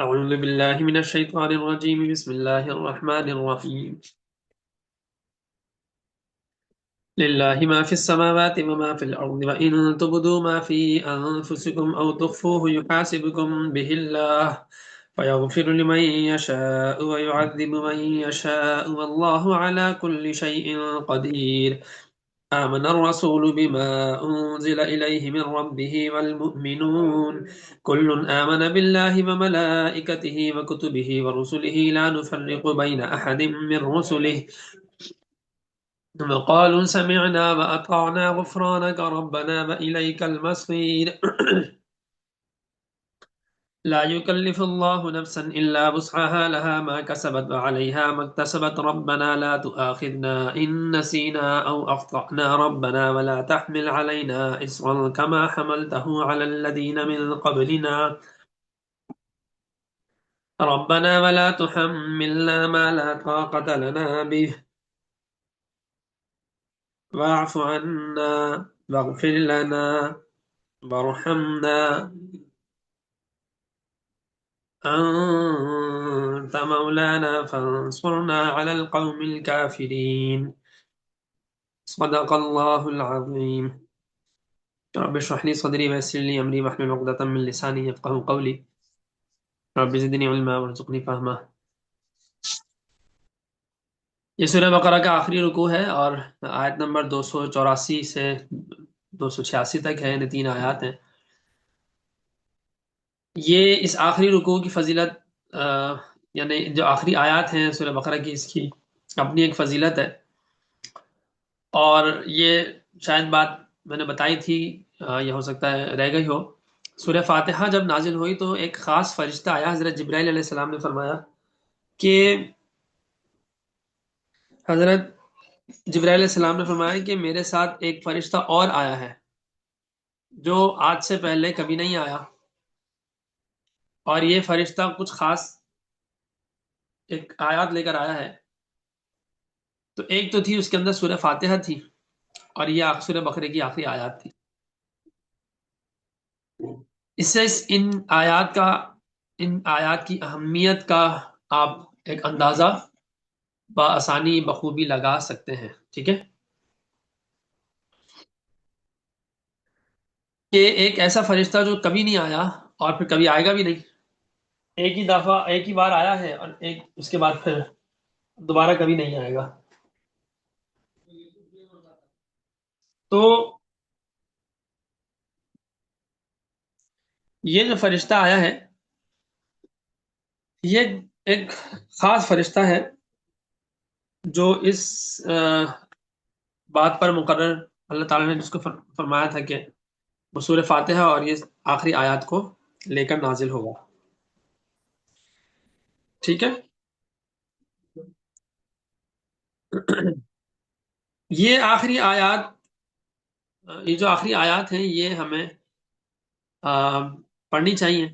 أعوذ بالله من الشيطان الرجيم بسم الله الرحمن الرحيم لله ما في السماوات وما في الأرض وإن تبدوا ما في أنفسكم أو تخفوه يحاسبكم به الله فيغفر لمن يشاء ويعذب من يشاء والله على كل شيء قدير آمن الرسول بما أنزل إليه من ربه والمؤمنون كل آمن بالله وملائكته وكتبه ورسله لا نفرق بين أحد من رسله وقالوا سمعنا وأطعنا غفرانك ربنا وإليك المصير لا يكلف الله نفسا إلا وسعها لها ما كسبت وعليها ما اكتسبت ربنا لا تؤاخذنا إن نسينا أو أخطأنا ربنا ولا تحمل علينا إصرا كما حملته على الذين من قبلنا ربنا ولا تحملنا ما لا طاقة لنا به واعف عنا واغفر لنا وارحمنا أنت مولانا فانصرنا على القوم الكافرين صدق الله العظيم رب اشرح لي صدري ويسر لي أمري واحلل عقدة من لساني يفقهوا قولي رب زدني علما وارزقني فهما. یہ سورہ بقرہ کا آخری رکوع ہے اور آیت نمبر 284 سے 286 تک ہے، 3 آیات ہیں. یہ اس آخری رکوع کی فضیلت یعنی جو آخری آیات ہیں سورہ بقرہ کی، اس کی اپنی ایک فضیلت ہے. اور یہ شاید بات میں نے بتائی تھی، یہ ہو سکتا ہے رہ گئی ہو. سورہ فاتحہ جب نازل ہوئی تو ایک خاص فرشتہ آیا، حضرت جبرائیل علیہ السلام نے فرمایا کہ حضرت جبرائیل علیہ السلام نے فرمایا کہ میرے ساتھ ایک فرشتہ اور آیا ہے جو آج سے پہلے کبھی نہیں آیا، اور یہ فرشتہ کچھ خاص ایک آیات لے کر آیا ہے. تو ایک تو تھی اس کے اندر سورہ فاتحہ تھی، اور یہ سورہ بقرہ کی آخری آیات تھی. اس سے ان آیات کی اہمیت کا آپ ایک اندازہ بآسانی بخوبی لگا سکتے ہیں. ٹھیک ہے، کہ ایک ایسا فرشتہ جو کبھی نہیں آیا اور پھر کبھی آئے گا بھی نہیں، ایک ہی بار آیا ہے اور اس کے بعد پھر دوبارہ کبھی نہیں آئے گا. تو یہ جو فرشتہ آیا ہے یہ ایک خاص فرشتہ ہے جو اس بات پر مقرر اللہ تعالیٰ نے جس کو فرمایا تھا کہ وہ سورہ فاتحہ اور یہ آخری آیات کو لے کر نازل ہوگا. ٹھیک ہے، یہ جو آخری آیات ہیں یہ ہمیں پڑھنی چاہیے،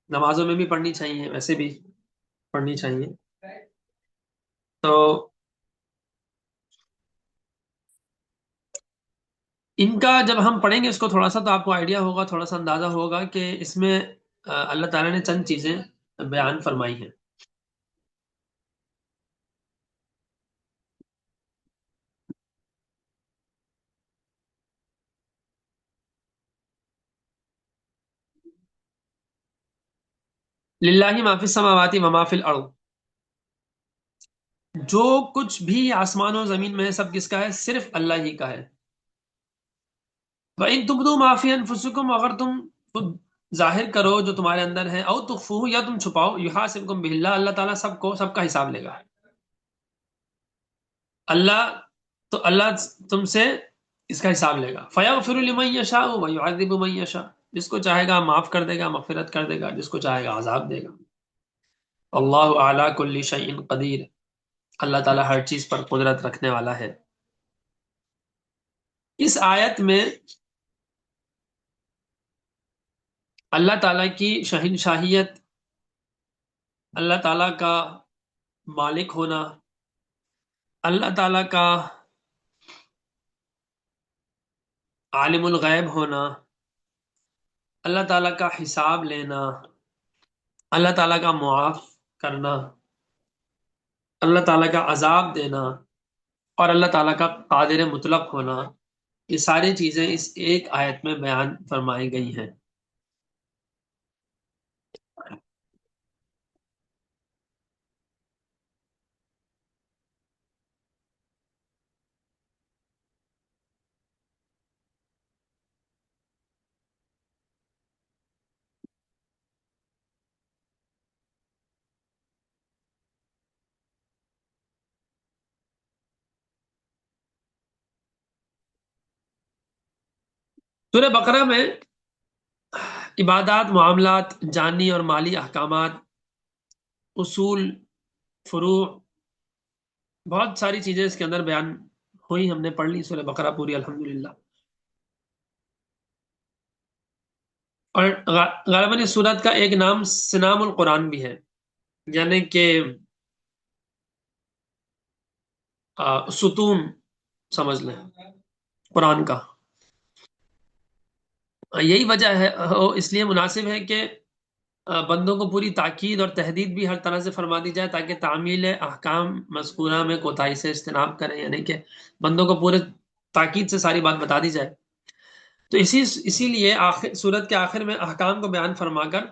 نمازوں میں بھی پڑھنی چاہیے، ویسے بھی پڑھنی چاہیے. تو ان کا جب ہم پڑھیں گے اس کو تھوڑا سا، تو آپ کو آئیڈیا ہوگا، تھوڑا سا اندازہ ہوگا کہ اس میں اللہ تعالیٰ نے چند چیزیں بیان فرمائی ہیں. للہ ما فی السماوات و ما فی الارض، جو کچھ بھی آسمان و زمین میں ہے سب کس کا ہے؟ صرف اللہ ہی کا ہے. وَإِن تُبْدُوا مَا فِي أَنفُسِكُمْ، اگر تم خود ظاہر کرو جو تمہارے اندر ہے، او تخفوہ، یا تم چھپاؤ، یحاسبکم بہ اللہ، اللہ تعالیٰ سب کا حساب لے گا. اللہ تم سے اس کا حساب لے گا. فَيَغْفِرُ لِمَن يَشَاءُ وَيُعَذِّبُ مَن يَشَاءُ، جس کو چاہے گا معاف کر دے گا، مغفرت کر دے گا، جس کو چاہے گا عذاب دے گا. اللہ اعلیٰ کل شیء قدیر، اللہ تعالیٰ ہر چیز پر قدرت رکھنے والا ہے. اس آیت میں اللہ تعالیٰ کی شہنشاہیت، اللہ تعالیٰ کا مالک ہونا، اللہ تعالیٰ کا عالم الغیب ہونا، اللہ تعالیٰ کا حساب لینا، اللہ تعالیٰ کا معاف کرنا، اللہ تعالیٰ کا عذاب دینا، اور اللہ تعالیٰ کا قادر مطلق ہونا، یہ ساری چیزیں اس ایک آیت میں بیان فرمائی گئی ہیں۔ سورہ بقرہ میں عبادات، معاملات، جانی اور مالی احکامات، اصول، فروع، بہت ساری چیزیں اس کے اندر بیان ہوئی، ہم نے پڑھ لی سورہ بقرہ پوری الحمدللہ۔ اور غالباً اس سورت کا ایک نام سنام القرآن بھی ہے، یعنی کہ ستون سمجھ لیں قرآن کا۔ یہی وجہ ہے، اس لیے مناسب ہے کہ بندوں کو پوری تاکید اور تحدید بھی ہر طرح سے فرما دی جائے، تاکہ تعمیل احکام مذکورہ میں کوتاہی سے اجتناب کریں، یعنی کہ بندوں کو پورے تاکید سے ساری بات بتا دی جائے۔ تو اسی لیے سورت کے آخر میں احکام کو بیان فرما کر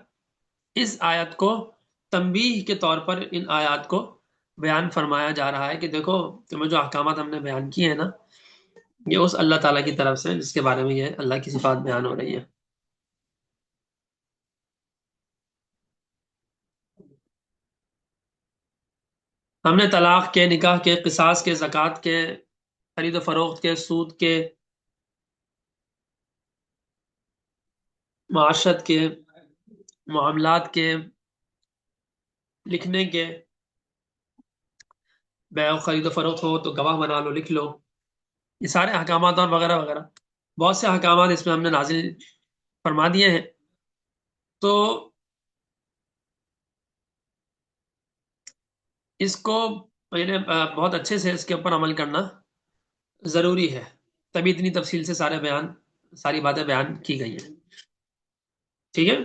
اس آیت کو تنبیہ کے طور پر ان آیات کو بیان فرمایا جا رہا ہے کہ دیکھو تمہیں جو احکامات ہم نے بیان کیے ہیں نا، یہ اس اللہ تعالیٰ کی طرف سے جس کے بارے میں یہ اللہ کی صفات بیان ہو رہی ہے۔ ہم نے طلاق کے، نکاح کے، قصاص کے، زکوٰۃ کے، خرید و فروخت کے، سود کے، معاشرت کے، معاملات کے، لکھنے کے، بیع و خرید و فروخت ہو تو گواہ بنا لو، لکھ لو، یہ سارے احکامات اور وغیرہ وغیرہ بہت سے احکامات اس میں ہم نے نازل فرما دیے ہیں۔ تو اس کو پہلے بہت اچھے سے اس کے اوپر عمل کرنا ضروری ہے، تبھی اتنی تفصیل سے ساری باتیں بیان کی گئی ہیں، ٹھیک ہے۔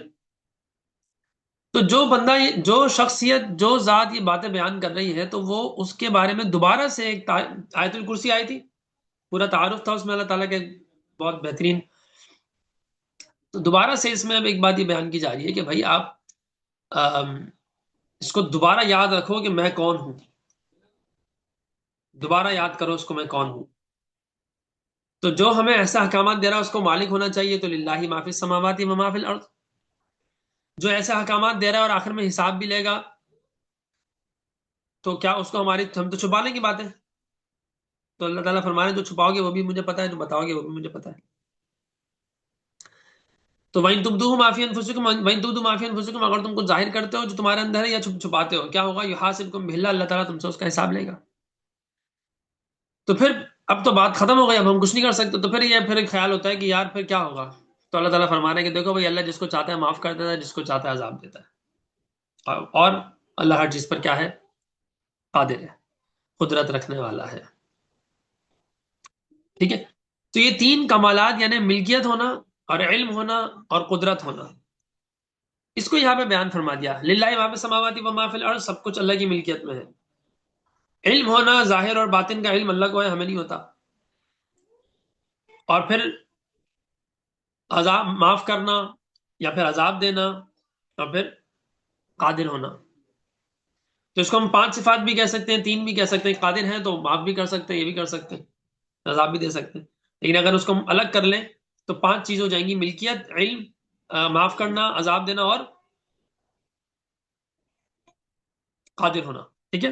تو جو بندہ جو شخصیت، جو ذات یہ باتیں بیان کر رہی ہے، تو وہ اس کے بارے میں دوبارہ سے ایک آیت الکرسی آئی تھی، پورا تعارف تھا اس میں اللہ تعالیٰ کے، بہت بہترین۔ تو دوبارہ سے اس میں اب ایک بات یہ بیان کی جا رہی ہے کہ بھائی آپ اس کو دوبارہ یاد رکھو کہ میں کون ہوں، دوبارہ یاد کرو اس کو میں کون ہوں۔ تو جو ہمیں ایسا احکامات دے رہا ہے اس کو مالک ہونا چاہیے، تو للہ ما فی السماوات و ما فی الارض۔ جو ایسے احکامات دے رہا ہے اور آخر میں حساب بھی لے گا، تو کیا اس کو ہم تو چھپا لیں گی باتیں؟ تو اللہ تعالیٰ فرمانے جو چھپاؤ گے وہ بھی مجھے پتا ہے، جو بتاؤ گے وہ بھی مجھے پتا ہے۔ تو وَإِن تُبْدُوهُ مَا فِي أَنفُسِكُمْ وَإِن تُبْدُوا مَا فِي أَنفُسِكُمْ، اگر تم کو ظاہر کرتے ہو جو تمہارے اندر ہے یا چھپاتے ہو، کیا ہوگا؟ يُحَاسِبْكُم بِهِ اللَّهُ، اللہ تعالیٰ تم سے اس کا حساب لے گا۔ تو پھر اب تو بات ختم ہو گئی، اب ہم کچھ نہیں کر سکتے، تو پھر ایک خیال ہوتا ہے کہ یار پھر کیا ہوگا؟ تو اللہ تعالیٰ فرما رہے ہیں کہ دیکھو بھائی، اللہ جس کو چاہتا ہے معاف کر دیتا ہے، جس کو چاہتا ہے عذاب دیتا ہے، اور اللہ ہر چیز پر کیا ہے؟ قادر ہے، قدرت رکھنے والا ہے، ٹھیک ہے۔ تو یہ تین کمالات، یعنی ملکیت ہونا اور علم ہونا اور قدرت ہونا، اس کو یہاں پہ بیان فرما دیا۔ للہ ما فی السماوات و ما فی الارض، سب کچھ اللہ کی ملکیت میں ہے۔ علم ہونا، ظاہر اور باطن کا علم اللہ کو ہے، ہمیں نہیں ہوتا۔ اور پھر عذاب معاف کرنا یا پھر عذاب دینا، اور پھر قادر ہونا۔ تو اس کو ہم 5 صفات بھی کہہ سکتے ہیں، 3 بھی کہہ سکتے ہیں۔ قادر ہیں تو معاف بھی کر سکتے ہیں، یہ بھی کر سکتے ہیں، عذاب بھی دے سکتے ہیں۔ لیکن اگر اس کو ہم الگ کر لیں تو 5 چیز ہو جائیں گی: ملکیت، علم، معاف کرنا، عذاب دینا اور قادر ہونا، ٹھیک ہے۔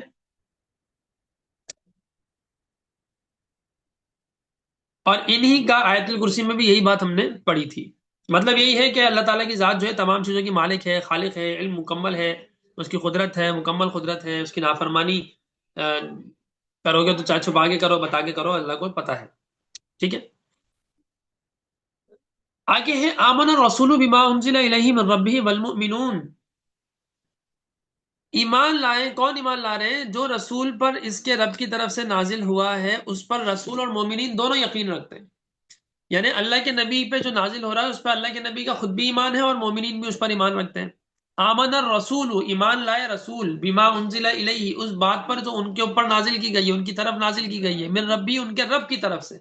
اور انہی کا آیت الکرسی میں بھی یہی بات ہم نے پڑھی تھی۔ مطلب یہی ہے کہ اللہ تعالیٰ کی ذات جو ہے تمام چیزوں کی مالک ہے، خالق ہے، علم مکمل ہے، اس کی قدرت ہے، مکمل قدرت ہے۔ اس کی نافرمانی کرو گے تو چاہے چھپا کے کرو، بتا کے کرو، اللہ کو پتہ ہے، ٹھیک ہے۔ آگے ہے آمن الرسول بما انزل الیہ من ربہ والمؤمنون۔ ایمان لائے، کون ایمان لا رہے ہیں؟ جو رسول پر اس کے رب کی طرف سے نازل ہوا ہے اس پر رسول اور مومنین دونوں یقین رکھتے ہیں۔ یعنی اللہ کے نبی پہ جو نازل ہو رہا ہے اس پہ اللہ کے نبی کا خود بھی ایمان ہے اور مومنین بھی اس پر ایمان رکھتے ہیں۔ آمن الرسول، ایمان لائے رسول، بما انزل الیہ، اس بات پر جو ان کے اوپر نازل کی گئی ہے، ان کی طرف نازل کی گئی ہے، من ربی، ان کے رب کی طرف سے۔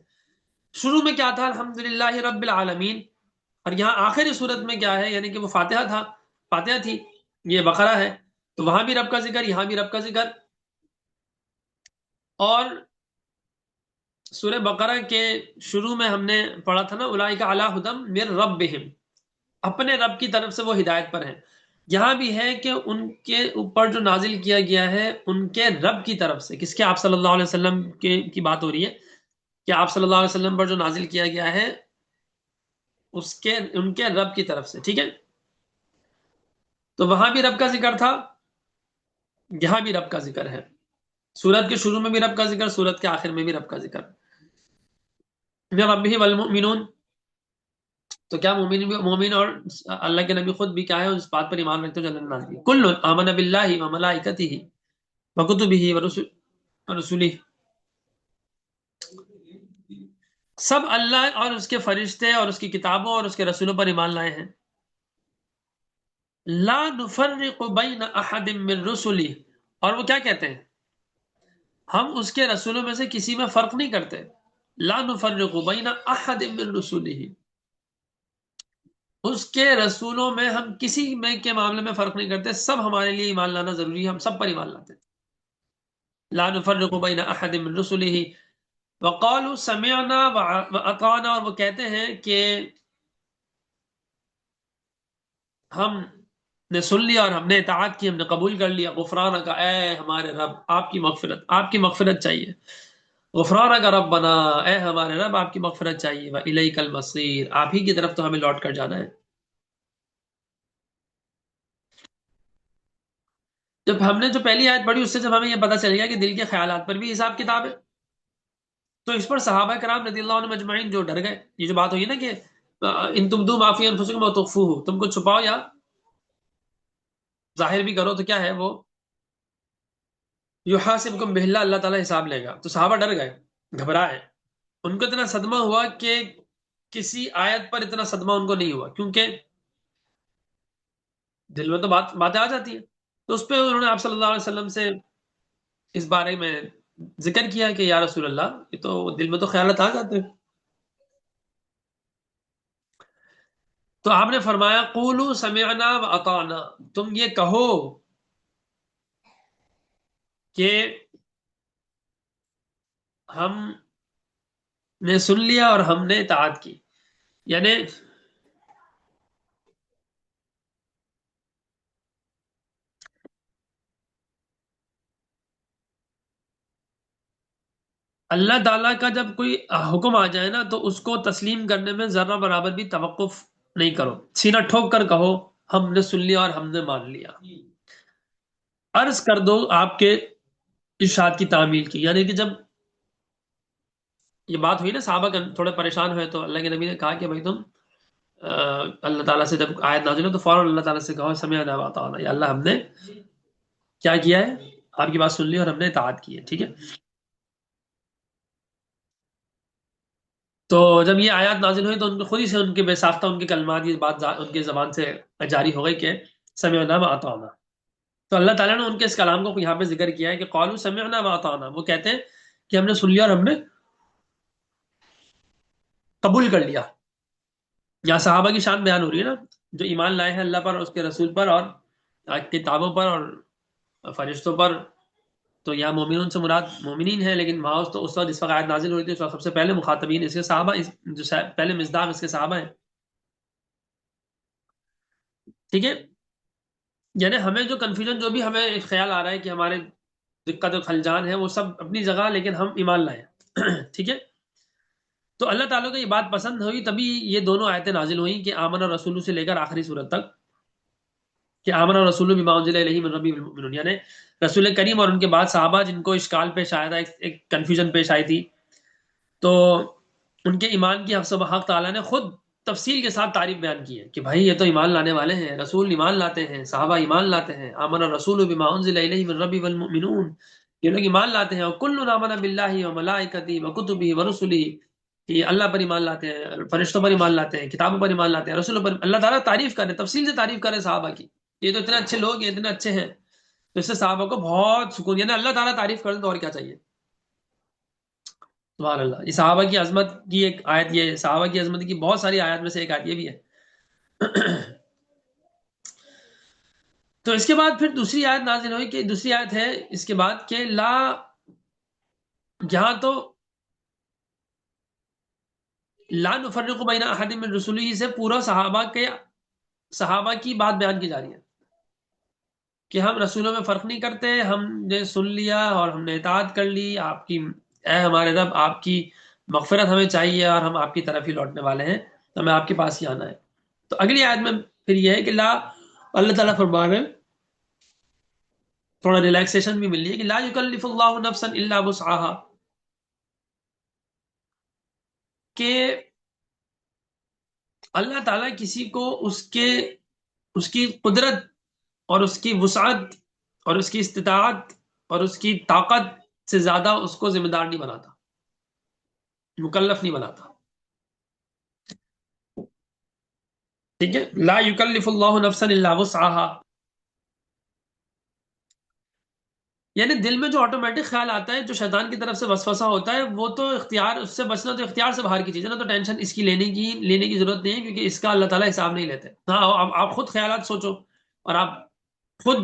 شروع میں کیا تھا؟ الحمدللہ رب العالمین، اور یہاں آخری صورت میں کیا ہے؟ یعنی کہ وہ فاتحہ تھا، فاتحہ تھی، یہ بقرہ ہے، تو وہاں بھی رب کا ذکر، یہاں بھی رب کا ذکر۔ اور سورہ بقرہ کے شروع میں ہم نے پڑھا تھا نا، اولئک علی ھدی من ربہم، اپنے رب کی طرف سے وہ ہدایت پر ہیں۔ یہاں بھی ہے کہ ان کے اوپر جو نازل کیا گیا ہے ان کے رب کی طرف سے، کس کے؟ آپ صلی اللہ علیہ وسلم کی بات ہو رہی ہے کہ آپ صلی اللہ علیہ وسلم پر جو نازل کیا گیا ہے اس کے، ان کے رب کی طرف سے، ٹھیک ہے؟ تو وہاں بھی رب کا ذکر تھا، یہاں بھی رب کا ذکر ہے، سورت کے شروع میں بھی رب کا ذکر، سورت کے آخر میں بھی رب کا ذکر۔ من ربہ والمؤمنون، تو کیا مومن اور اللہ کے نبی خود بھی کیا ہے؟ اس بات پر ایمان رکھتے ہیں جو اللہ نے نازل کی۔ کل آمن باللہ وملائکتہ وکتبہ ورسلہ، سب اللہ اور اس کے فرشتے اور اس کی کتابوں اور اس کے رسولوں پر ایمان لائے ہیں۔ لا نفرق بین احد من رسلہ، اور وہ کیا کہتے ہیں؟ ہم اس کے رسولوں میں سے کسی میں فرق نہیں کرتے۔ لا نفرق بین احد من رسلہ، اس کے رسولوں میں ہم کسی میں کے معاملے میں فرق نہیں کرتے، سب ہمارے لیے ایمان لانا ضروری ہے، ہم سب پر ایمان لاتے ہیں۔ لا نفرق بین احد من رسلہ وقالوا سمعنا واطعنا، اور وہ کہتے ہیں کہ ہم نے سن لیا اور ہم نے اطاعت کی، ہم نے قبول کر لیا۔ غفرانک، اے ہمارے رب آپ کی مغفرت، آپ کی مغفرت چاہیے۔ غفرانک ربنا، اے ہمارے رب آپ کی مغفرت چاہیے۔ وإلیک المصیر، آپ ہی کی طرف تو ہمیں لوٹ کر جانا ہے۔ جب ہم نے جو پہلی آیت پڑھی اس سے جب ہمیں یہ پتہ چل گیا کہ دل کے خیالات پر بھی حساب کتاب ہے، تو اس پر صحابہ کرام رضی اللہ عنہم اجمعین جو ڈر گئے، یہ جو بات ہوئی نا کہ ان تبدوا ما فی انفسکم او تخفوہ، تم کو چھپاؤ یا ظاہر بھی کرو، تو کیا ہے وہ؟ یحاسبکم بہ اللہ، اللہ تعالیٰ حساب لے گا۔ تو صحابہ ڈر گئے، گھبرائے، ان کو اتنا صدمہ ہوا کہ کسی آیت پر اتنا صدمہ ان کو نہیں ہوا، کیونکہ دل میں تو باتیں آ جاتی ہیں۔ تو اس پہ انہوں نے آپ صلی اللہ علیہ وسلم سے اس بارے میں ذکر کیا کہ یا رسول اللہ، یہ تو دل میں تو خیالات آ جاتے ہیں۔ تو آپ نے فرمایا قولوا سمعنا واطعنا، تم یہ کہو کہ ہم نے سن لیا اور ہم نے اطاعت کی، یعنی اللہ تعالیٰ کا جب کوئی حکم آ جائے نا تو اس کو تسلیم کرنے میں ذرہ برابر بھی توقف نہیں کرو، سینہ ٹھوک کر کہو ہم نے سن لیا اور ہم نے مان لیا۔ عرض کر دو آپ کے ارشاد کی تعمیل کی، یعنی کہ جب یہ بات ہوئی نا صحابہ کا تھوڑے پریشان ہوئے تو اللہ کے نبی نے کہا کہ بھائی تم اللہ تعالیٰ سے جب آیت نازل ہو تو فوراً اللہ تعالیٰ سے کہو سمعنا واطعنا، یا اللہ ہم نے کیا کیا ہے؟ آپ کی بات سن لی اور ہم نے اطاعت کی ہے، ٹھیک ہے؟ تو جب یہ آیات نازل ہوئی تو ان کو خود ہی سے ان کے بے ساختہ ان کے کلمات، یہ بات ان کے زبان سے جاری ہو گئی کہ سمعنا واطعنا۔ تو اللہ تعالیٰ نے ان کے اس کلام کو یہاں پہ ذکر کیا ہے کہ قالوا سمعنا واطعنا، وہ کہتے ہیں کہ ہم نے سن لیا اور ہم نے قبول کر لیا۔ یہاں صحابہ کی شان بیان ہو رہی ہے نا، جو ایمان لائے ہیں اللہ پر اور اس کے رسول پر اور کتابوں پر اور فرشتوں پر۔ تو یہاں مومنون سے مراد مومنین ہے، لیکن وہاں تو اس وقت جس وقت آیت نازل ہوئی تھی اس وقت سب سے پہلے مخاطبین اس کے صحابہ، جو پہلے مصداق اس کے صحابہ ہیں، ٹھیک ہے؟ یعنی ہمیں جو کنفیوژن، جو بھی ہمیں خیال آ رہا ہے کہ ہمارے دقت و خلجان ہے، وہ سب اپنی جگہ، لیکن ہم ایمان لائیں ٹھیک ہے؟ تو اللہ تعالیٰ کو یہ بات پسند ہوئی، تبھی یہ دونوں آیتیں نازل ہوئیں کہ آمن اور رسول سے لے کر آخری صورت تک، کہ آمن اور رسول بما انزل الیہ من ربی المؤمنون، یعنی رسول کریم اور ان کے بعد صحابہ جن کو اشکال پیش آیا تھا، ایک کنفیوژن پیش آئی تھی، تو ان کے ایمان کی حق تعالیٰ نے خود تفصیل کے ساتھ تعریف بیان کی ہے کہ بھائی یہ تو ایمان لانے والے ہیں، رسول ایمان لاتے ہیں، صحابہ ایمان لاتے ہیں۔ آمن الرسول بما انزل الیہ من ربی والمؤمنون، یہ لوگ ایمان لاتے ہیں، اور کل آمن باللہ وملائکتہ وکتبہ ورسلہ، کہ اللہ پر ایمان لاتے ہیں، فرشتوں پر ایمان لاتے ہیں، کتابوں پر ایمان لاتے ہیں، رسولوں پر۔ اللہ تعالیٰ تعریف کرے، تفصیل سے تعریف کرے صحابہ کی یہ تو اتنے اچھے لوگ ہیں، اتنے اچھے ہیں، تو اس سے صحابہ کو بہت سکون، یعنی اللہ تعالیٰ تعریف کر دیں تو اور کیا چاہیے. سبحان اللہ. یہ صحابہ کی عظمت کی ایک آیت، یہ صحابہ کی عظمت کی بہت ساری آیات میں سے ایک آیت یہ بھی ہے. تو اس کے بعد پھر دوسری آیت نازل ہوئی، کہ دوسری آیت ہے اس کے بعد کہ لا، یہاں تو لا نفرق بین احد من رسولہ سے پورا صحابہ کی بات بیان کی جا رہی ہے کہ ہم رسولوں میں فرق نہیں کرتے، ہم نے سن لیا اور ہم نے اطاعت کر لی آپ کی، اے ہمارے رب آپ کی مغفرت ہمیں چاہیے اور ہم آپ کی طرف ہی لوٹنے والے ہیں، ہمیں آپ کے پاس ہی آنا ہے. تو اگلی آیت میں پھر یہ ہے کہ لا، اللہ تعالیٰ فرما رہے ہیں، تھوڑا ریلیکسیشن بھی مل رہی ہے کہ لا یکلف اللہ نفسا الا وسعها، کہ اللہ تعالیٰ کسی کو اس کی قدرت اور اس کی وسعت اور اس کی استطاعت اور اس کی طاقت سے زیادہ اس کو ذمہ دار نہیں بناتا، مکلف نہیں بناتا. ٹھیک ہے، لا یکلف اللہ نفسا الا وسعها، یعنی دل میں جو آٹومیٹک خیال آتا ہے، جو شیطان کی طرف سے وسوسہ ہوتا ہے، وہ تو اختیار، اس سے بچنا تو اختیار سے باہر کی چیز ہے نا، تو ٹینشن اس کی لینے کی ضرورت نہیں ہے، کیونکہ اس کا اللہ تعالیٰ حساب نہیں لیتے. ہاں آپ خود خیالات سوچو اور آپ خود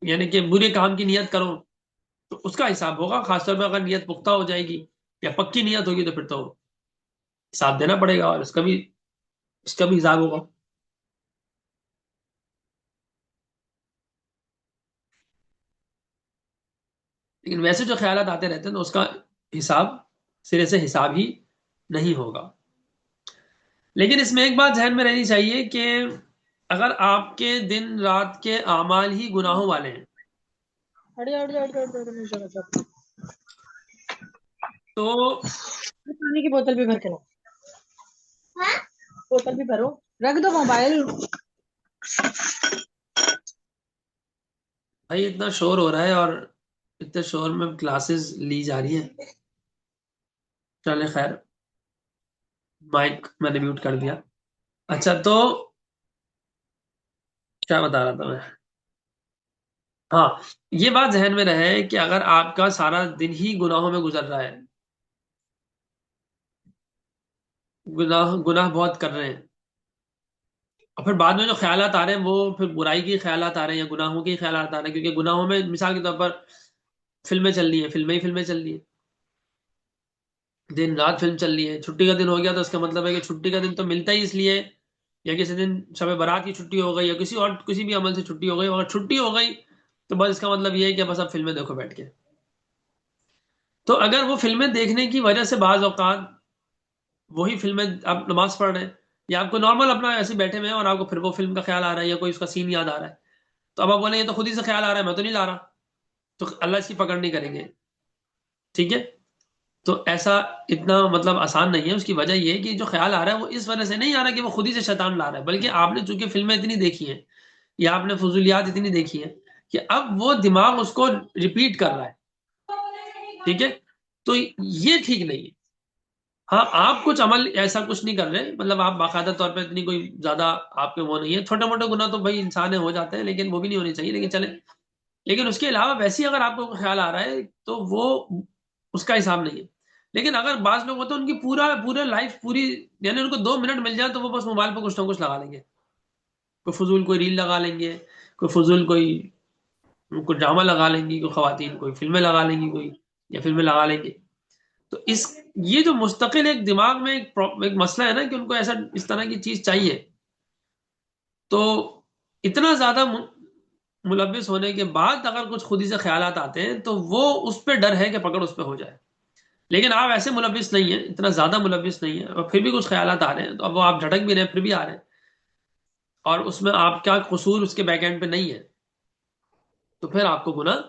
یعنی کہ برے کام کی نیت کرو تو اس کا حساب ہوگا، خاص طور پہ اگر نیت پختہ ہو جائے گی یا پکی نیت ہوگی تو پھر تو حساب دینا پڑے گا اور اس کا بھی حساب ہوگا. لیکن ویسے جو خیالات آتے رہتے ہیں تو اس کا حساب سرے سے حساب ہی نہیں ہوگا. لیکن اس میں ایک بات ذہن میں رہنی چاہیے کہ اگر آپ کے دن رات کے اعمال ہی گناہوں والے ہیں تو پانی کی بوتل بھی بھر کے لاؤ، بوتل بھی بھرو، رکھ دو موبائل. بھائی اتنا شور ہو رہا ہے اور اتنے شور میں کلاسز لی جا رہی ہیں. چلے خیر، مائک میں نے میوٹ کر دیا. اچھا تو کیا بتا رہا تھا میں؟ ہاں، یہ بات ذہن میں رہے کہ اگر آپ کا سارا دن ہی گناہوں میں گزر رہا ہے، گناہ بہت کر رہے ہیں، اور پھر بعد میں جو خیالات آ رہے ہیں وہ پھر برائی کے خیالات آ رہے ہیں یا گناہوں کے خیالات آ رہے ہیں، کیونکہ گناہوں میں مثال کے طور پر فلمیں چل رہی ہیں، فلمیں چل رہی ہیں، دن رات فلم چل رہی ہے. چھٹی کا دن ہو گیا تو اس کا مطلب ہے کہ چھٹی کا دن تو ملتا ہی اس لیے، یا کسی دن شب برات کی چھٹی ہو گئی یا کسی بھی عمل سے چھٹی ہو گئی، اگر چھٹی ہو گئی تو بس اس کا مطلب یہ ہے کہ بس اب فلمیں دیکھو بیٹھ کے. تو اگر وہ فلمیں دیکھنے کی وجہ سے بعض اوقات وہی فلمیں آپ نماز پڑھ رہے ہیں یا آپ کو نارمل اپنا ایسے بیٹھے ہوئے ہیں اور آپ کو پھر وہ فلم کا خیال آ رہا ہے یا کوئی اس کا سین یاد آ رہا ہے، تو اب آپ بولیں یہ تو خود ہی سے خیال آ رہا ہے، میں تو نہیں لا رہا، تو اللہ اس کی پکڑ نہیں کریں گے. ٹھیک ہے، تو ایسا اتنا مطلب آسان نہیں ہے. اس کی وجہ یہ ہے کہ جو خیال آ رہا ہے وہ اس وجہ سے نہیں آ رہا کہ وہ خود ہی سے شیطان لا رہا ہے، بلکہ آپ نے چونکہ فلمیں اتنی دیکھی ہیں یا آپ نے فضولیات اتنی دیکھی ہیں کہ اب وہ دماغ اس کو ریپیٹ کر رہا ہے. ٹھیک ہے، تو یہ ٹھیک نہیں ہے. ہاں آپ کچھ عمل ایسا کچھ نہیں کر رہے، مطلب آپ باقاعدہ طور پہ اتنی کوئی زیادہ آپ کے وہ نہیں ہے، چھوٹے موٹے گناہ تو بھائی انسان ہو جاتے ہیں لیکن وہ بھی نہیں ہونے چاہیے، لیکن چلے. لیکن اس کے علاوہ ویسے ہی اگر آپ کو خیال آ رہا ہے تو وہ اس کا حساب نہیں ہے. لیکن اگر بعض لوگ ہوتے ہیں ان کی پورا لائف پوری، یعنی ان کو 2 منٹ مل جائے تو وہ بس موبائل پہ کچھ نہ کچھ لگا لیں گے، کوئی فضول کوئی ریل لگا لیں گے، کوئی فضول کوئی ڈرامہ لگا لیں گی، کوئی خواتین کوئی فلمیں لگا لیں گی، کوئی یا فلمیں لگا لیں گے. تو یہ جو مستقل ایک دماغ میں ایک مسئلہ ہے نا کہ ان کو اس طرح کی چیز چاہیے، تو اتنا زیادہ ملوث ہونے کے بعد اگر کچھ خود ہی سے خیالات آتے ہیں تو وہ اس پہ ڈر ہے کہ پکڑ اس پہ ہو جائے. لیکن آپ ایسے ملوث نہیں ہیں، اتنا زیادہ ملوث نہیں ہے، اور پھر بھی کچھ خیالات آ رہے ہیں تو اب وہ آپ جھٹک بھی رہے ہیں پھر بھی آ رہے ہیں، اور اس میں آپ کا قصور اس کے بیک اینڈ پہ نہیں ہے، تو پھر آپ کو گناہ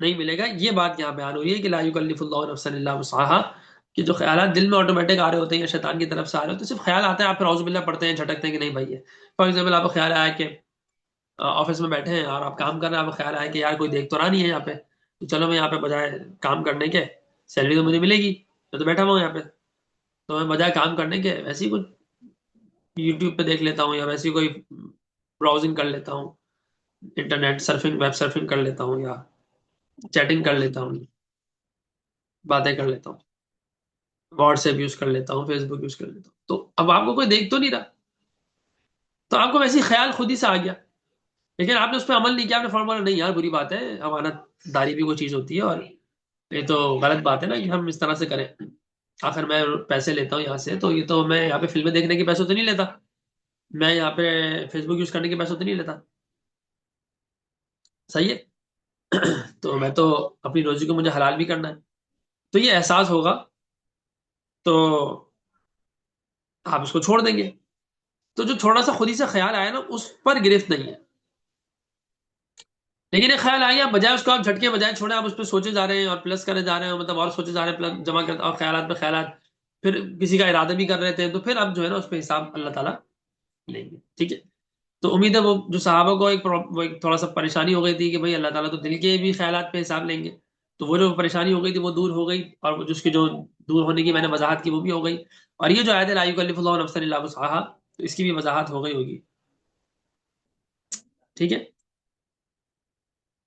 نہیں ملے گا. یہ بات یہاں بیان ہو رہی ہے کہ لا یکلف اللہ نفسا الا وسعها، کہ جو خیالات دل میں آٹومیٹک آ رہے ہوتے ہیں یا شیطان کی طرف سے آ رہے ہوتے ہیں، صرف خیال آتا ہے، آپ پھر اعوذ باللہ پڑھتے ہیں، جھٹکتے ہیں کہ نہیں بھائی ہے. فار ایگزامپل آپ کو خیال آیا کہ آفس میں بیٹھے ہیں اور آپ کام کر رہے ہیں، آپ کو خیال آیا کہ یار کوئی دیکھ تو رہا نہیں ہے یہاں پہ، تو چلو میں یہاں پہ بجائے کام کرنے کے، سیلری تو مجھے ملے گی، میں تو بیٹھا ہوا ہوں یہاں پہ، تو میں بجائے کام کرنے کے ویسے ہی کچھ یوٹیوب پہ دیکھ لیتا ہوں یا ویسی کوئی براؤزنگ کر لیتا ہوں، انٹرنیٹ سرفنگ، ویب سرفنگ کر لیتا ہوں، یا چیٹنگ کر لیتا ہوں، باتیں کر لیتا ہوں، واٹس ایپ یوز کر لیتا ہوں، فیس بک یوز کر لیتا ہوں. تو اب آپ کو کوئی دیکھ تو نہیں رہا، تو آپ کو ویسے خیال خود ہی سے آ گیا، لیکن آپ نے اس پہ عمل نہیں کیا. آپ نے فوراً بولا نہیں یار بری بات ہے، امانت داری بھی کوئی چیز ہوتی ہے، اور یہ تو غلط بات ہے نا کہ ہم اس طرح سے کریں. آخر میں پیسے لیتا ہوں یہاں سے، تو یہ تو میں یہاں پہ فلمیں دیکھنے کے پیسے تو نہیں لیتا، میں یہاں پہ فیس بک یوز کرنے کے پیسے تو نہیں لیتا. صحیح ہے. تو میں تو اپنی روزی کو مجھے حلال بھی کرنا ہے. تو یہ احساس ہوگا تو آپ اس کو چھوڑ دیں گے. تو جو تھوڑا سا خود ہی سے خیال آیا نا، اس پر گرفت نہیں ہے. لیکن ایک خیال آیا، بجائے اس کو آپ جھٹکے بجائے چھوڑیں، آپ اس پہ سوچے جا رہے ہیں اور پلس کرے جا رہے ہیں، مطلب اور سوچے جا رہے ہیں، پلس جمع کرتے اور خیالات پہ خیالات، پھر کسی کا ارادہ بھی کر رہے تھے، تو پھر اب جو ہے نا اس پہ حساب اللہ تعالیٰ لیں گے. ٹھیک ہے. تو امید ہے وہ جو صحابہ کو وہ ایک تھوڑا سا پریشانی ہو گئی تھی کہ بھئی اللہ تعالیٰ تو دل کے بھی خیالات پہ حساب لیں گے، تو وہ جو پریشانی ہو گئی تھی وہ دور ہو گئی، اور وہ جس کی جو دور ہونے کی میں نے وضاحت کی وہ بھی ہو گئی. اور یہ جو آیت ہے لا یکلف اللہ نفسا الا وسعها، تو اس کی بھی وضاحت ہو گئی ہوگی. ٹھیک ہے.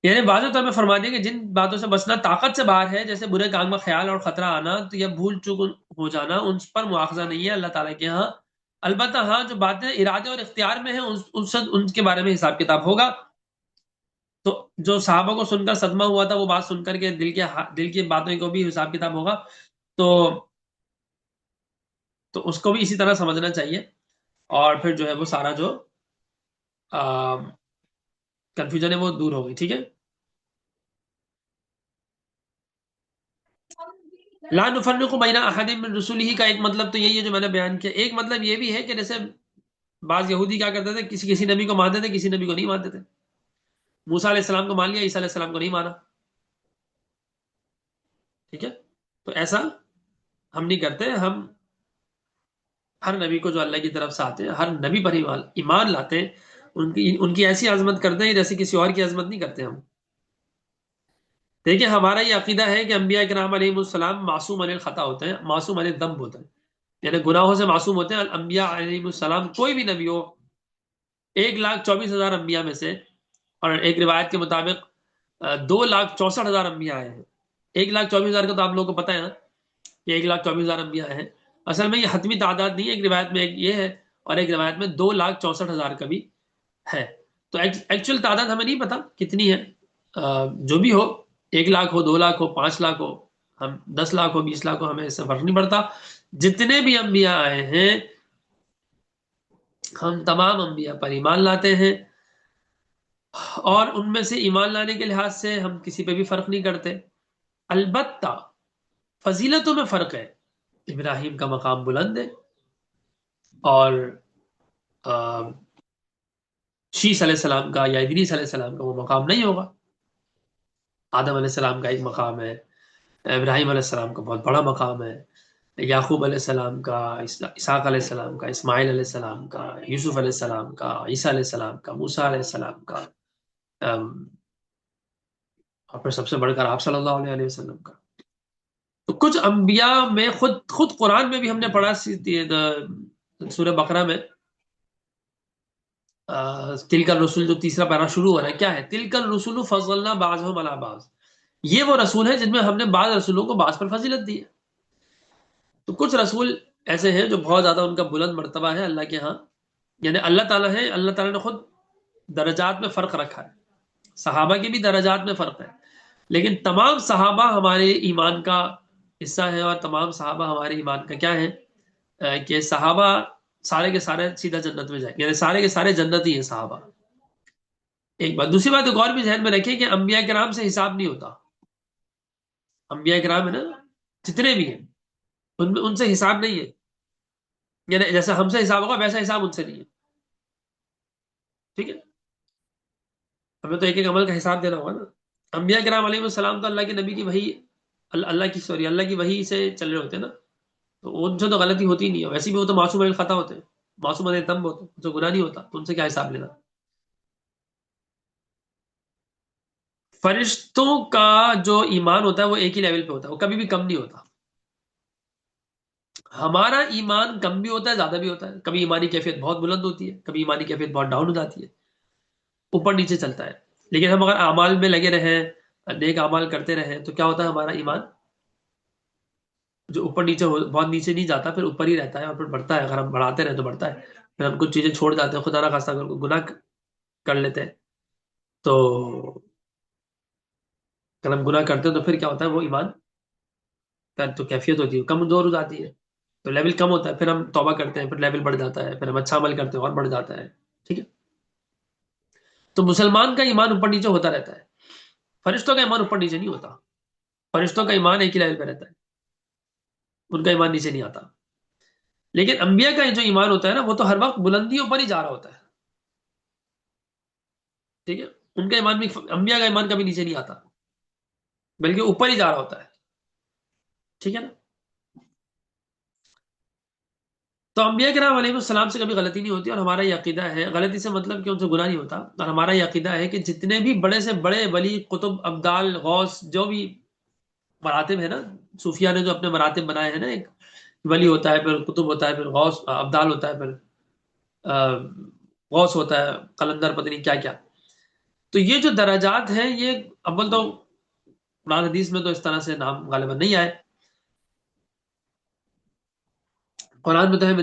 یعنی واضح طور پہ فرما دیں کہ جن باتوں سے بچنا طاقت سے باہر ہے، جیسے برے کام کا خیال اور خطرہ آنا تو یا بھول چوک ہو جانا، ان پر مواخذہ نہیں ہے اللہ تعالیٰ کے ہاں. البتہ ہاں جو باتیں ارادے اور اختیار میں ہیں ان کے بارے میں حساب کتاب ہوگا. تو جو صحابہ کو سن کر صدمہ ہوا تھا، وہ بات سن کر کے دل کی باتوں کو بھی حساب کتاب ہوگا. تو تو اس کو بھی اسی طرح سمجھنا چاہیے، اور پھر جو ہے وہ سارا جو کنفیوژن ہے وہ دور ہوگی. ٹھیک ہے. لا نفرق بین احد من رسولہ کا ایک مطلب تو یہی ہے جو میں نے بیان کیا. ایک مطلب یہ بھی ہے کہ جیسے بعض یہودی کیا کرتے تھے، کسی نبی کو مانتے تھے، کسی نبی کو نہیں مانتے تھے. موسیٰ علیہ السلام کو مان لیا، عیسیٰ علیہ السلام کو نہیں مانا. ٹھیک ہے. تو ایسا ہم نہیں کرتے. ہم ہر نبی کو جو اللہ کی طرف سے آتے ہیں، ہر نبی پر ایمان لاتے ہیں، ان کی ایسی عظمت کرتے ہیں جیسے کسی اور کی عظمت نہیں کرتے ہم. دیکھیں ہمارا یہ عقیدہ ہے کہ انبیاء کرام علیہ السلام معصوم عن الخطا ہوتے ہیں، معصوم عن الذنب ہوتے ہیں، یعنی گناہوں سے معصوم ہوتے ہیں. انبیاء علیہ السلام کوئی بھی نبی ہو، 1,24,000 انبیاء میں سے، اور ایک روایت کے مطابق 2,64,000 انبیاء آئے ہیں. 1,24,000 کا تو آپ لوگوں کو پتہ ہے نا کہ 1,24,000 انبیاء ہیں. اصل میں یہ حتمی تعداد نہیں ہے، ایک روایت میں ایک یہ ہے، اور ایک روایت میں 2,64,000 کا بھی ہے. تو ایکچوئل تعداد ہمیں نہیں پتا کتنی ہے. جو بھی ہو، 1,00,000 ہو، 2,00,000 ہو، 5,00,000 ہو، ہم 10,00,000 ہو، 20,00,000 ہو، ہمیں اس سے فرق نہیں پڑتا. جتنے بھی انبیاء آئے ہیں ہم تمام انبیاء پر ایمان لاتے ہیں، اور ان میں سے ایمان لانے کے لحاظ سے ہم کسی پہ بھی فرق نہیں کرتے. البتہ فضیلتوں میں فرق ہے. ابراہیم کا مقام بلند ہے، اور شیس علیہ السلام کا یا ادریس علیہ السلام کا وہ مقام نہیں ہوگا. آدم علیہ السلام کا ایک مقام ہے، ابراہیم علیہ السلام کا بہت بڑا مقام ہے، یعقوب علیہ السلام کا، اسحاق علیہ السلام کا، اسماعیل علیہ السلام کا، یوسف علیہ السلام کا، عیسیٰ علیہ السلام کا، موسیٰ علیہ السلام کا، اور پھر سب سے بڑھ کر آپ صلی اللہ علیہ وسلم کا. تو کچھ انبیاء میں خود قرآن میں بھی ہم نے پڑھا سورہ بقرہ میں، تلک الرسول، جو تیسرا پیرا شروع ہو رہا ہے، کیا ہے؟ تلک الرسول فضلنا بعضهم علی بعض. یہ وہ رسول ہیں جن میں ہم نے بعض رسولوں کو بعض پر فضیلت دی ہے. تو کچھ رسول ایسے ہیں جو بہت زیادہ ان کا بلند مرتبہ ہے اللہ کے ہاں، یعنی اللہ تعالیٰ ہے، اللہ تعالیٰ نے خود درجات میں فرق رکھا ہے. صحابہ کے بھی درجات میں فرق ہے، لیکن تمام صحابہ ہمارے ایمان کا حصہ ہیں، اور تمام صحابہ ہمارے ایمان کا کیا ہے کہ صحابہ سارے کے سارے سیدھا جنت میں جائیں، یعنی سارے کے سارے جنتی ہیں صحابہ. ایک بات. دوسری بات ایک اور بھی ذہن میں رکھیں کہ انبیاء کرام سے حساب نہیں ہوتا. انبیاء کرام ہے نا، جتنے بھی ہیں ان سے حساب نہیں ہے، یعنی جیسا ہم سے حساب ہوگا ویسا حساب ان سے نہیں ہے. ٹھیک ہے. ہمیں تو ایک ایک عمل کا حساب دینا ہوگا نا. انبیاء کرام علیہ السلام تو اللہ کے نبی کی وحی، اللہ کی وحی سے چل رہے ہوتے ہیں نا، تو ان سے تو غلطی ہوتی نہیں ہے. ویسے بھی وہ تو معصوم الخطا ہوتے ہیں، معصوم الذنب ہوتے ہیں، ان سے گناہ نہیں ہوتا، تو ان سے کیا حساب لینا. فرشتوں کا جو ایمان ہوتا ہے وہ ایک ہی لیول پہ ہوتا ہے، وہ کبھی بھی کم نہیں ہوتا. ہمارا ایمان کم بھی ہوتا ہے زیادہ بھی ہوتا ہے، کبھی ایمانی کیفیت بہت بلند ہوتی ہے، کبھی ایمانی کیفیت بہت ڈاؤن ہو جاتی ہے، اوپر نیچے چلتا ہے. لیکن ہم اگر اعمال میں لگے رہیں، نیک اعمال کرتے رہیں، تو کیا ہوتا ہے ہمارا ایمان جو اوپر نیچے بہت نیچے نہیں جاتا، پھر اوپر ہی رہتا ہے اور پھر بڑھتا ہے. اگر ہم بڑھاتے رہیں تو بڑھتا ہے. پھر ہم کچھ چیزیں چھوڑ جاتے ہیں، خدا نہ خواستہ اگر کوئی گناہ کر لیتے ہیں تو اگر ہم گناہ کرتے ہیں تو پھر کیا ہوتا ہے وہ ایمان کا تو کیفیت ہوتی ہے کمزور ہو جاتی ہے، تو لیول کم ہوتا ہے. پھر ہم توبہ کرتے ہیں، پھر لیول بڑھ جاتا ہے، پھر ہم اچھا عمل کرتے ہیں اور بڑھ جاتا ہے. ٹھیک ہے. تو مسلمان کا ایمان اوپر نیچے ہوتا رہتا ہے. فرشتوں کا ایمان اوپر نیچے نہیں ہوتا. فرشتوں کا ایمان ایک ہی لیول پہ رہتا ہے، ان کا ایمان نیچے نہیں آتا. لیکن انبیاء کا جو ایمان ہوتا ہے نا، وہ تو ہر وقت بلندیوں پر ہی جا رہا ہوتا ہے. ٹھیک ہے. ان کا ایمان بھی، انبیاء کا ایمان کبھی نیچے نہیں آتا، بلکہ اوپر ہی جا رہا ہوتا ہے. ٹھیک ہے نا. تو انبیاء کرام علیہ السلام سے کبھی غلطی نہیں ہوتی، اور ہمارا یہ عقیدہ ہے، غلطی سے مطلب کہ ان سے گناہ نہیں ہوتا، اور ہمارا یہ عقیدہ ہے کہ جتنے بھی بڑے سے بڑے ولی، قطب، ابدال، غوث، جو بھی مراتب ہے نا، صوفیہ نے جو اپنے مراتب بنائے ہیں نا، ایک ولی ہوتا ہے، پھر قطب ہوتا ہے، پھر غوث ابدال ہوتا ہے، پھر غوث ہوتا ہے، قلندر، پتہ نہیں کیا کیا. تو یہ جو درجات ہیں، یہ اول تو قرآن حدیث میں تو اس طرح سے نام غالباً نہیں آئے. قرآن میں تو ہے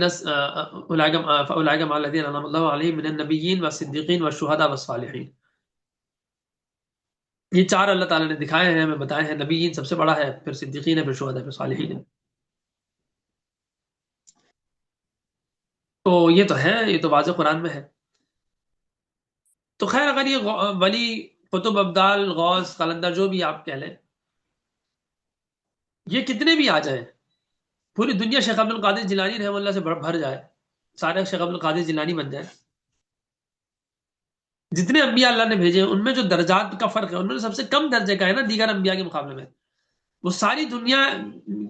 اولئک مع الذین انعم اللہ علیہم من النبیین والصدیقین والشہداء والصالحین. یہ چار اللہ تعالیٰ نے دکھائے ہیں، ہمیں بتائے ہیں. نبیین سب سے بڑا ہے، پھر صدیقین ہے، پھر شہداء، پھر صالحین ہے. تو یہ تو ہے، یہ تو واضح قرآن میں ہے. تو خیر، اگر یہ ولی، قطب، ابدال، غوث، قلندر، جو بھی آپ کہہ لیں، یہ کتنے بھی آ جائیں، پوری دنیا شیخ عبد القادر جیلانی رحمہ اللہ سے بھر جائے، سارے شیخ عبد القادر جیلانی بن جائے، جتنے انبیاء اللہ نے بھیجے ان میں جو درجات کا فرق ہے، ان میں سب سے کم درجے کا ہے نا دیگر انبیاء کے مقابلے میں، وہ ساری دنیا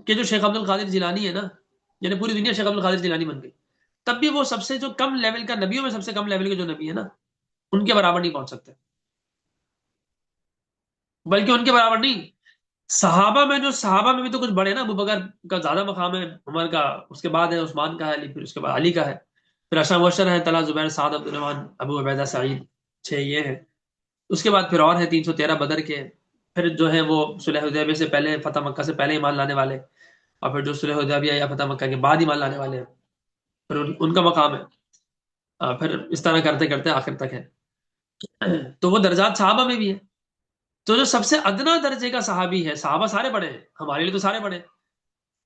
کے جو شیخ عبد القادر جیلانی ہے نا، یعنی پوری دنیا شیخ عبد القادر جیلانی بن گئی، تب بھی وہ سب سے جو کم لیول کا، نبیوں میں سب سے کم لیول کے جو نبی ہے نا، ان کے برابر نہیں پہنچ سکتے. بلکہ ان کے برابر نہیں، صحابہ میں جو، صحابہ میں بھی تو کچھ بڑے نا. ابو بکر کا زیادہ مقام ہے، عمر کا، اس کے بعد ہے عثمان کا ہے علی، پھر اس کے بعد علی کا ہے، پھر اشرا مبشر ہے طلحہ، زبیر، سعد، عبد الرحمان، ابو عبیدہ، سعید، چھ یہ ہیں. اس کے بعد پھر اور ہے 313 بدر کے، پھر جو ہے وہ صلح حدیبیہ سے پہلے، فتح مکہ سے پہلے ایمان لانے والے، اور پھر جو صلح حدیبیہ یا فتح مکہ کے بعد ایمان لانے والے ہیں، پھر ان کا مقام ہے. پھر اس طرح کرتے کرتے آخر تک ہے. تو وہ درجات صحابہ میں بھی ہے. تو جو سب سے ادنا درجے کا صحابی ہے، صحابہ سارے بڑے ہیں، ہمارے لیے تو سارے بڑے ہیں،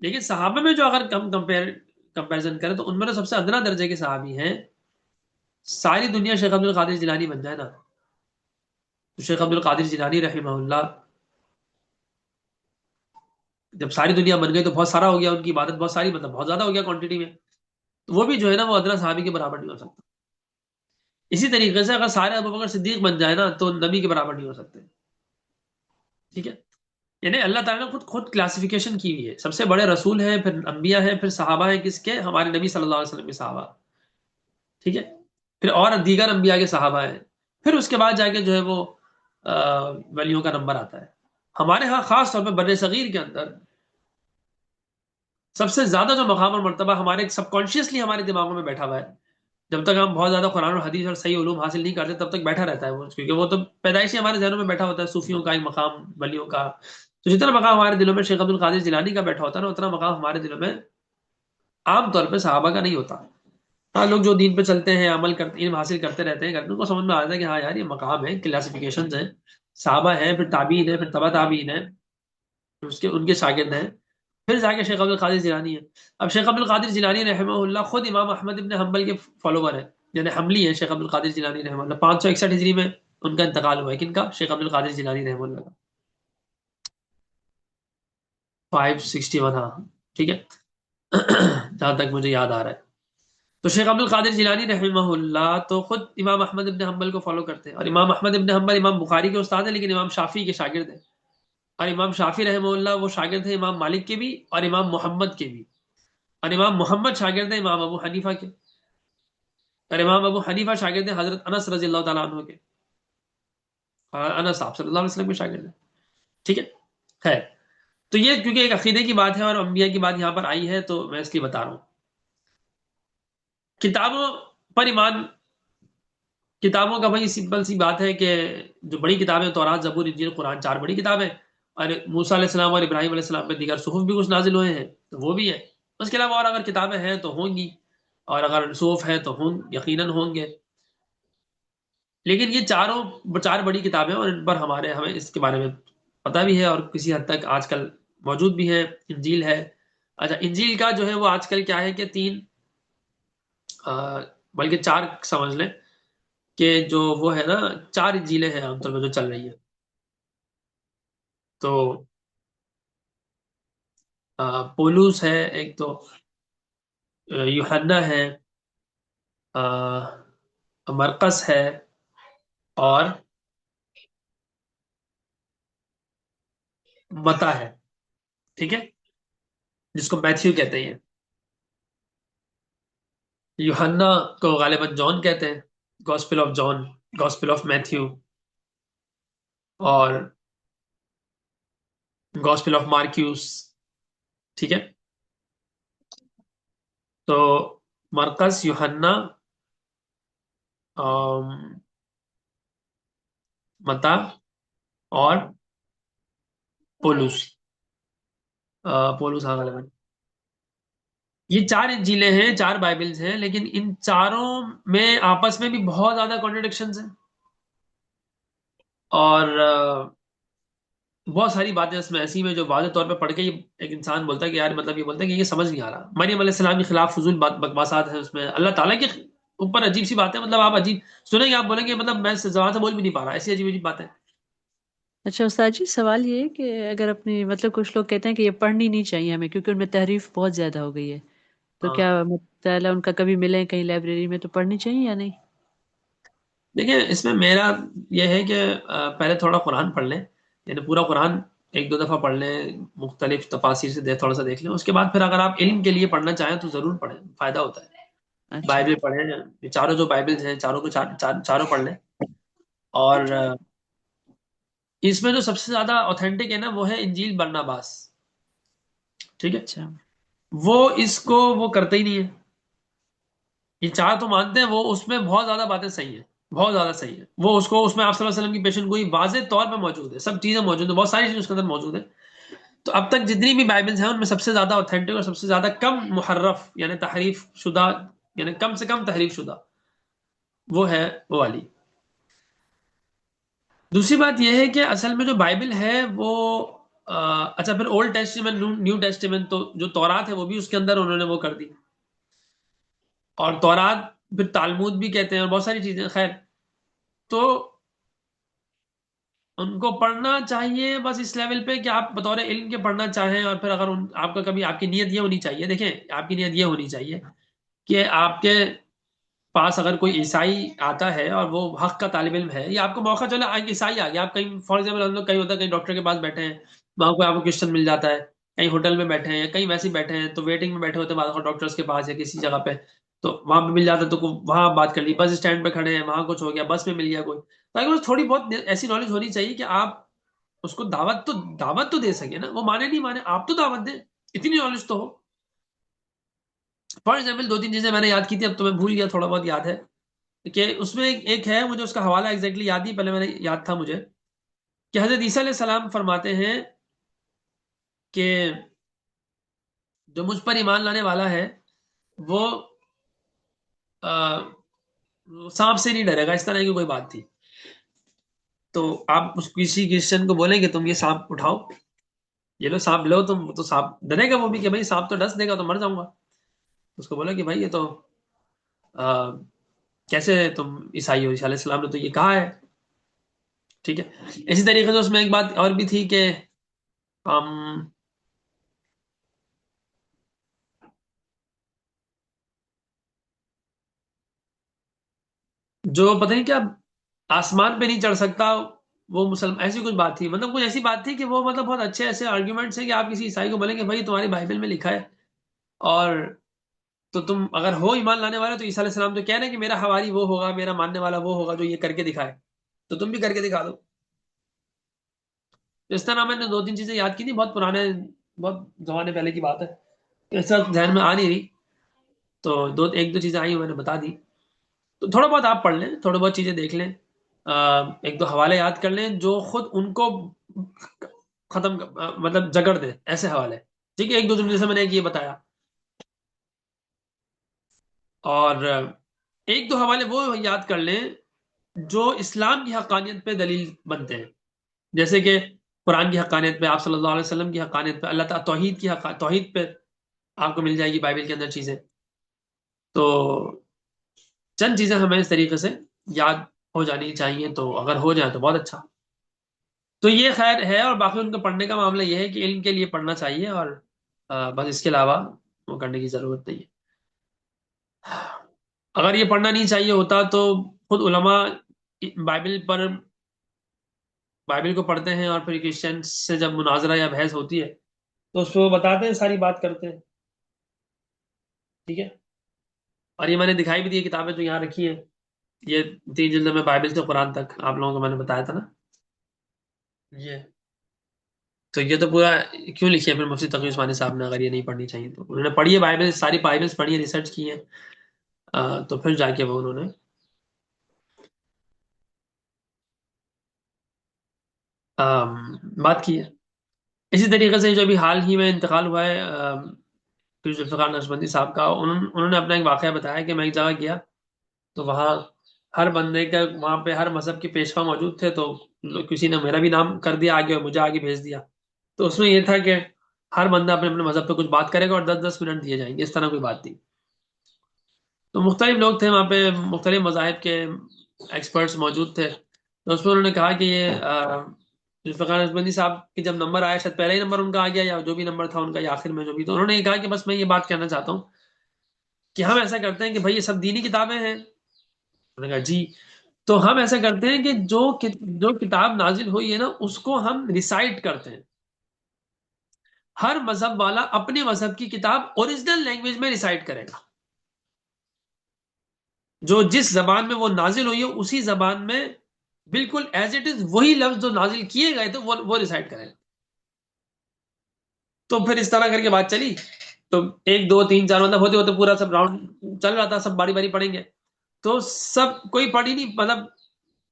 لیکن صحابہ میں جو اگر کم کمپیرزن کریں تو ان میں تو سب سے ادنا درجے کے صحابی ہیں. ساری دنیا شیخ عبد القادر جیلانی بن جائے نا، تو شیخ عبد القادر جیلانی رحمہ اللہ، جب ساری دنیا بن گئی تو بہت سارا ہو گیا، ان کی عبادت بہت ساری، مطلب بہت زیادہ ہو گیا کوانٹٹی میں، تو وہ بھی جو ہے نا وہ ادنا صحابی کے برابر نہیں ہو سکتا. اسی طریقے سے اگر سارے ابو بکر صدیق بن جائے نا تو نبی کے برابر نہیں ہو سکتے. ٹھیک ہے. یعنی اللہ تعالیٰ نے خود کلاسیفیکیشن کی ہوئی ہے، سب سے بڑے رسول ہیں، پھر انبیاء ہیں، پھر صحابہ ہیں، کس کے؟ ہمارے نبی صلی اللہ علیہ وسلم کے صحابہ. ٹھیک ہے. پھر اور دیگر انبیاء کے صحابہ ہیں، پھر اس کے بعد جا کے جو ہے وہ ولیوں کا نمبر آتا ہے. ہمارے ہاں خاص طور پہ بر صغیر کے اندر سب سے زیادہ جو مقام اور مرتبہ ہمارے سب کانشیسلی ہمارے دماغوں میں بیٹھا ہوا ہے، جب تک ہم بہت زیادہ قرآن اور حدیث اور صحیح علوم حاصل نہیں کرتے تب تک بیٹھا رہتا ہے وہ، کیونکہ وہ تو پیدائشی ہمارے ذہنوں میں بیٹھا ہوتا ہے. صوفیوں کا ایک مقام، ولیوں کا، تو جتنا مقام ہمارے دلوں میں شیخ عبد القادر جیلانی کا بیٹھا ہوتا ہے نا، اتنا مقام ہمارے دلوں میں عام طور پہ صحابہ کا نہیں ہوتا. ہاں، لوگ جو دین پہ چلتے ہیں، عمل کرتے، علم حاصل کرتے رہتے ہیں، ان کو سمجھ میں آتا ہے کہ ہاں یار یہ مقام ہے، کلاسیفیکیشنز ہیں. صحابہ ہیں، پھر تابعین ہیں، پھر تبع تابعین ہیں، پھر ان کے شاگرد ہیں، پھر جا کے شیخ عبد القادر جیلانی ہے. اب شیخ عبد القادر جیلانی رحمہ اللہ خود امام احمد ابن حنبل کے فالوور ہیں، یعنی حملی ہیں. شیخ عبد القادر جیلانی رحمہ اللہ 561 ہجری میں ان کا انتقال ہوا ہے. کن کا؟ شیخ عبد القادر جیلانی رحمہ اللہ کا. 561، ہاں. ٹھیک ہے. جہاں تک مجھے یاد آ رہا ہے. تو شیخ عبد القادر جیلانی رحمہ اللہ تو خود امام احمد ابن حنبل کو فالو کرتے ہیں، اور امام احمد ابن حنبل امام بخاری کے استاد ہیں، لیکن امام شافعی کے شاگرد ہیں. اور امام شافعی رحمہ اللہ وہ شاگرد ہیں امام مالک کے بھی اور امام محمد کے بھی، اور امام محمد شاگرد ہیں امام ابو حنیفہ کے، اور امام ابو حنیفہ شاگرد ہیں حضرت انس رضی اللہ تعالیٰ عنہ کے، اور انس آپ صلی اللہ علیہ وسلم کے شاگرد ہیں. ٹھیک ہے. خیر، تو یہ کیونکہ ایک عقیدے کی بات ہے اور انبیاء کی بات یہاں پر آئی ہے تو میں اس لیے بتا رہا ہوں. کتابوں پر ایمان. کتابوں کا بھائی سمپل سی بات ہے کہ جو بڑی کتابیں تورات زبور انجیل قرآن 4 بڑی کتابیں، اور موسیٰ علیہ السلام اور ابراہیم علیہ السلام پہ دیگر صحف بھی کچھ نازل ہوئے ہیں تو وہ بھی ہے. اس کے علاوہ اور اگر کتابیں ہیں تو ہوں گی، اور اگر صحف ہیں تو یقیناً ہوں گے. لیکن یہ چاروں 4 بڑی کتابیں، اور ان پر ہمیں اس کے بارے میں پتہ بھی ہے اور کسی حد تک آج کل موجود بھی ہے. انجیل ہے. اچھا، انجیل کا جو ہے وہ آج کل کیا ہے کہ 3 بلکہ 4 سمجھ لیں کہ جو وہ ہے نا 4 انجیلیں ہیں عام طور پہ جو چل رہی ہیں. تو پولوس ہے ایک، تو یوحنا ہے، مرقس ہے، اور متا ہے. ٹھیک ہے، جس کو میتھیو کہتے ہیں. یوحنا کو غالباً جان کہتے ہیں، gospel of John, gospel of Matthew, اور گاسپل آف مارکیوس. ٹھیک ہے، تو مرقس، یوحنا، متا اور پولوس. پولوس، ہاں غالباً. یہ 4 انجیلیں ہیں، 4 بائبلز ہیں، لیکن ان چاروں میں آپس میں بھی بہت زیادہ کانٹرڈکشنز ہیں، اور بہت ساری باتیں اس میں ایسی میں جو واضح طور پہ پڑھ کے ایک انسان بولتا ہے کہ یار مطلب یہ بولتا ہے کہ یہ سمجھ نہیں آ رہا. مریم علیہ السلام کے خلاف فضول بکواسات ہیں اس میں. اللہ تعالیٰ کے اوپر عجیب سی باتیں، مطلب آپ عجیب سنیں گے، آپ بولیں گے مطلب میں زبان سے بول بھی نہیں پا رہا، ایسی عجیب عجیب باتیں. اچھا استاد جی، سوال یہ ہے کہ اگر اپنی مطلب کچھ لوگ کہتے ہیں کہ یہ پڑھنی نہیں چاہیے ہمیں کیونکہ ان میں تحریف بہت زیادہ ہو گئی ہے، تو ہاں، کیا مطالعہ ان کا کبھی ملے کہیں لائبریری میں تو پڑھنی چاہیے یا نہیں؟ دیکھیں اس میں میرا یہ ہے کہ پہلے تھوڑا قرآن پڑھ لیں، یعنی پورا قرآن 1-2 دفعہ پڑھ لیں، مختلف تفاسیر سے تھوڑا سا دیکھ لیں. اس کے بعد پھر اگر آپ علم کے لیے پڑھنا چاہیں تو ضرور پڑھیں، فائدہ ہوتا ہے. اچھا. بائبل پڑھیں، یہ چاروں جو بائبلز ہیں چاروں کو چاروں پڑھ لیں. اور اس میں جو سب سے زیادہ اوتھینٹک ہے نا وہ ہے انجیل برناباس. ٹھیک ہے، اچھا. وہ اس کو وہ کرتے ہی نہیں ہے. یہ 4 تو مانتے ہیں، وہ اس میں بہت زیادہ باتیں صحیح ہیں، بہت زیادہ صحیح ہے. وہ اس میں آپ صلی اللہ علیہ وسلم کی پیشن گوئی واضح طور پہ موجود ہے، سب چیزیں موجود ہیں، بہت ساری چیزیں اس کے اندر موجود ہیں. تو اب تک جتنی بھی بائبلز ہیں ان میں سب سے زیادہ اوتھینٹک اور سب سے زیادہ کم محرف یعنی تحریف شدہ، یعنی کم سے کم تحریف شدہ وہ ہے وہ والی. دوسری بات یہ ہے کہ اصل میں جو بائبل ہے وہ اچھا پھر اولڈ ٹیسٹیمنٹ، نیو ٹیسٹیمنٹ، تو جو تورات ہے وہ بھی اس کے اندر انہوں نے وہ کر دی، اور تورات پھر تالمود بھی کہتے ہیں اور بہت ساری چیزیں. خیر، تو ان کو پڑھنا چاہیے بس اس لیول پہ کہ آپ بطور علم کے پڑھنا چاہیں، اور پھر اگر آپ کا کبھی آپ کی نیت یہ ہونی چاہیے، دیکھیں آپ کی نیت یہ ہونی چاہیے کہ آپ کے پاس اگر کوئی عیسائی آتا ہے اور وہ حق کا طالب علم ہے، یا آپ کو موقع چلا عیسائی آ گیا، آپ کہیں فار ایگزامپل ہم لوگ کہیں ہوتا ہے کہیں ڈاکٹر کے پاس بیٹھے ہیں، وہاں کوئی آپ کو کرسچن مل جاتا ہے، کہیں ہوٹل میں بیٹھے ہیں یا کہیں ویسے ہی بیٹھے ہیں تو ویٹنگ میں بیٹھے ہوتے ہیں بعض ڈاکٹرس کے پاس یا کسی جگہ پہ، تو وہاں پہ مل جاتا ہے تو وہاں بات کر لی. بس اسٹینڈ پہ کھڑے ہیں وہاں کچھ ہو گیا، بس میں مل گیا کوئی، تاکہ تھوڑی بہت ایسی نالج ہونی چاہیے کہ آپ اس کو دعوت تو دے سکے نا. وہ مانے نہیں مانے آپ تو دعوت دیں، اتنی نالج تو ہو. فار ایگزامپل 2-3 چیزیں میں نے یاد کی تھی، اب تو میں بھول گیا، تھوڑا بہت یاد ہے کہ اس میں ایک ہے، مجھے اس کا حوالہ ایگزیکٹلی یاد نہیں، پہلے میں نے یاد تھا مجھے، کہ حضرت عیسیٰ علیہ السلام فرماتے ہیں کہ جو مجھ پر ایمان لانے والا ہے وہ سانپ سے نہیں ڈرے گا. اس طرح کی کوئی بات تھی. تو آپ کسی کرسچن کو بولیں کہ تم یہ سانپ اٹھاؤ، یہ لو سانپ لو تم، تو سانپ ڈرے گا وہ بھی کہ بھائی سانپ تو ڈس دے گا تو مر جاؤں گا. اس کو بولا کہ بھائی یہ تو کیسے تم عیسائی ہو، عیسیٰ علیہ السلام نے تو یہ کہا ہے. ٹھیک ہے، اسی طریقے سے اس میں ایک بات اور بھی تھی کہ جو پتہ نہیں کیا آسمان پہ نہیں چڑھ سکتا وہ مسلم، ایسی کچھ بات تھی، مطلب کچھ ایسی بات تھی کہ وہ مطلب بہت اچھے ایسے آرگیومنٹس ہیں کہ آپ کسی عیسائی کو بولیں کہ بھائی تمہاری بائبل میں لکھا ہے، اور تو تم اگر ہو ایمان لانے والے تو عیسیٰ علیہ السلام تو کہہ رہے ہیں کہ میرا حواری وہ ہوگا، میرا ماننے والا وہ ہوگا جو یہ کر کے دکھائے، تو تم بھی کر کے دکھا دو. تو اس طرح میں نے 2-3 چیزیں یاد کی تھی، بہت پرانے، بہت زمانے پہلے کی بات ہے، اس وقت ذہن میں آ نہیں رہی، تو ایک دو چیزیں آئی میں نے بتا دی. تو تھوڑا بہت آپ پڑھ لیں، تھوڑا بہت چیزیں دیکھ لیں، ایک دو حوالے یاد کر لیں جو خود ان کو ختم مطلب جگڑ دے، ایسے حوالے. ٹھیک ہے، ایک دو جملے سے میں نے یہ بتایا. اور ایک دو حوالے وہ یاد کر لیں جو اسلام کی حقانیت پہ دلیل بنتے ہیں، جیسے کہ قرآن کی حقانیت پہ، آپ صلی اللہ علیہ وسلم کی حقانیت پہ، اللہ تعالیٰ توحید کی توحید پہ آپ کو مل جائے گی بائبل کے اندر چیزیں. تو چند چیزیں ہمیں اس طریقے سے یاد ہو جانی چاہیے، تو اگر ہو جائے تو بہت اچھا. تو یہ خیر ہے، اور باقی ان کو پڑھنے کا معاملہ یہ ہے کہ علم کے لیے پڑھنا چاہیے، اور بس اس کے علاوہ وہ کرنے کی ضرورت نہیں ہے. اگر یہ پڑھنا نہیں چاہیے ہوتا تو خود علماء بائبل کو پڑھتے ہیں، اور پھر کرسچن سے جب مناظرہ یا بحث ہوتی ہے تو اس پہ وہ بتاتے ہیں، ساری بات کرتے ہیں. ٹھیک ہے، اور یہ میں نے دکھائی بھی دی کتابیں جو یہاں رکھی ہیں، یہ 3 جلدوں میں بائبل سے قرآن تک آپ لوگوں کو میں نے بتایا تھا نا. یہ تو یہ تو پورا کیوں لکھی ہے پھر مفتی تقی عثمانی صاحب نے، اگر یہ نہیں پڑھنی چاہیے تو. انہوں نے پڑھی ہے بائبل، ساری بائبلس پڑھی ہے، ریسرچ کی ہے، تو پھر جا کے وہ انہوں نے بات کی ہے. اسی طریقے سے جو ابھی حال ہی میں انتقال ہوا ہے پھر ذوالفقار نقشبندی صاحب کا، انہوں نے اپنا ایک واقعہ بتایا کہ میں ایک جگہ گیا تو وہاں ہر بندے کا، وہاں پہ ہر مذہب کے پیشوا موجود تھے، تو کسی نے میرا بھی نام کر دیا آگے اور مجھے آگے بھیج دیا. تو اس میں یہ تھا کہ ہر بندہ اپنے اپنے مذہب پہ کچھ بات کرے گا اور 10-10 منٹ دیے جائیں گے، اس طرح کوئی بات تھی. تو مختلف لوگ تھے وہاں پہ، مختلف مذاہب کے ایکسپرٹس موجود تھے. تو اس میں انہوں نے کہا کہ یہ ذوالفقار نقشبندی صاحب کے جب نمبر آیا، شاید پہلا ہی نمبر ان کا آ گیا یا جو بھی نمبر تھا ان کا یا آخر میں جو بھی، تو انہوں نے یہ کہا کہ بس میں یہ بات کہنا چاہتا ہوں کہ ہم ایسا کرتے ہیں کہ بھائی یہ سب دینی کتابیں ہیں. انہوں نے کہا جی. تو ہم ایسا کرتے ہیں کہ جو کتاب نازل ہوئی ہے نا اس کو ہم ریسائٹ کرتے ہیں. ہر مذہب والا اپنے مذہب کی کتاب اوریجنل لینگویج میں ریسائٹ کرے گا، جو جس زبان میں وہ نازل ہوئی ہے اسی زبان میں بالکل ایز اٹ از وہی لفظ جو نازل کیے گئے تھے وہ ریسائٹ کرے گا. تو پھر اس طرح کر کے بات چلی. تو 1 2 3 4 مطلب ہوتے ہوتے پورا سب راؤنڈ چل رہا تھا، سب باری باری پڑھیں گے. تو سب کوئی پڑھ ہی نہیں، مطلب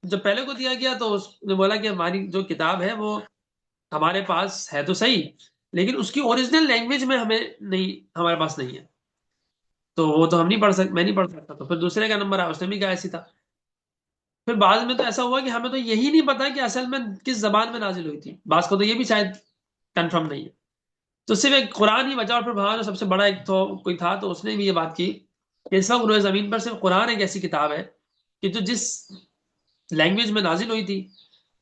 جب پہلے کو دیا گیا تو اس نے بولا کہ ہماری جو کتاب ہے وہ ہمارے پاس ہے تو صحیح، لیکن اس کی اوریجنل لینگویج میں ہمیں نہیں، ہمارے پاس نہیں ہے، تو وہ تو ہم نہیں پڑھ سکتے، میں نہیں پڑھ سکتا. تو پھر دوسرے کا نمبر آیا، اس نے بھی کہا ایسی تھا. پھر بعض میں تو ایسا ہوا کہ ہمیں تو یہی نہیں پتا کہ اصل میں کس زبان میں نازل ہوئی تھی، بعض کو تو یہ بھی شاید کنفرم نہیں ہے. تو صرف ایک قرآن ہی بچا، اور پھر وہاں جو سب سے بڑا ایک تو کوئی تھا تو اس نے بھی یہ بات کی کہ اس وقت روئے زمین پر صرف قرآن ایک ایسی کتاب ہے کہ جو جس لینگویج میں نازل ہوئی تھی،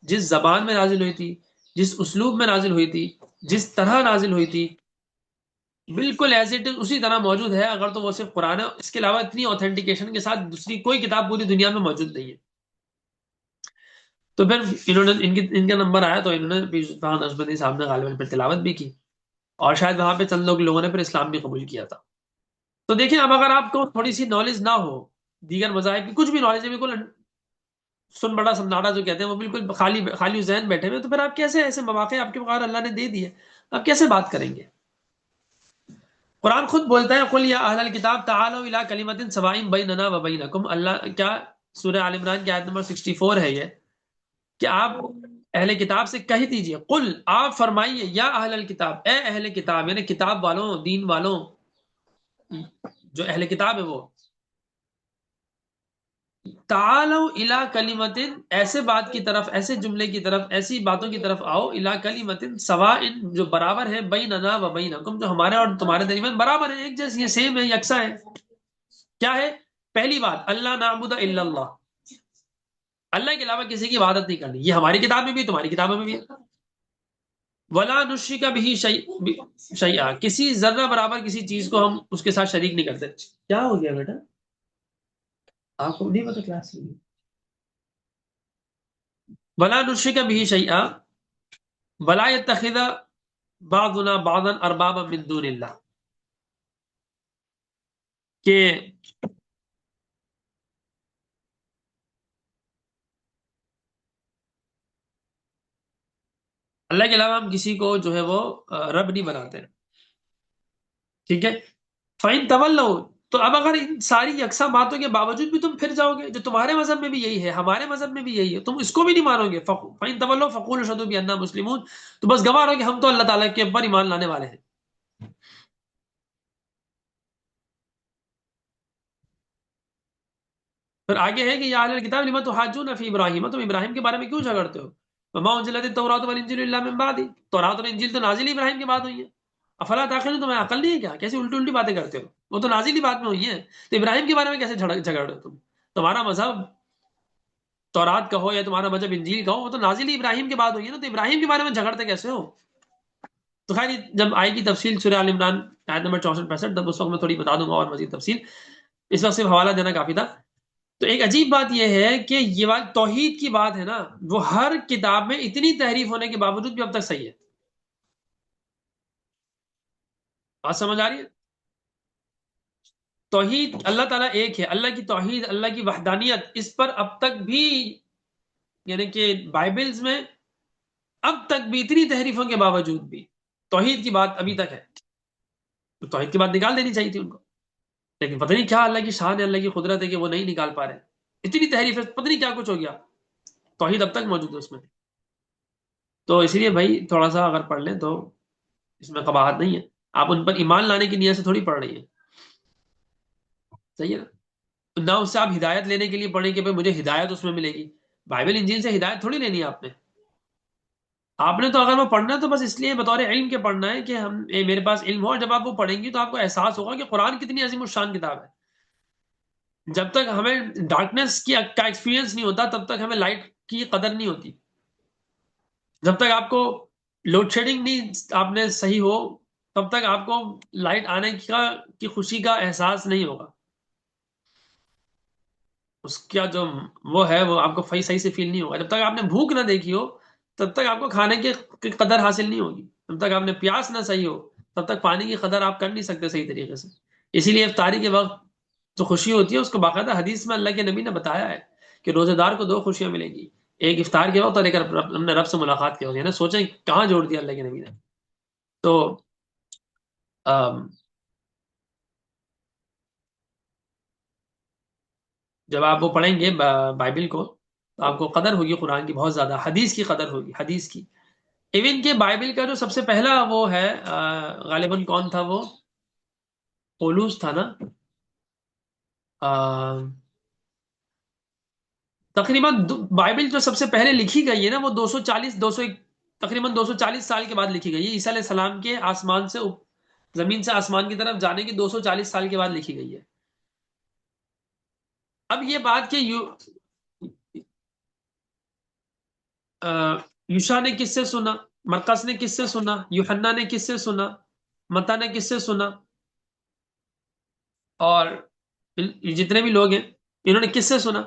جس زبان میں نازل ہوئی تھی، جس اسلوب میں نازل ہوئی تھی، جس طرح نازل ہوئی تھی، بالکل ایز اٹ از اسی طرح موجود ہے. اگر تو وہ صرف قرآن ہے، اس کے علاوہ اتنی اوتھینٹیکیشن کے ساتھ دوسری کوئی کتاب پوری دنیا میں موجود نہیں ہے. تو پھر انہوں نے ان کا نمبر آیا تو انہوں نے نقشبندی صاحب نے غالباً پھر تلاوت بھی کی، اور شاید وہاں پہ چند لوگوں نے پھر اسلام بھی قبول کیا تھا. تو دیکھیں اب اگر آپ کو تھوڑی سی نالج نہ ہو، دیگر مذاہب کی کچھ بھی نالج ہے، بالکل سن بڑا سناٹا جو کہتے ہیں، وہ بالکل خالی خالی ذہن بیٹھے ہوئے، تو پھر آپ کیسے، ایسے مواقع آپ کے بغیر اللہ نے دے دیے، آپ کیسے بات کریں گے؟ قرآن خود بولتا ہے قل یا اہل الکتاب تعالوا الی کلمۃ سواء بیننا و بینکم. اللہ کیا سورہ آل عمران کی آیت نمبر 64 ہے یہ، کہ آپ اہل کتاب سے کہہ دیجئے، قل آپ فرمائیے، یا اہل الکتاب اے اہل کتاب، یعنی کتاب والوں، دین والوں، جو اہل کتاب ہے وہ، تعالوا الی کلمۃ، ایسے بات کی طرف، ایسے جملے کی طرف، ایسی باتوں کی طرف آؤ، الی کلمۃ سواء، جو برابر ہے، بیننا و بینکم، جو ہمارے اور تمہارے درمیان برابر ہے، ایک جیسی ہے، سیم ہے، یکساں ہے. کیا ہے؟ پہلی بات، اللہ نعبد الا اللہ، اللہ کے علاوہ کسی کی عبادت نہیں کرنی. یہ ہماری کتاب میں بھی، تمہاری کتابوں میں بھی ہے. ولا نشرک بہ شیئا، کسی ذرہ برابر کسی چیز کو ہم اس کے ساتھ شریک نہیں کرتے. کیا ہو گیا بیٹا؟ آپ کو نہیں پتا کلاس میں؟ ولا نشرک بہ شیئا ولا يتخذ بعضنا بعضا اربابا من دون اللہ، کہ اللہ کے علاوہ ہم کسی کو جو ہے وہ رب نہیں بناتے ہیں، ٹھیک ہے. فَإِن تَوَلَّوْا، تو اب اگر ان ساری یکساں باتوں کے باوجود بھی تم پھر جاؤ گے، جو تمہارے مذہب میں بھی یہی ہے، ہمارے مذہب میں بھی یہی ہے، تم اس کو بھی نہیں مانو گے، فَإِن تَوَلَّوْا فَقُولُوا اشْهَدُوا بِأَنَّا مُسْلِمُونَ، تو بس گواہ رہو کہ ہم تو اللہ تعالیٰ کے اوپر ایمان لانے والے ہیں. پھر آگے ہے کہ یا اہل الکتاب لم تحاجون فی ابراہیم، تم ابراہیم کے بارے میں کیوں جھگڑتے ہو؟ وما انزلت التوراۃ والانجیل الا من بعد، تورات اور انجیل تو نازل ابراہیم کے بعد ہوئی ہیں. افلا تعقلون، تمہیں عقل نہیں ہے کیا؟ کیسی الٹی الٹی باتیں کرتے ہو؟ وہ تو نازل ہی بعد میں ہوئی ہیں، تو ابراہیم کے بارے میں کیسے جھگڑ رہے ہو تم؟ تمہارا مذہب تورات کا ہو یا تمہارا مذہب انجیل کا ہو، وہ تو نازل ہی ابراہیم کے بعد ہوئی ہے نا، تو ابراہیم کے بارے میں جھگڑتے کیسے ہو؟ تو خیر جب آئے گی تفصیل سورہ آل عمران آیت نمبر 64-65، تب اس وقت میں تھوڑی بتا دوں گا اور مزید تفصیل، اس وقت صرف حوالہ دینا کافی تھا. تو ایک عجیب بات یہ ہے کہ یہ بات توحید کی بات ہے نا، وہ ہر کتاب میں اتنی تحریف ہونے کے باوجود بھی اب تک صحیح ہے. بات سمجھ آ رہی ہے؟ توحید اللہ تعالیٰ ایک ہے، اللہ کی توحید، اللہ کی وحدانیت، اس پر اب تک بھی یعنی کہ بائبلز میں اب تک بھی اتنی تحریفوں کے باوجود بھی توحید کی بات ابھی تک ہے. تو توحید کی بات نکال دینی چاہیے تھی ان کو، لیکن پتہ نہیں کیا اللہ کی شان ہے، اللہ کی قدرت ہے کہ وہ نہیں نکال پا رہے. اتنی تحریف ہے، پتہ نہیں کیا کچھ ہو گیا، توحید اب تک موجود ہے اس میں. تو اس لیے بھائی تھوڑا سا اگر پڑھ لیں تو اس میں قباحت نہیں ہے. آپ ان پر ایمان لانے کی نیت سے تھوڑی پڑھ رہی ہیں، صحیح ہے نا؟ نہ اس سے آپ ہدایت لینے کے لیے پڑھیں کہ بھائی مجھے ہدایت اس میں ملے گی. بائبل انجیل سے ہدایت تھوڑی لینی ہے آپ نے تو اگر وہ پڑھنا ہے تو بس اس لیے بطور علم کے پڑھنا ہے کہ میرے پاس علم ہو، اور جب آپ وہ پڑھیں گی تو آپ کو احساس ہوگا کہ قرآن کتنی عظیم الشان کتاب ہے. جب تک ہمیں ڈارکنیس کا ایکسپیرینس نہیں ہوتا تب تک ہمیں لائٹ کی قدر نہیں ہوتی. جب تک آپ کو لوڈ شیڈنگ نہیں آپ نے صحیح ہو تب تک آپ کو لائٹ آنے کی خوشی کا احساس نہیں ہوگا. اس کا جو وہ ہے وہ آپ کو صحیح سے فیل نہیں ہوگا. جب تک آپ نے بھوک نہ دیکھی ہو تب تک آپ کو کھانے کی قدر حاصل نہیں ہوگی. جب تک آپ نے پیاس نہ صحیح ہو تب تک پانی کی قدر آپ کر نہیں سکتے صحیح طریقے سے. اسی لیے افطاری کے وقت جو خوشی ہوتی ہے اس کو باقاعدہ حدیث میں اللہ کے نبی نے بتایا ہے کہ روزے دار کو 2 خوشیاں ملیں گی، ایک افطار کے وقت اور ایک اپنے رب سے ملاقات کے وقت. یعنی سوچیں کہاں جوڑ دیا اللہ کے نبی نے. تو جب آپ وہ پڑھیں گے بائبل کو تو آپ کو قدر ہوگی قرآن کی بہت زیادہ، حدیث کی قدر ہوگی، حدیث کی. ایون کہ بائبل کا جو سب سے پہلا وہ ہے غالباً کون تھا وہ؟ پولوس تھا نا. تقریباً بائبل جو سب سے پہلے لکھی گئی ہے نا وہ 240 سال کے بعد لکھی گئی ہے. عیسیٰ علیہ السلام کے آسمان سے زمین سے آسمان کی طرف جانے کی 240 سال کے بعد لکھی گئی ہے. اب یہ بات کہ یوشا نے کس سے سنا، مرقس نے کس سے سنا، یوحنا نے کس سے سنا، متی نے کس سے سنا، اور جتنے بھی لوگ ہیں انہوں نے کس سے سنا؟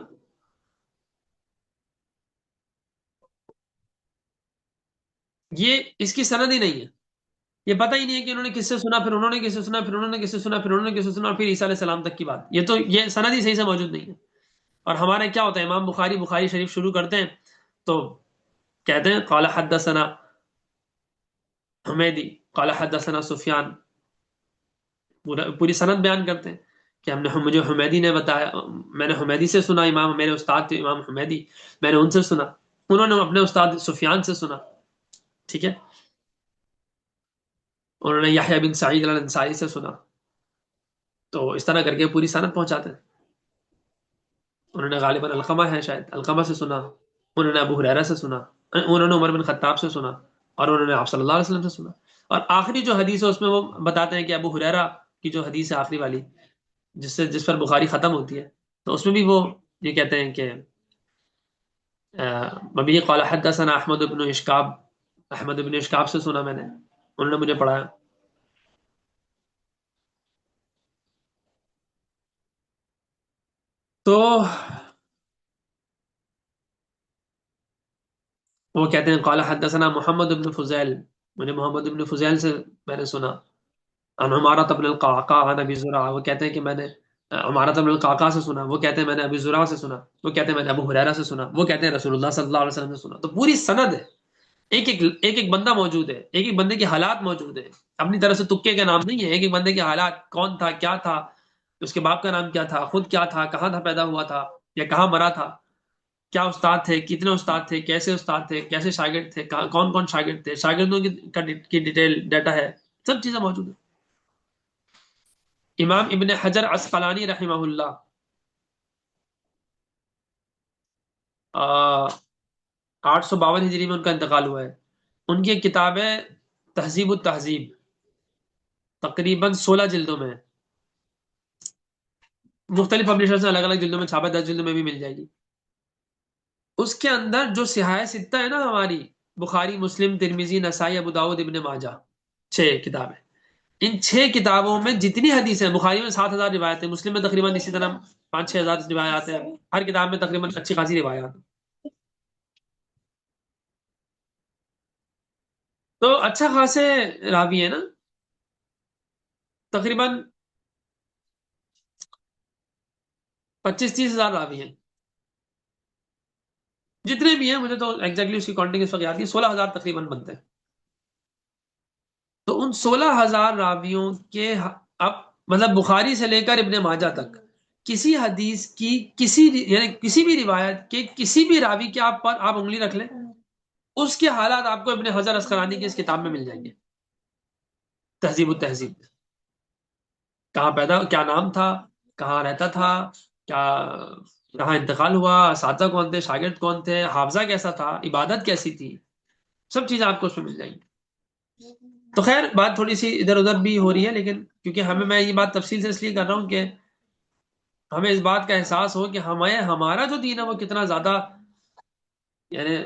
یہ اس کی سند ہی نہیں ہے. یہ پتہ ہی نہیں ہے کہ انہوں نے کس سے سنا، پھر انہوں نے کس سے سنا، پھر انہوں نے کس سے سنا، پھر انہوں نے کس سے سنا، اور پھر عیسیٰ علیہ السلام تک کی بات. یہ سند ہی صحیح سے موجود نہیں ہے. اور ہمارے کیا ہوتا ہے، امام بخاری شریف شروع کرتے ہیں تو کہتے ہیں قال حدثنا حمیدی قال حدثنا سفیان، پوری سند بیان کرتے ہیں کہ مجھے حمیدی نے بتایا، میں نے حمیدی سے سنا، میرے استاد تھے امام حمیدی، میں نے ان سے سنا، انہوں نے اپنے استاد سفیان سے سنا. ٹھیک ہے، انہوں نے یحییٰ بن سعید الانصاری سے سنا. تو اس طرح کر کے پوری سند پہنچاتے ہیں. انہوں نے غالباً علقمہ ہے شاید، علقمہ سے سنا، انہوں نے ابو ہریرہ سے سنا، انہوں نے عمر بن خطاب سے سنا، اور انہوں نے آپ صلی اللہ علیہ وسلم سے سنا. اور آخری جو حدیث ہے اس میں وہ بتاتے ہیں کہ ابو ہریرہ کی جو حدیث ہے آخری والی جس پر بخاری ختم ہوتی ہے، تو اس میں بھی وہ یہ کہتے ہیں کہ مبی قال حدثنا احمد بن اشکاب سے سنا میں نے، انہوں نے مجھے پڑھایا. تو وہ کہتے ہیں قال حدثنا محمد بن فضیل، مجھے محمد بن فضیل سے میں نے سنا. عن عمارة بن القعقاع عن ابی زرع، وہ کہتے ہیں کہ میں نے عمارة بن القعقاع سے سنا، وہ کہتے ہیں میں نے ابی زرع سے سنا، وہ کہتے ہیں میں نے ابو ہریرہ سے سنا، وہ کہتے ہیں رسول اللہ صلی اللہ علیہ وسلم سے سنا. تو پوری سند ہے، ایک بندہ موجود ہے، ایک ایک بندے کے حالات موجود ہیں، اپنی طرف سے تکے کا نام نہیں ہے، ایک ایک بندے کے حالات، کون تھا، کیا تھا، اس کے باپ کا نام کیا تھا، خود کیا تھا، کہاں تھا پیدا ہوا تھا یا کہاں مرا تھا، کیا استاد تھے، کتنے استاد تھے، کیسے استاد تھے، کیسے شاگرد تھے، کون کون شاگرد تھے، شاگردوں کی ڈیٹیل ڈیٹا ہے، سب چیزیں موجود ہیں۔ امام ابن حجر عسقلانی رحمہ اللہ 852 ہجری میں ان کا انتقال ہوا ہے۔ ان کی ایک کتاب ہے تہذیب التہذیب، تقریباً 16 جلدوں میں، مختلف پبلشر سے الگ الگ جلدوں میں چھاپا، 10 جلدوں میں بھی مل جائے گی۔ اس کے اندر جو سیاہ ستہ ہے نا ہماری، بخاری، مسلم، ترمذی، نسائی، ابو داؤد، ابن ماجہ، 6 کتابیں، ان 6 کتابوں میں جتنی حدیثیں ہیں، بخاری میں 7,000 روایتیں، مسلم میں تقریباً اسی طرح 5-6 ہزار روایات ہیں، ہر کتاب میں تقریباً اچھی خاصی روایات ہیں۔ تو اچھا خاصے راوی ہے نا، تقریباً 25-30 ہزار راوی ہیں، جتنے بھی ہیں، مجھے تو ایگزیکٹلی اس کی کاؤنٹنگ اس وقت یاد نہیں، 16,000 تقریباً بنتے ہیں۔ تو ان 16,000 راویوں کے اب مطلب بخاری سے لے کر ابن ماجہ تک کسی حدیث کی یعنی کسی بھی روایت کے کسی بھی راوی کے آپ انگلی رکھ لیں، اس کے حالات آپ کو ابن حجر عسقلانی کی اس کتاب میں مل جائیں گے، تہذیب التہذیب میں۔ کہاں پیدا، کیا نام تھا، کہاں رہتا تھا، کیا، کہاں انتقال ہوا، اساتذہ کون تھے، شاگرد کون تھے، حافظہ کیسا تھا، عبادت کیسی تھی، سب چیزیں آپ کو اس میں مل جائیں گی۔ تو خیر بات تھوڑی سی ادھر ادھر بھی ہو رہی ہے، لیکن کیونکہ میں یہ بات تفصیل سے اس لیے کر رہا ہوں کہ ہمیں اس بات کا احساس ہو کہ ہمارا جو دین ہے وہ کتنا زیادہ، یعنی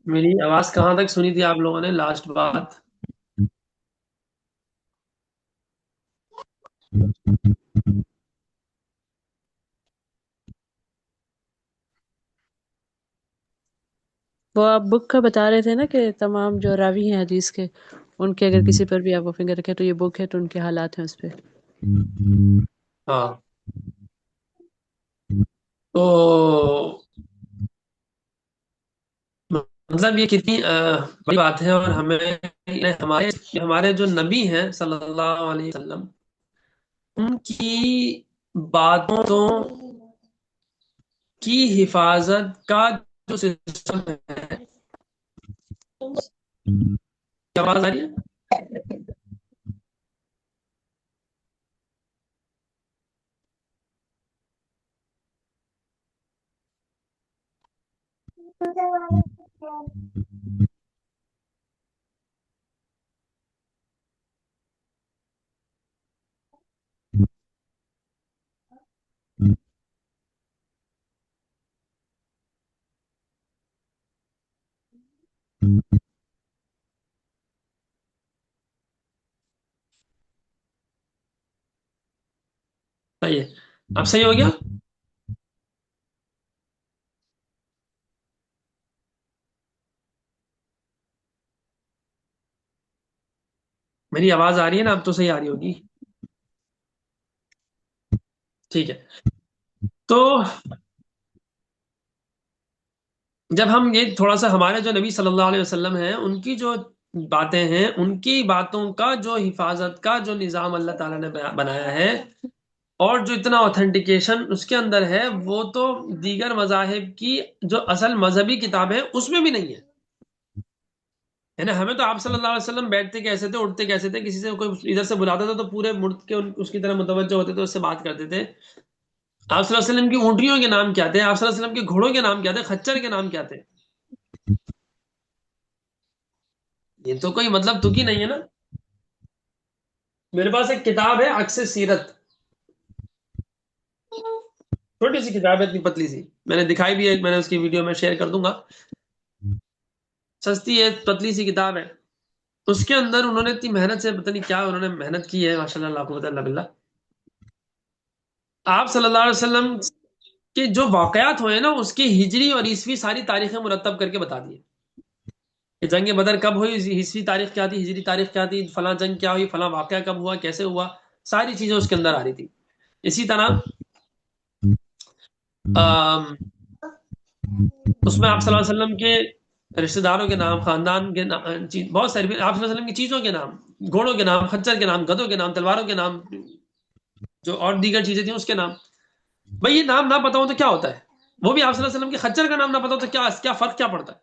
میری آواز کہاں تک سنی تھی آپ لوگوں نے، لاسٹ بات؟ وہ آپ بک کا بتا رہے تھے نا کہ تمام جو راوی ہیں حدیث کے، ان کے اگر کسی پر بھی آپ وہ فنگر رکھیں تو یہ بک ہے، تو ان کے حالات ہیں اس پہ۔ ہاں، تو مطلب یہ کتنی بڑی بات ہے، اور ہمیں ہمارے ہمارے جو نبی ہیں صلی اللہ علیہ وسلم، ان کی باتوں کی حفاظت کا جو سسٹم ہے. کیا آواز آ رہی ہے؟ صحیح ہے. اب صحیح ہو گیا؟ میری آواز آ رہی ہے نا؟ اب تو صحیح آ رہی ہوگی. ٹھیک ہے. تو جب ہم یہ تھوڑا سا ہمارے جو نبی صلی اللہ علیہ وسلم ہیں، ان کی جو باتیں ہیں، ان کی باتوں کا جو حفاظت کا جو نظام اللہ تعالیٰ نے بنایا ہے، اور جو اتنا اوتھینٹیکیشن اس کے اندر ہے، وہ تو دیگر مذاہب کی جو اصل مذہبی کتاب ہے اس میں بھی نہیں ہے نا. ہمیں تو آپ صلی اللہ علیہ وسلم بیٹھتے کیسے تھے، اٹھتے کیسے تھے، کسی سے کوئی ادھر سے بلاتا تھا تو پورے مڑ کے اس کی طرح متوجہ ہوتے تھے، اس سے بات کرتے تھے. آپ صلی اللہ علیہ وسلم کی اونٹیوں کے نام کیا تھے؟ آپ صلی اللہ علیہ وسلم کے گھوڑوں کے نام کیا تھے؟ خچر کے نام کیا تھے؟ یہ تو کوئی مطلب تکی نہیں ہے نا. میرے پاس ایک کتاب ہے عکس سیرت، چھوٹی سی کتاب ہے، اتنی پتلی سی، میں نے دکھائی بھی ہے، میں نے اس کی ویڈیو میں شیئر کر دوں گا. سستی ہے، پتلی سی کتاب ہے. اس کے اندر انہوں نے اتنی محنت سے، پتہ نہیں کیا انہوں نے محنت کی ہے، ماشاء اللہ، لا قوت الا باللہ. آپ صلی اللہ علیہ وسلم کے جو واقعات ہوئے نا، اس کی ہجری اور عیسوی ساری تاریخیں مرتب کر کے بتا دی کہ جنگ بدر کب ہوئی، عیسوی تاریخ کیا تھی، ہجری تاریخ کیا تھی، فلاں جنگ کیا ہوئی، فلاں واقعہ کب ہوا، کیسے ہوا، ساری چیزیں اس کے اندر آ رہی تھی. اسی طرح اس میں آپ صلی اللہ علیہ وسلم کے رشتہ داروں کے نام، خاندان کے نام، بہت ساری، آپ صلی اللہ علیہ وسلم کی چیزوں کے نام، گھوڑوں کے نام، خچر کے نام، گدھوں کے نام، تلواروں کے نام، جو اور دیگر چیزیں تھیں اس کے نام. بھائی یہ نام نہ پتا ہو تو کیا ہوتا ہے؟ وہ بھی آپ صلی اللہ علیہ وسلم کے خچر کا نام نہ پتا ہو تو کیا فرق کیا پڑتا ہے؟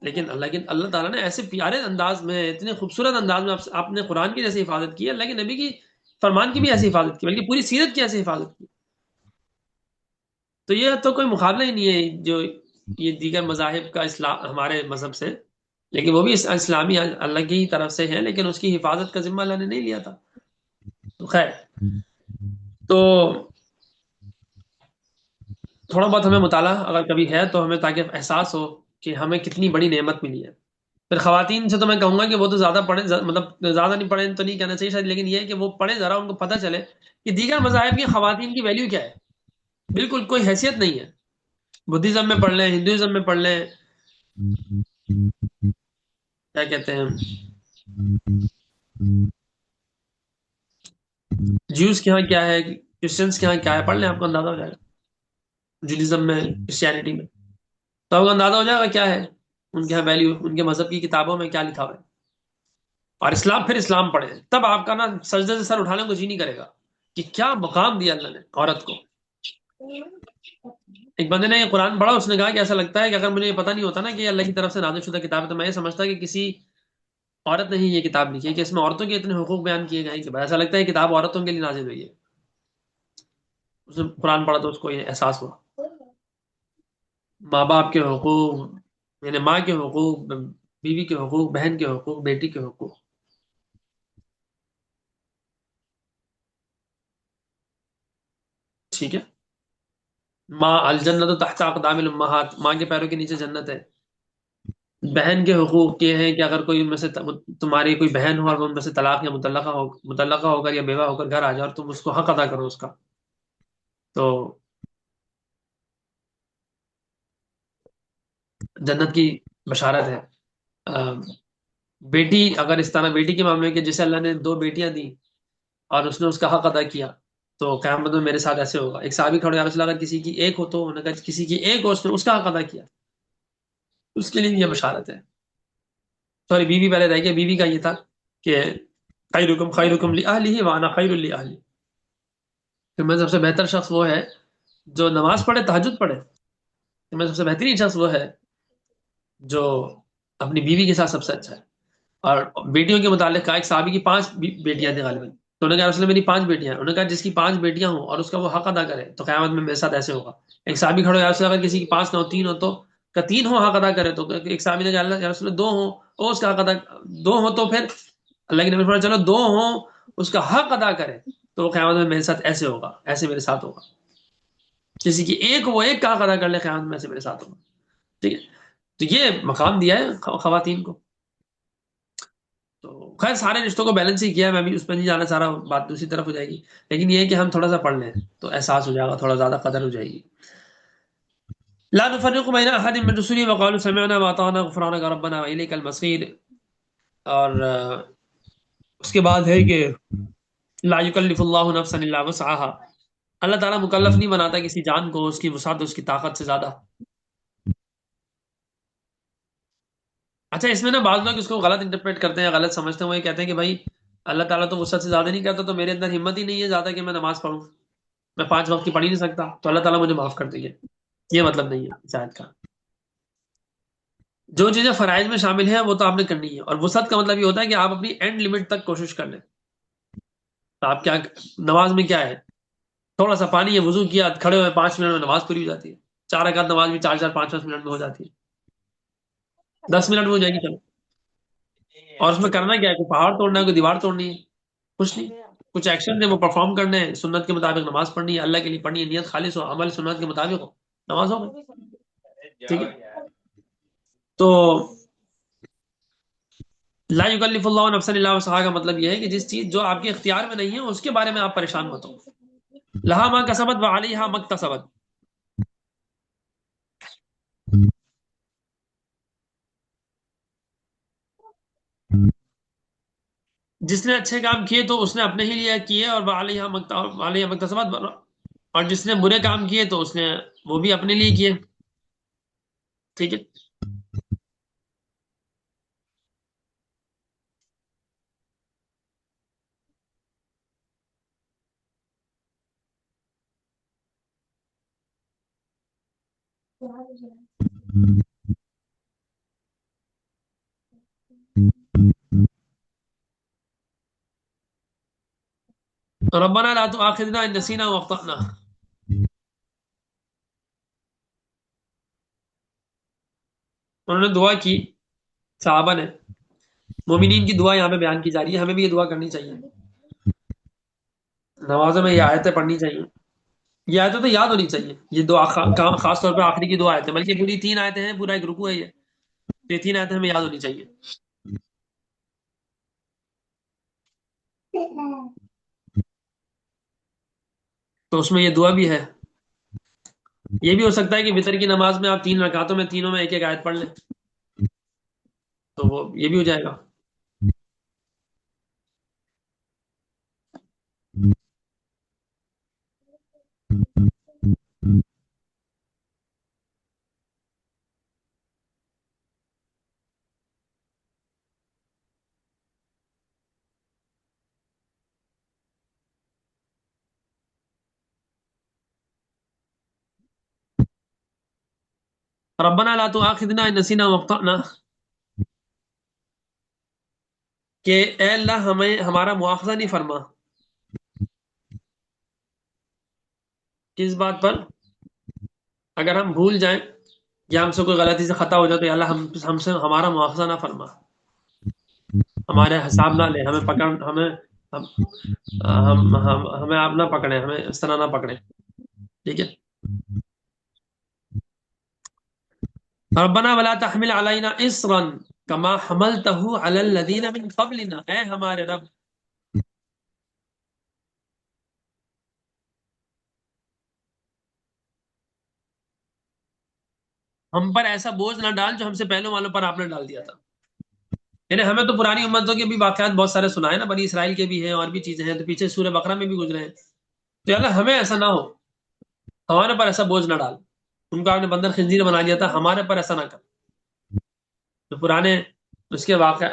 لیکن اللہ تعالیٰ نے ایسے پیارے انداز میں، اتنے خوبصورت انداز میں آپ نے قرآن کی جیسی حفاظت کی ہے، اللہ کے نبی کی فرمان کی بھی ایسی حفاظت کی، بلکہ پوری سیرت کی ایسی حفاظت کی. تو یہ تو کوئی مقابلہ ہی نہیں ہے جو یہ دیگر مذاہب کا اسلام ہمارے مذہب سے، لیکن وہ بھی اسلامی اللہ کی طرف سے ہے، لیکن اس کی حفاظت کا ذمہ اللہ نے نہیں لیا تھا. تو خیر، تو تھوڑا بہت ہمیں مطالعہ اگر کبھی ہے تو ہمیں، تاکہ احساس ہو کہ ہمیں کتنی بڑی نعمت ملی ہے. پھر خواتین سے تو میں کہوں گا کہ وہ تو زیادہ پڑھیں، مطلب زیادہ نہیں پڑھیں تو نہیں کہنا چاہیے شاید، لیکن یہ ہے کہ وہ پڑھیں ذرا، ان کو پتہ چلے کہ دیگر مذاہب کی خواتین کی ویلیو کیا ہے. بالکل کوئی حیثیت نہیں ہے. بدھزم میں پڑھ لیں، ہندوازم میں پڑھ لیں، کیا کہتے ہیں، جیوز کے ہاں کیا ہے، کرسچنس کے ہاں کیا ہے، پڑھ لیں، آپ کو اندازہ ہو جائے گا. جوڈیزم میں، کرسچینٹی میں، تو آپ کو اندازہ ہو جائے گا کیا ہے ان کے یہاں ویلیو، ان کے مذہب کی کتابوں میں کیا لکھا ہوا ہے. اور اسلام، پھر اسلام پڑھیں، تب آپ کا نا سجدے سے سر اٹھانے کو جی نہیں کرے گا کہ کیا مقام دیا اللہ نے عورت کو. ایک بندے نے یہ قرآن پڑھا، اس نے کہا کہ ایسا لگتا ہے کہ اگر مجھے یہ پتہ نہیں ہوتا نا کہ یہ اللہ کی طرف سے نازل شدہ کتاب ہے، تو میں یہ سمجھتا کہ کسی عورت نے ہی یہ کتاب لکھی ہے، کہ اس میں عورتوں کے اتنے حقوق بیان کیے گئے ہیں کہ ایسا لگتا ہے یہ کتاب عورتوں کے لیے نازل ہوئی ہے. اس نے قرآن پڑھا تو اس کو یہ احساس ہوا. ماں باپ کے حقوق، یعنی ماں کے حقوق، بیوی کے حقوق، بہن کے حقوق، بیٹی کے حقوق. ٹھیک ہے. ماں الجنت تحت اقدام الامہات، ماں کے پیروں کے نیچے جنت ہے. بہن کے حقوق یہ ہیں کہ اگر کوئی ان میں سے تمہاری کوئی بہن ہو اور وہ ان میں سے طلاق یا مطلقہ ہو کر یا بیوہ ہو کر گھر آ جائے اور تم اس کو حق ادا کرو اس کا، تو جنت کی بشارت ہے. بیٹی، اگر اس طرح بیٹی کے معاملے کے، جسے اللہ نے دو بیٹیاں دی اور اس نے اس کا حق ادا کیا، تو قیامت میں میرے ساتھ ایسے ہوگا. ایک صحابی کھڑے, یا رسول اللہ اگر کسی کی ایک ہو تو انہوں نے کہا کسی کی ایک ہو اس نے اس کا حق ادا کیا, اس کے لیے بھی یہ بشارت ہے. سوری بیوی پہلے رہ گیا, بیوی کا یہ تھا کہ خیرکم خیرکم لأہلہ وانا خیر لأہلی, کہ میں سب سے بہتر شخص وہ ہے جو نماز پڑھے, تہجد پڑھے. کہ میں سب سے بہترین شخص وہ ہے جو اپنی بیوی کے ساتھ سب سے اچھا ہے. اور بیٹیوں کے متعلق کہا, ایک صحابی کی 5 بیٹیاں تھیں غالباً, تو انہوں نے کہا رسول اللہ میری 5 بیٹیاں ہیں. انہوں نے کہا جس کی 5 بیٹیاں ہوں اور اس کا وہ حق ادا کرے تو قیامت میں میرے ساتھ ایسے ہوگا. ایک صحابی کھڑے, یا رسول اللہ اگر کسی کی 5 نہ ہو 3 ہو تو کہ 3 ہو حق ادا کرے. تو ایک صحابی نے کہا اللہ یا رسول اللہ 2 ہوں اور اس کا حق ادا, 2 ہوں تو پھر اللہ کے نبی فرمایا چلو 2 ہوں اس کا حق ادا کرے تو وہ قیامت میں میرے ساتھ ایسے ہوگا, ایسے میرے ساتھ ہوگا. کسی کی ایک وہ ایک کا حق ادا کر لے قیامت میں ایسے میرے ساتھ ہوگا. ٹھیک ہے, تو یہ مقام دیا ہے خواتین کو. تو خیر سارے رشتوں کو بیلنس ہی کیا ہے, میں بھی اس پہ نہیں جانا چاہ رہا ہوں, بات دوسری طرف ہو جائے گی. لیکن یہ ہے کہ ہم تھوڑا سا پڑھ لیں تو احساس ہو جائے گا, تھوڑا زیادہ قدر ہو جائے گی. لا نفرق بین احد من رسله وقالوا سمعنا واطعنا غفرانك ربنا واليك المصير. اور اس کے بعد ہے کہ لا یکلف اللہ نفسا الا وسعها, اللہ تعالیٰ مکلف نہیں بناتا کسی جان کو اس کی وسعت اس کی طاقت سے زیادہ. اچھا اس میں نا بعض لوگ اس کو غلط انٹرپریٹ کرتے ہیں, غلط سمجھتے ہیں. وہ یہ کہتے ہیں کہ بھائی اللہ تعالیٰ تو وسعت سے زیادہ نہیں کرتا, تو میرے اندر ہمت ہی نہیں ہے زیادہ کہ میں نماز پڑھوں, میں 5 وقت کی پڑھ ہی نہیں سکتا, تو اللہ تعالیٰ مجھے معاف کر دیجیے. یہ مطلب نہیں ہے شاید کا. جو چیزیں فرائض میں شامل ہیں وہ تو آپ نے کرنی ہے, اور وسعت کا مطلب یہ ہوتا ہے کہ آپ اپنی اینڈ لمٹ تک کوشش کر لیں. تو آپ کیا نماز میں کیا ہے, تھوڑا سا پانی ہے, وضو کیا, کھڑے ہوئے 5 منٹ میں نماز پوری ہو جاتی ہے. 4 رکعت نماز بھی 4 4 5 5 منٹ میں ہو جاتی ہے, 10 منٹ میں ہو جائے گی چلو. اور اس میں کرنا کیا ہے, کوئی پہاڑ توڑنا ہے, کوئی دیوار توڑنی ہے, کچھ نہیں. کچھ ایکشن ہے وہ پرفارم کرنے ہیں, سنت کے مطابق نماز پڑھنی ہے, اللہ کے لیے پڑھنی ہے, نیت خالص ہو, عمل سنت کے مطابق ہو, نماز ہو گئی. ٹھیک ہے, تو لا یکلف اللہ نفسا الا وسعها کا مطلب یہ ہے کہ جس چیز جو آپ کے اختیار میں نہیں ہے اس کے بارے میں آپ پریشان مت ہو. لہا ما کسبت وعلیہا ما اکتسبت, جس نے اچھے کام کیے تو اس نے اپنے ہی لیے کیے, اور وعلیہا ما اکتسبت, اور جس نے برے کام کیے تو اس نے وہ بھی اپنے لیے کیے. ٹھیک ہے, ربنا لا تؤاخذنا ان نسینا واخطأنا. انہوں نے دعا کی, صحابہ نے, مومنین کی دعا یہاں پہ بیان کی جا رہی ہے. ہمیں بھی یہ دعا کرنی چاہیے, نمازوں میں یہ آیتیں پڑھنی چاہیے. یہ آیتیں تو یاد ہونی چاہیے, یہ دعا خاص طور پہ آخری کی دعا آیتیں, بلکہ پوری 3 آیتیں ہیں, پورا ایک رکوع ہے یہ, یہ 3 آیتیں ہمیں یاد ہونی چاہیے. تو اس میں یہ دعا بھی ہے. یہ بھی ہو سکتا ہے کہ وطر کی نماز میں آپ 3 رکعتوں میں تینوں میں ایک ایک آیت پڑھ لیں, تو وہ یہ بھی ہو جائے گا. ربنا لا تؤاخذنا ان نسینا واخطأنا, کہ اے اللہ ہمیں ہمارا مواخذہ نہیں فرما. کس بات پر؟ اگر ہم بھول جائیں یا ہم سے کوئی غلطی سے خطا ہو جائے تو یا اللہ ہم سے ہمارا مواخذہ نہ فرما, ہمارے حساب نہ لے, ہمیں پکڑ ہمیں آپ نہ پکڑیں, ہمیں اس طرح نہ پکڑیں. ٹھیک ہے, ربنا ولا تحمل علینا اصرا کما حملته علی الذین من قبلنا, اے ہمارے رب ہم پر ایسا بوجھ نہ ڈال جو ہم سے پہلے والوں پر آپ نے ڈال دیا تھا. یعنی ہمیں تو پرانی امتوں کے بھی واقعات بہت سارے سنائے نا, بنی اسرائیل کے بھی ہیں اور بھی چیزیں ہیں, تو پیچھے سورہ بقرہ میں بھی گزرے ہیں. تو یا اللہ ہمیں ایسا نہ ہو، ہمارے پر ایسا بوجھ نہ ڈال. ان کو آپ نے بندر خنزیر بنا دیا تھا، ہمارے پر ایسا نہ کر. جو پرانے اس کے واقع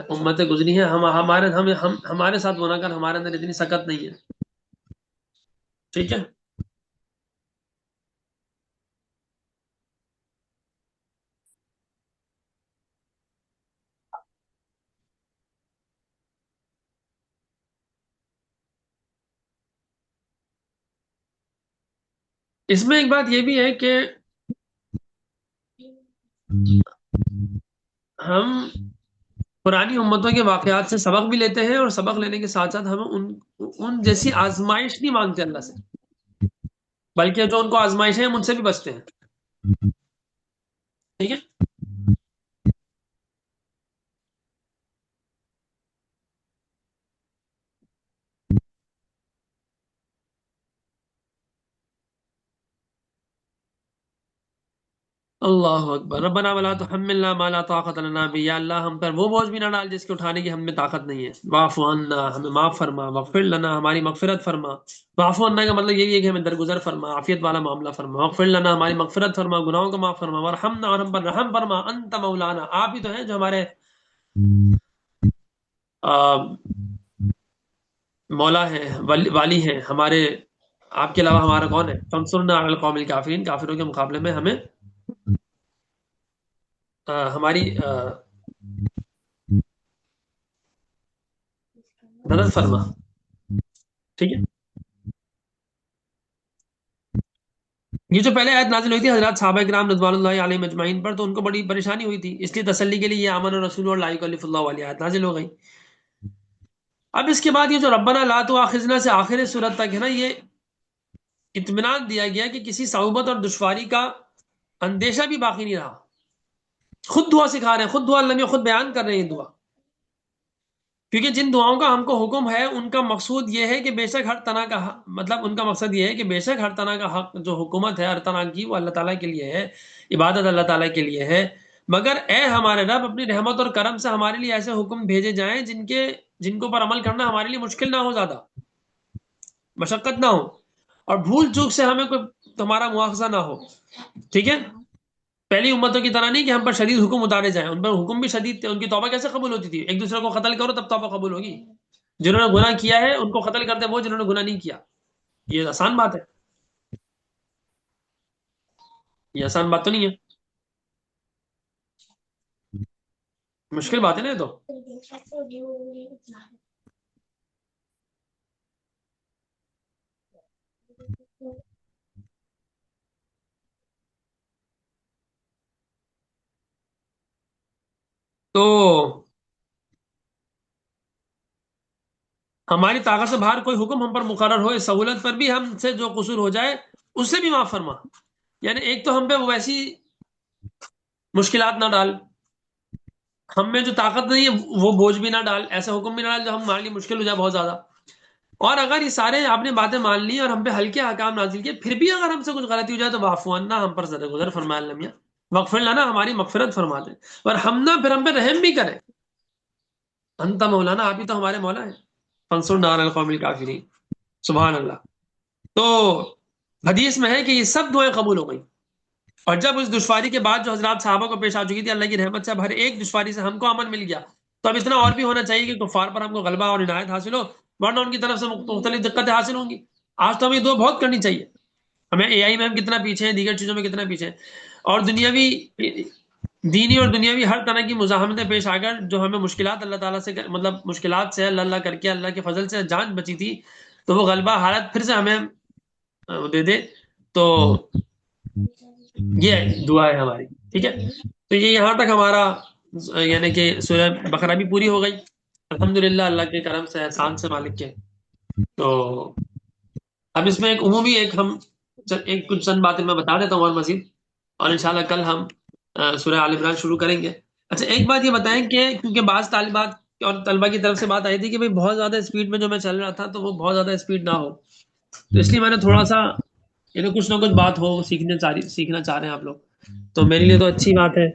امتیں گزری ہیں، ہمارے ساتھ وہ نہ کر، ہمارے اندر اتنی سکت نہیں ہے. ٹھیک ہے. اس میں ایک بات یہ بھی ہے کہ ہم پرانی امتوں کے واقعات سے سبق بھی لیتے ہیں، اور سبق لینے کے ساتھ ساتھ ہم ان جیسی آزمائش نہیں مانگتے اللہ سے، بلکہ جو ان کو آزمائشیں ہیں ہم ان سے بھی بچتے ہیں. ٹھیک ہے. اللہ اکبر. ربنا ولا تحملنا ما لا طاقت لنا به، یا اللہ ہم پر وہ بوجھ بھی نہ ڈال جس کے اٹھانے کی ہم میں طاقت نہیں ہے. واعف عنا، ہمیں معاف فرما. واغفر لنا، ہماری مغفرت فرما. واعف عنا کا مطلب یہ بھی ہے کہ ہمیں درگزر فرما، عافیت والا معاملہ فرما. واغفر لنا، ہماری مغفرت فرما، گناہوں کو معاف فرما. وارحمنا، اور ہم پر رحم فرما. انت مولانا، آپ ہی تو ہیں جو ہمارے مولا ہیں، والی ہیں ہمارے. آپ کے علاوہ ہمارا کون ہے؟ فانصرنا علی القوم الکافرین، کافروں کے مقابلے میں ہمیں ہماری مدد فرما. ٹھیک ہے. یہ جو پہلے آیت نازل ہوئی تھی حضرات صحابہ کرام رضوان اللہ علیہ مجمعین پر، تو ان کو بڑی پریشانی ہوئی تھی، اس لیے تسلی کے لیے یہ آمن الرسول اور لا یکلف اللہ والی آیت نازل ہو گئی. اب اس کے بعد یہ جو ربنا لا تؤاخذنا سے آخر سورت تک ہے نا، یہ اطمینان دیا گیا کہ کسی صعوبت اور دشواری کا اندیشہ بھی باقی نہیں رہا. خود دعا سکھا رہے ہیں، خود دعا اللہ میں خود بیان کر رہے ہیں یہ دعا، کیونکہ جن دعاؤں کا ہم کو حکم ہے ان کا مقصود یہ ہے کہ بے شک ہر طرح کا مطلب ان کا مقصد یہ ہے کہ بے شک ہر طرح کا حق جو حکومت ہے ہر طرح کی، وہ اللہ تعالیٰ کے لیے ہے، عبادت اللہ تعالیٰ کے لیے ہے. مگر اے ہمارے رب، اپنی رحمت اور کرم سے ہمارے لیے ایسے حکم بھیجے جائیں جن کو پر عمل کرنا ہمارے لیے مشکل نہ ہو، زیادہ مشقت نہ ہو، اور بھول چوک سے ہمیں کوئی تمہارا مواخذہ نہ ہو. ٹھیک ہے. پہلی امتوں کی طرح نہیں کہ ہم پر شدید حکم اتارے جائیں، ان پر حکم بھی شدید تھے. ان کی توبہ کیسے قبول ہوتی تھی؟ ایک دوسرے کو قتل کرو تب توبہ قبول ہوگی. جنہوں نے گناہ کیا ہے ان کو قتل کرتے وہ جنہوں نے گناہ نہیں کیا. یہ آسان بات ہے، یہ آسان بات تو نہیں ہے، مشکل بات ہے نا یہ تو. تو ہماری طاقت سے باہر کوئی حکم ہم پر مقرر ہو، اس سہولت پر بھی ہم سے جو قصور ہو جائے اس سے بھی معاف فرما. یعنی ایک تو ہم پہ ویسی مشکلات نہ ڈال، ہم میں جو طاقت نہیں ہے وہ بوجھ بھی نہ ڈال، ایسے حکم بھی نہ ڈال جو ہمارے لیے مشکل ہو جائے بہت زیادہ. اور اگر یہ سارے آپ نے باتیں مان لی اور ہم پہ ہلکے احکام نازل کیے، پھر بھی اگر ہم سے کچھ غلطی ہو جائے تو واعف عنا، ہم پر گزر فرمایا اللہ میاں. واغفر لنا، ہماری مغفرت فرما دیں. اور پھر ہم پہ رحم بھی کرے. انت مولانا، آپ ہی تو ہمارے مولا ہیں. فانصرنا علی القوم الکافرین. سبحان اللہ. تو حدیث میں ہے کہ یہ سب دعائیں قبول ہو گئیں. اور جب اس دشواری کے بعد جو حضرات صحابہ کو پیش آ چکی تھی، اللہ کی رحمت سے اب ہر ایک دشواری سے ہم کو امن مل گیا، تو اب اتنا اور بھی ہونا چاہیے کہ کفار پر ہم کو غلبہ اور عنایت حاصل ہو، ورنہ ان کی طرف سے مختلف دقتیں حاصل ہوں گی. آج تو ہمیں دعا بہت کرنی چاہیے. ہمیں اے آئی میں ہم کتنا پیچھے ہیں، دیگر چیزوں میں کتنا پیچھے ہیں، اور دنیاوی دینی اور دنیاوی ہر طرح کی مزاحمتیں پیش آ کر جو ہمیں مشکلات اللہ تعالیٰ سے مطلب مشکلات سے اللہ اللہ کر کے اللہ کے فضل سے جان بچی تھی، تو وہ غلبہ حالت پھر سے ہمیں دے دے. تو یہ دعا ہے ہماری. ٹھیک ہے. تو یہ یہاں تک ہمارا یعنی کہ سورہ بقرہ بھی پوری ہو گئی الحمدللہ، اللہ کے کرم سے، احسان سے، مالک کے. تو اب اس میں ایک عمومی ہم ایک کچھ چند باتیں میں بتا دیتا ہوں اور مزید، اور انشاءاللہ کل ہم سورہ آل عمران شروع کریں گے. اچھا ایک بات یہ بتائیں کہ کیونکہ بعض طالبات اور طلبہ کی طرف سے بات آئی تھی کہ بھئی بہت زیادہ اسپیڈ میں جو میں چل رہا تھا تو وہ بہت زیادہ اسپیڈ نہ ہو، تو اس لیے میں نے تھوڑا سا یعنی کچھ نہ کچھ بات ہو، سیکھنا چاہ رہے ہیں آپ لوگ، تو میرے لیے تو اچھی بات ہے.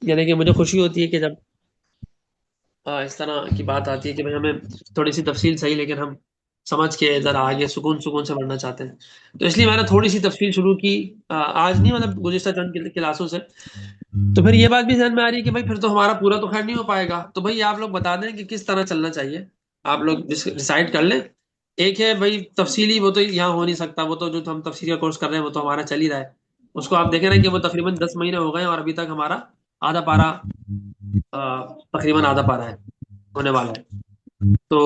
یعنی کہ مجھے خوشی ہوتی ہے کہ جب اس طرح کی بات آتی ہے کہ بھئی ہمیں تھوڑی سی تفصیل صحیح لیکن ہم سمجھ کے ذرا آگے سکون سے پڑھنا چاہتے ہیں. تو اس لیے میں نے تھوڑی سی تفصیل شروع کی آج نہیں، مطلب گزشتہ چند کلاسوں سے. تو پھر یہ بات بھی ذہن میں آ رہی ہے کہ بھائی پھر تو ہمارا پورا تو خیر نہیں ہو پائے گا. تو بھائی آپ لوگ بتا دیں کہ کس طرح چلنا چاہیے، آپ لوگ ڈیسائیڈ کر لیں. ایک ہے بھائی تفصیلی، وہ تو یہاں ہو نہیں سکتا، وہ تو جو ہم تفصیلی کا کورس کر رہے ہیں وہ تو ہمارا چل ہی رہا ہے. اس کو آپ دیکھیں نا کہ وہ تقریباً 10 مہینے ہو گئے اور ابھی تک ہمارا آدھا پارا تقریباً آدھا پارا ہے ہونے والا ہے. تو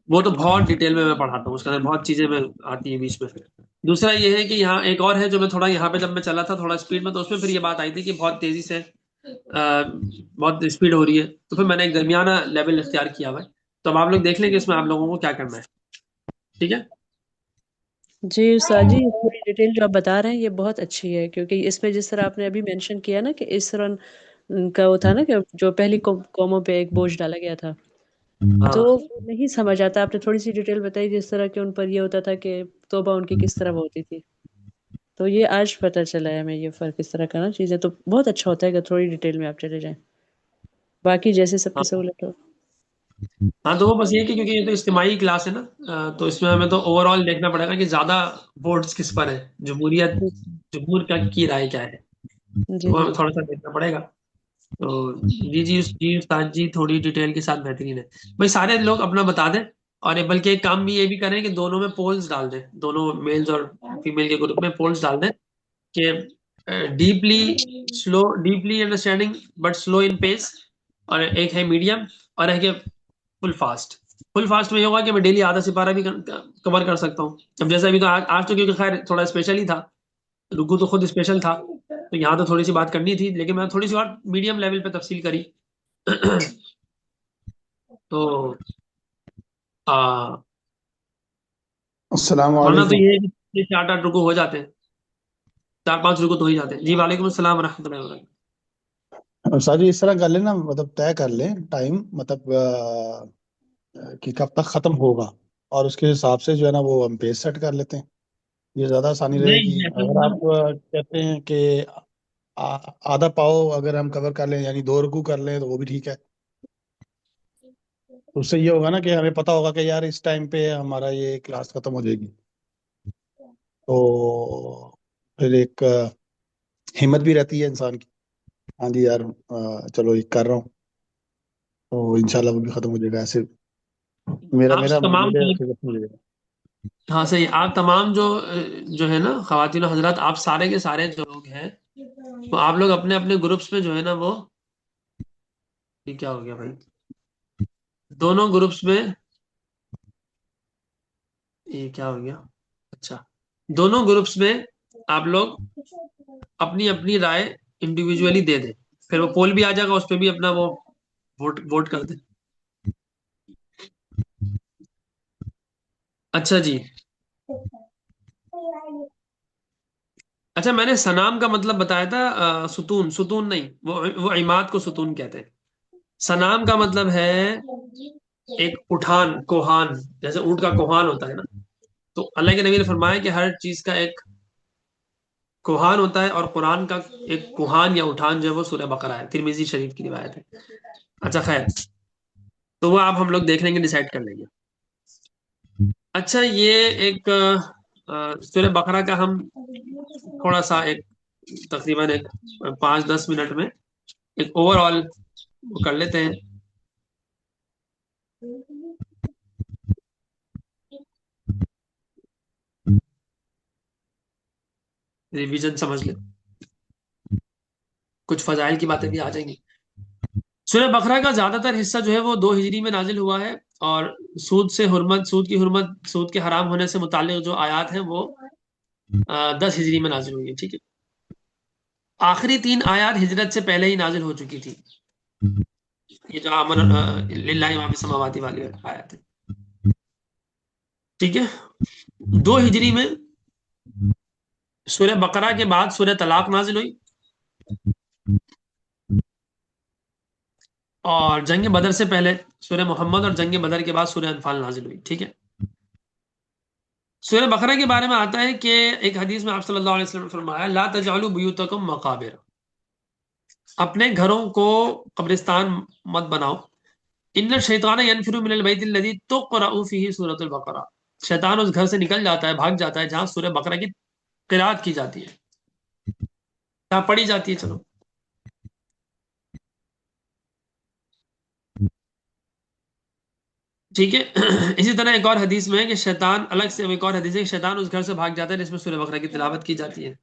وہ تو بہت ڈیٹیل میں پڑھاتا ہوں، اس کے اندر بہت چیزیں میں آتی ہیں بیچ میں. دوسرا یہ ہے کہ یہاں ایک اور ہے جو میں تھوڑا یہاں پہ جب میں چلا تھا تھوڑا اسپیڈ میں، تو اس میں پھر یہ بات آئی تھی کہ بہت تیزی سے بہت اسپیڈ ہو رہی ہے. تو پھر میں نے ایک درمیانہ لیول اختیار کیا ہوا ہے. تو اب آپ لوگ دیکھ لیں کہ اس میں آپ لوگوں کو کیا کرنا ہے. ٹھیک ہے. جی استاد جی، پوری ڈیٹیل جو آپ بتا رہے ہیں یہ بہت اچھی ہے، کیونکہ اس میں جس طرح آپ نے ابھی مینشن کیا نا کہ اسرن کا وہ تھا نا کہ جو پہلی قوموں پہ ایک بوجھ ڈالا گیا تھا، تو ہاں وہ نہیں سمجھ آتا. آپ نے تھوڑی سی ڈیٹیل بتائی جس طرح کہ ان پر یہ ہوتا تھا کہ توبہ ان کی کس طرح وہ ہوتی تھی. تو یہ آج پتہ چلا ہے ہمیں یہ فرق اس طرح کا نا چیزیں. تو بہت اچھا ہوتا ہے کہ تھوڑی ڈیٹیل میں آپ چلے جائیں، باقی جیسے سب کی ہاں سہولت ہو. ہاں. تو وہ بس یہ کہ کیونکہ یہ تو اجتماعی کلاس ہے نا، تو اس میں ہمیں تو اوور آل دیکھنا پڑے گا کہ زیادہ ووٹس کس پر ہے، جمہور کا کی رائے کیا ہے. تو جی وہ جی ہمیں تھوڑا سا دیکھنا پڑے گا. تو جی استاد جی تھوڑی ڈیٹیل کے ساتھ بہترین ہے. بھائی سارے لوگ اپنا بتا دیں، اور بلکہ ایک کام بھی یہ بھی کریں کہ دونوں میں پولز ڈال دیں، دونوں میلز اور فیمیل کے گروپ میں پولز ڈال دیں کہ ڈیپلی انڈرسٹینڈنگ بٹ سلو ان پیس، اور ایک ہے میڈیم، اور ایک ہے فل فاسٹ. فل فاسٹ میں یہ ہوگا کہ میں ڈیلی آدھا سپارہ بھی کور کر سکتا ہوں. اب جیسے ابھی تو آج تو کیونکہ خیر تھوڑا اسپیشل ہی تھا، رکو تو خود اسپیشل تھا، تو یہاں تو تھوڑی سی بات کرنی تھی، لیکن میں تھوڑی سی اور میڈیم لیول پہ تفصیل کری. تو السلام ورنہ تو علیکم. یہ 7-8 رکو ہو جاتے ہیں، 4-5 رکو تو ہو ہی جاتے ہیں. جی وعلیکم السلام ورحمۃ اللہ وبرکاتہ. سر جی اس طرح کر لیں نا، مطلب طے کر لیں ٹائم، مطلب کہ کب تک ختم ہوگا، اور اس کے حساب سے جو ہے نا وہ ہم پیج سیٹ کر لیتے ہیں. یہ زیادہ آسانی رہے گی. نہیں اصل اگر میں آپ کہتے ہیں کہ آدھا پاؤ اگر ہم کور کر لیں، یعنی 2 رکوع کر لیں، تو وہ بھی ٹھیک ہے. اس سے یہ ہوگا نا کہ ہمیں پتا ہوگا کہ یار اس ٹائم پہ ہمارا یہ کلاس ختم ہو جائے گی. تو پھر ایک ہمت بھی رہتی ہے انسان کی. ہاں جی یار چلو ایک کر رہا ہوں، تو انشاءاللہ وہ بھی ختم ہو جائے گا. ایسے آپ تمام میرے فکر سے ملے گا. ہاں صحیح. آپ تمام جو ہے نا خواتین و حضرات، آپ سارے کے سارے جو لوگ ہیں وہ آپ لوگ اپنے اپنے گروپس میں جو ہے نا وہ یہ کیا ہو گیا بھائی، دونوں گروپس میں یہ کیا ہو گیا، اچھا دونوں گروپس میں آپ لوگ اپنی اپنی رائے انڈیویجولی دے دیں. پھر وہ پول بھی آ جائے گا، اس پہ بھی اپنا وہ ووٹ کر دیں. اچھا جی. اچھا میں نے سنام کا مطلب بتایا تھا، ستون نہیں، وہ عماد کو ستون کہتے ہیں. سنام کا مطلب ہے ایک اٹھان، کوہان، جیسے اونٹ کا کوہان ہوتا ہے نا. تو اللہ کے نبی نے فرمایا کہ ہر چیز کا ایک کوہان ہوتا ہے، اور قرآن کا ایک کوہان یا اٹھان جو ہے وہ سورہ بقرہ ہے. ترمذی شریف کی روایت ہے. اچھا خیر، تو وہ آپ ہم لوگ دیکھ لیں گے، ڈیسائیڈ کر لیں گے. اچھا یہ ایک سورہ بقرہ کا ہم تھوڑا سا ایک تقریباً ایک 5-10 منٹ میں ایک اوور آل کر لیتے ہیں. ریویژن سمجھ لیں، کچھ فضائل کی باتیں بھی آ جائیں گی. سورہ بقرہ کا زیادہ تر حصہ جو ہے وہ 2 ہجری میں نازل ہوا ہے، اور سود کی حرمت، سود کے حرام ہونے سے متعلق جو آیات ہیں وہ 10 ہجری میں نازل ہوئی ہیں. ٹھیک ہے. آخری 3 آیات ہجرت سے پہلے ہی نازل ہو چکی تھی. یہ جو آمن للہ ما فی السماوات والی آیات ہے. ٹھیک ہے. 2 ہجری میں سورہ بقرہ کے بعد سورہ طلاق نازل ہوئی، اور جنگ بدر سے پہلے سورہ محمد، اور جنگ بدر کے بعد سورہ انفال نازل ہوئی. ٹھیک ہے. سورہ بقرہ کے بارے میں آتا ہے کہ ایک حدیث میں آپ صلی اللہ علیہ وسلم نے فرمایا لا تجعلوا بیوتکم مقابر، اپنے گھروں کو قبرستان مت بناؤ. ان الشیطان ینفر من البیت الذی تقرأ فیہ سورۃ البقرہ، شیطان اس گھر سے نکل جاتا ہے، بھاگ جاتا ہے جہاں سورہ بقرہ کی قرات کی جاتی ہے، جہاں پڑھی جاتی ہے. چلو ٹھیک ہے. اسی طرح ایک اور حدیث میں ہے کہ شیطان الگ سے، ایک اور حدیث ہے کہ شیطان اس گھر سے بھاگ جاتا ہے جس میں سورہ بقرہ کی تلاوت کی جاتی ہے.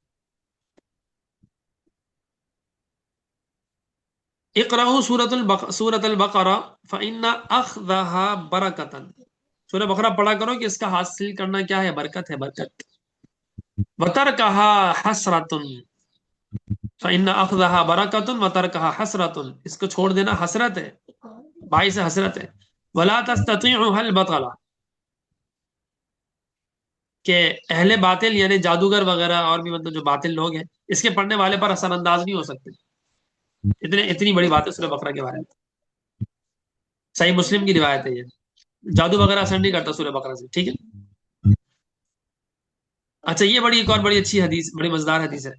اقرأوا سورۃ البقرہ فإن أخذها برکۃ، سورہ بقرہ پڑھا کرو کہ اس کا حاصل کرنا کیا ہے؟ برکت ہے، برکت. وترکها حسرۃ فإن أخذها برکۃ وترکها حسرۃ، اس کو چھوڑ دینا حسرت ہے، باعث حسرت ہے. ولا تستطيعها البطلہ، کہ اہل باطل یعنی جادوگر وغیرہ اور بھی مطلب جو باطل لوگ ہیں اس کے پڑھنے والے پر اثر انداز نہیں ہو سکتے. اتنی بڑی بات ہے سورہ بقرہ کے بارے میں. صحیح مسلم کی روایت ہے یہ. جادو وغیرہ اثر نہیں کرتا سورہ بقرہ سے. ٹھیک ہے. اچھا یہ ایک اور بڑی اچھی حدیث، بڑی مزیدار حدیث ہے.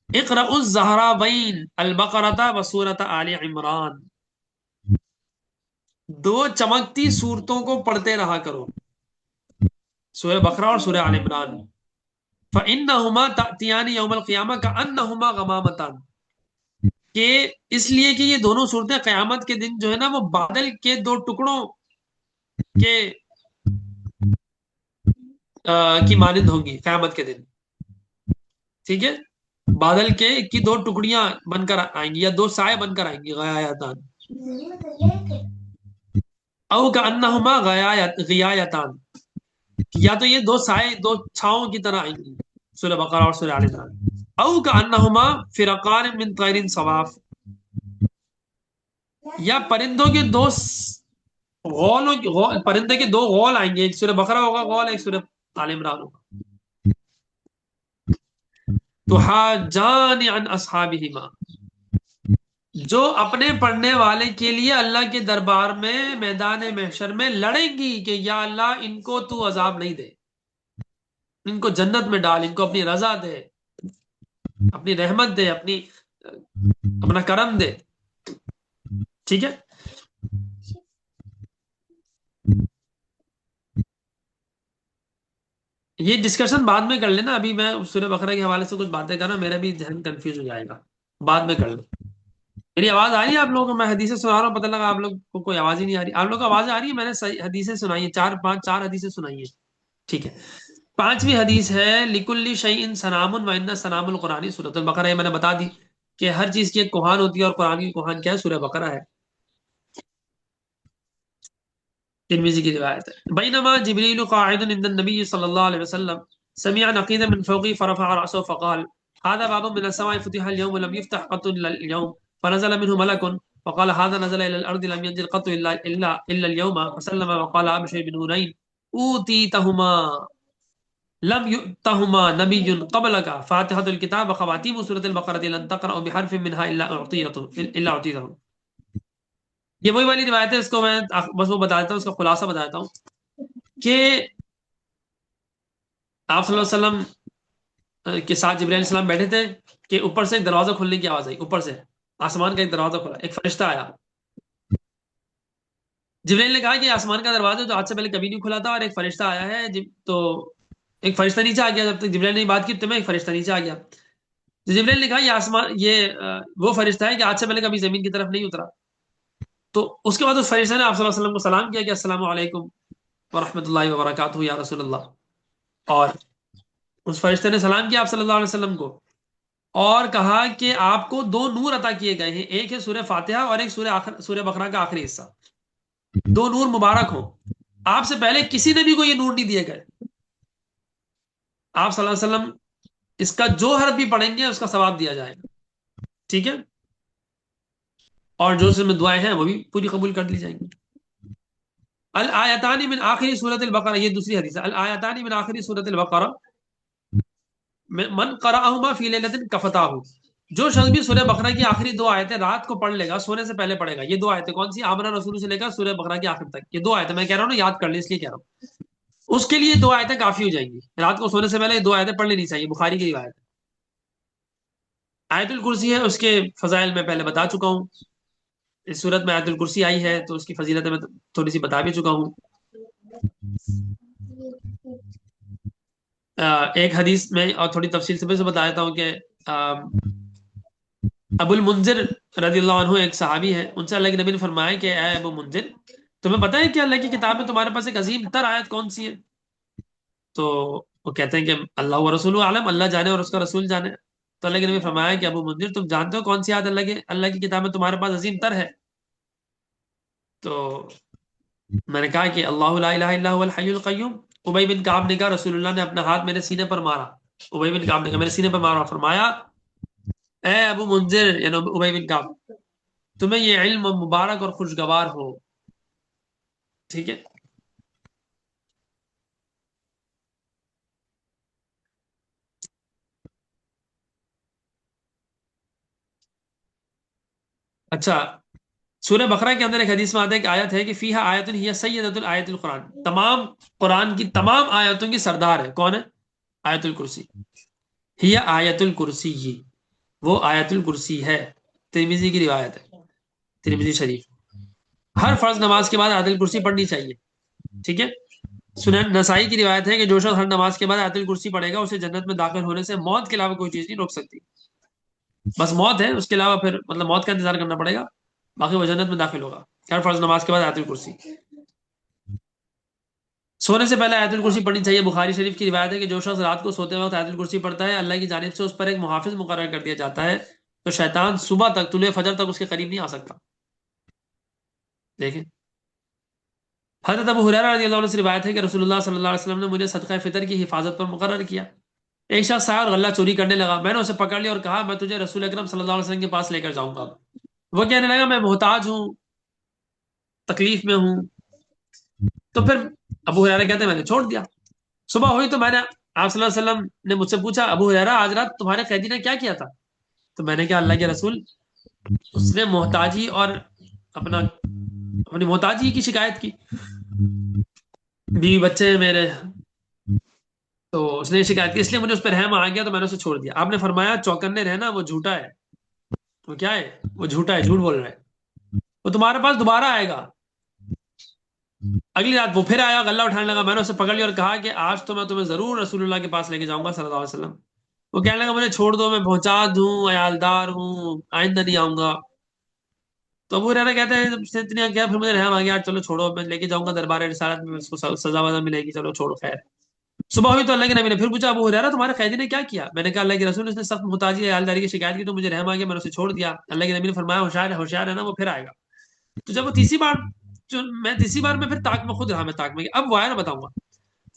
اقرأوا الزہراوین البقرۃ وسورۃ آل عمران، دو چمکتی صورتوں کو پڑھتے رہا کرو، سورہ بقرہ اور سورہ آل عمران. فإنہما تأتیان یوم القیامہ کأنہما غمامتان، کہ اس لیے کہ یہ دونوں صورتیں قیامت کے دن جو ہے نا وہ بادل کے دو ٹکڑوں کے کی مانند ہوں گی قیامت کے دن. ٹھیک ہے. بادل کی دو ٹکڑیاں بن کر آئیں گی یا دو سائے بن کر آئیں گی، غیایتان. او کأنہما غیایتان، یا تو یہ دو سائے دو چھاؤں کی طرح آئیں گی، سورہ بقرہ اور سورہ آل عمران. او کأنہما فرقان من طیر صواف، یا پرندوں کے دو پرندے کے دو غول آئیں گے، ایک سورہ بقرہ ہوگا غول، ایک سورہ آل عمران ہوگا. تحاجان عن اصحابہما، جو اپنے پڑھنے والے کے لیے اللہ کے دربار میں میدان محشر میں لڑیں گی کہ یا اللہ ان کو تو عذاب نہیں دے، ان کو جنت میں ڈال، ان کو اپنی رضا دے، اپنی رحمت دے، اپنا کرم دے. ٹھیک ہے. یہ ڈسکشن بعد میں کر لینا، ابھی میں سورہ بقرہ کے حوالے سے کچھ باتیں کرنا، میرا بھی ذہن کنفیوز ہو جائے گا، بعد میں کر لوں. میری آواز آ رہی ہے آپ لوگوں کو؟ میں حدیثیں سنا رہا ہوں، پتہ لگا آپ لوگ کو کوئی آواز ہی نہیں آ رہی. آپ لوگ کو آواز آ رہی ہے؟ میں نے صحیح حدیثیں سنائی ہیں، چار حدیثیں سنائی ہیں. ٹھیک ہے. 5ویں حدیث ہے لکل شیء سنام وان سنام القرآن سورۃ البقرہ. یہ میں نے بتا دی کہ ہر چیز کی ایک کوہان ہوتی ہے اور قرآن کی کوہان کیا ہے؟ سورہ بقرہ ہے. ترمذی کی روایت ہے. بینما جبریل قاعد عند النبی صلی اللہ علیہ وسلم سمع نقیدا من فوقه فرفع رأسه فقال هذا باب من السماء فتح اليوم لم يفتح قط اليوم، فنزل منه ملك فقال هذا نزل الى الارض لم ينزل قط الا اليوم، فسلم وقال ابشر بنورين اوتيتهما لم يؤتهما نبي قبلك فاتحة الكتاب وخواتيم سورة البقرة لن تقرأ بحرف منها الا اعطيته. یہ وہی والی روایت ہے، اس کو میں بس وہ بتا دیتا ہوں، اس کا خلاصہ بتا دیتا ہوں کہ آپ صلی اللہ علیہ وسلم کے ساتھ جبرائیل علیہ السلام بیٹھے تھے کہ اوپر سے ایک دروازہ کھلنے کی آواز آئی، اوپر سے آسمان کا ایک دروازہ کھلا، ایک فرشتہ آیا. جبرائیل نے کہا کہ آسمان کا دروازہ تو آج سے پہلے کبھی نہیں کھلا تھا اور ایک فرشتہ آیا ہے. تو ایک فرشتہ نیچے آ گیا، جب تک جبرائیل نے بات کی تو میں ایک فرشتہ نیچے آ گیا. جبرائیل نے کہا یہ آسمان، یہ وہ فرشتہ ہے کہ آج سے پہلے کبھی زمین کی طرف نہیں اترا. تو اس کے بعد اس فرشتہ نے آپ صلی اللہ علیہ وسلم کو سلام کیا کہ السلام علیکم ورحمۃ اللہ وبرکاتہ یا رسول اللہ. اور اس فرشتے نے سلام کیا آپ صلی اللہ علیہ وسلم کو اور کہا کہ آپ کو دو نور عطا کیے گئے ہیں، ایک ہے سورہ فاتحہ اور ایک سورہ بقرہ کا آخری حصہ. دو نور مبارک ہوں. آپ سے پہلے کسی نے بھی کو یہ نور نہیں دیے گئے. آپ صلی اللہ علیہ وسلم اس کا جو حرف بھی پڑھیں گے اس کا ثواب دیا جائے گا. ٹھیک ہے. اور جو اس میں دعائیں ہیں وہ بھی پوری قبول کر لی جائیں گی. الآیتان من آخری سورۃ البقرہ، یہ دوسری حدیث ہے. الآیتان من آخری سورۃ البقرہ من قرأہما فی لیلۃ کفتاہ، جو شخص بھی سورہ بقرہ کی آخری دو آیتیں رات کو پڑھ لے گا، سونے سے پہلے پڑھے گا. یہ دو آیتیں کون سی؟ آمنہ رسول سے لے کر سورہ بقرہ کے آخر تک، یہ دو آیتیں میں کہہ رہا ہوں نا، یاد کر لیں اس لیے کہہ رہا ہوں. اس کے لیے دو آیتیں کافی ہو جائیں گی. رات کو سونے سے پہلے یہ دو آیتیں پڑھ لینی چاہیے، بخاری کی روایت. آیت الکرسی ہے، اس کے فضائل میں پہلے بتا چکا ہوں. اس صورت میں آیت الکرسی آئی ہے تو اس کی فضیلت میں تھوڑی سی بتا بھی چکا ہوں. ایک حدیث میں اور تھوڑی تفصیل سے میں بتا دیتا ہوں کہ ابو المنذر رضی اللہ عنہ ایک صحابی ہے، ان سے اللہ کے نبی نے فرمایا کہ اے ابو منذر، تمہیں پتہ ہے کہ اللہ کی کتاب میں تمہارے پاس ایک عظیم تر آیت کون سی ہے؟ تو وہ کہتے ہیں کہ اللہ و رسول عالم، اللہ جانے اور اس کا رسول جانے. تو اللہ کے نبی فرمایا کہ ابو منذر، تم جانتے ہو کون سی آیت اللہ کی کتاب میں تمہارے پاس عظیم تر ہے؟ تو میں نے کہا کہ اللہ لا الہ الا هو الحی القیوم. ابی بن کعب نے کہا رسول اللہ نے اپنا ہاتھ میرے سینے پر مارا. ابی بن کعب نے کہا میرے سینے پر مارا، فرمایا اے ابو منذر یعنی ابی بن کعب، تمہیں یہ علم مبارک اور خوشگوار ہو. ٹھیک ہے. اچھا، سورہ بقرہ کے اندر ایک حدیث میں آتا ہے کہ آیت ہے کہ فیہا آیت ہی سیدۃ الآیت القرآن، تمام قرآن کی تمام آیتوں کی سردار ہے. کون ہے؟ آیت الکرسی. ہی آیت الکرسی، وہ آیت الکرسی ہے. ترمذی کی روایت ہے، ترمذی شریف. ہر فرض نماز کے بعد آیت الکرسی پڑھنی چاہیے. ٹھیک ہے. سنن نسائی کی روایت ہے کہ جو شخص ہر نماز کے بعد آیت الکرسی پڑھے گا اسے جنت میں داخل ہونے سے موت کے علاوہ کوئی چیز نہیں روک سکتی. بس موت ہے، اس کے علاوہ پھر مطلب موت کا انتظار کرنا پڑے گا، باقی وہ جنت میں داخل ہوگا ہر فرض نماز کے بعد آیت الکرسی. سونے سے پہلے آیت الکرسی پڑھنی چاہیے. بخاری شریف کی روایت ہے کہ جو شخص رات کو سوتے وقت آیت الکرسی پڑھتا ہے اللہ کی جانب سے اس پر ایک محافظ مقرر کر دیا جاتا ہے، تو شیطان صبح تک طلوع فجر تک اس کے قریب نہیں آ سکتا. دیکھیں، حضرت ابو ہریرہ رضی اللہ عنہ سے روایت ہے کہ رسول اللہ صلی اللہ علیہ وسلم نے مجھے صدقہ فطر کی حفاظت پر مقرر کیا. ایک شخص آیا اور غلہ چوری کرنے لگا. میں نے اسے پکڑ لیا اور کہا میں تجھے رسول اکرم صلی اللہ علیہ وسلم کے پاس لے کر جاؤں گا. وہ کہنے لگا میں محتاج ہوں، تکلیف میں ہوں. تو پھر ابو ہریرہ کہتے ہیں میں نے چھوڑ دیا. صبح ہوئی تو میں نے آپ صلی اللہ علیہ وسلم نے مجھ سے پوچھا ابو ہریرہ آج رات تمہارے قیدی نے کیا کیا تھا؟ تو میں نے کہا اللہ کے رسول، اس نے محتاجی اور اپنی محتاجی کی شکایت کی، بیوی بچے ہیں میرے، تو اس نے شکایت کی، اس لیے مجھے اس پہ رحم آ گیا تو میں نے اسے چھوڑ دیا. آپ نے فرمایا چوکنے رہنا، وہ جھوٹا ہے. وہ کیا ہے؟ وہ جھوٹا ہے، جھوٹ بول رہا ہے. وہ تمہارے پاس دوبارہ آئے گا. اگلی رات وہ پھر آیا، غلہ اٹھانے لگا. میں نے اسے پکڑ لیا اور کہا کہ آج تو میں تمہیں ضرور رسول اللہ کے پاس لے کے جاؤں گا صلی اللہ علیہ وسلم. وہ کہنے لگا مجھے چھوڑ دو، میں پہنچا دوں، عیالدار ہوں، آئندہ نہیں آؤں گا. تو ابو ہریرہ کہتے ہیں جب سے اتنی کیا پھر مجھے رحم آ گیا، چلو چھوڑو، میں لے کے جاؤں گا دربار رسالت میں، اس کو سزا وزا ملے گی، چلو چھوڑو خیر. صبح ہوئی تو اللہ کے نبی نے پھر پوچھا ابو ہریرہ تمہارے قیدی نے کیا کیا؟ میں نے کہا اللہ کے رسول اس نے سخت محتاجی عیالداری کی شکایت کی تو مجھے رحم آ گیا، میں نے اسے چھوڑ دیا. اللہ کے نبی نے فرمایا ہوشیار ہے نا، وہ پھر آئے گا. تو جب وہ تیسری بار میں پھر تاک میں خود رہا، میں تاک میں اب وہ آیا نا بتاؤں گا.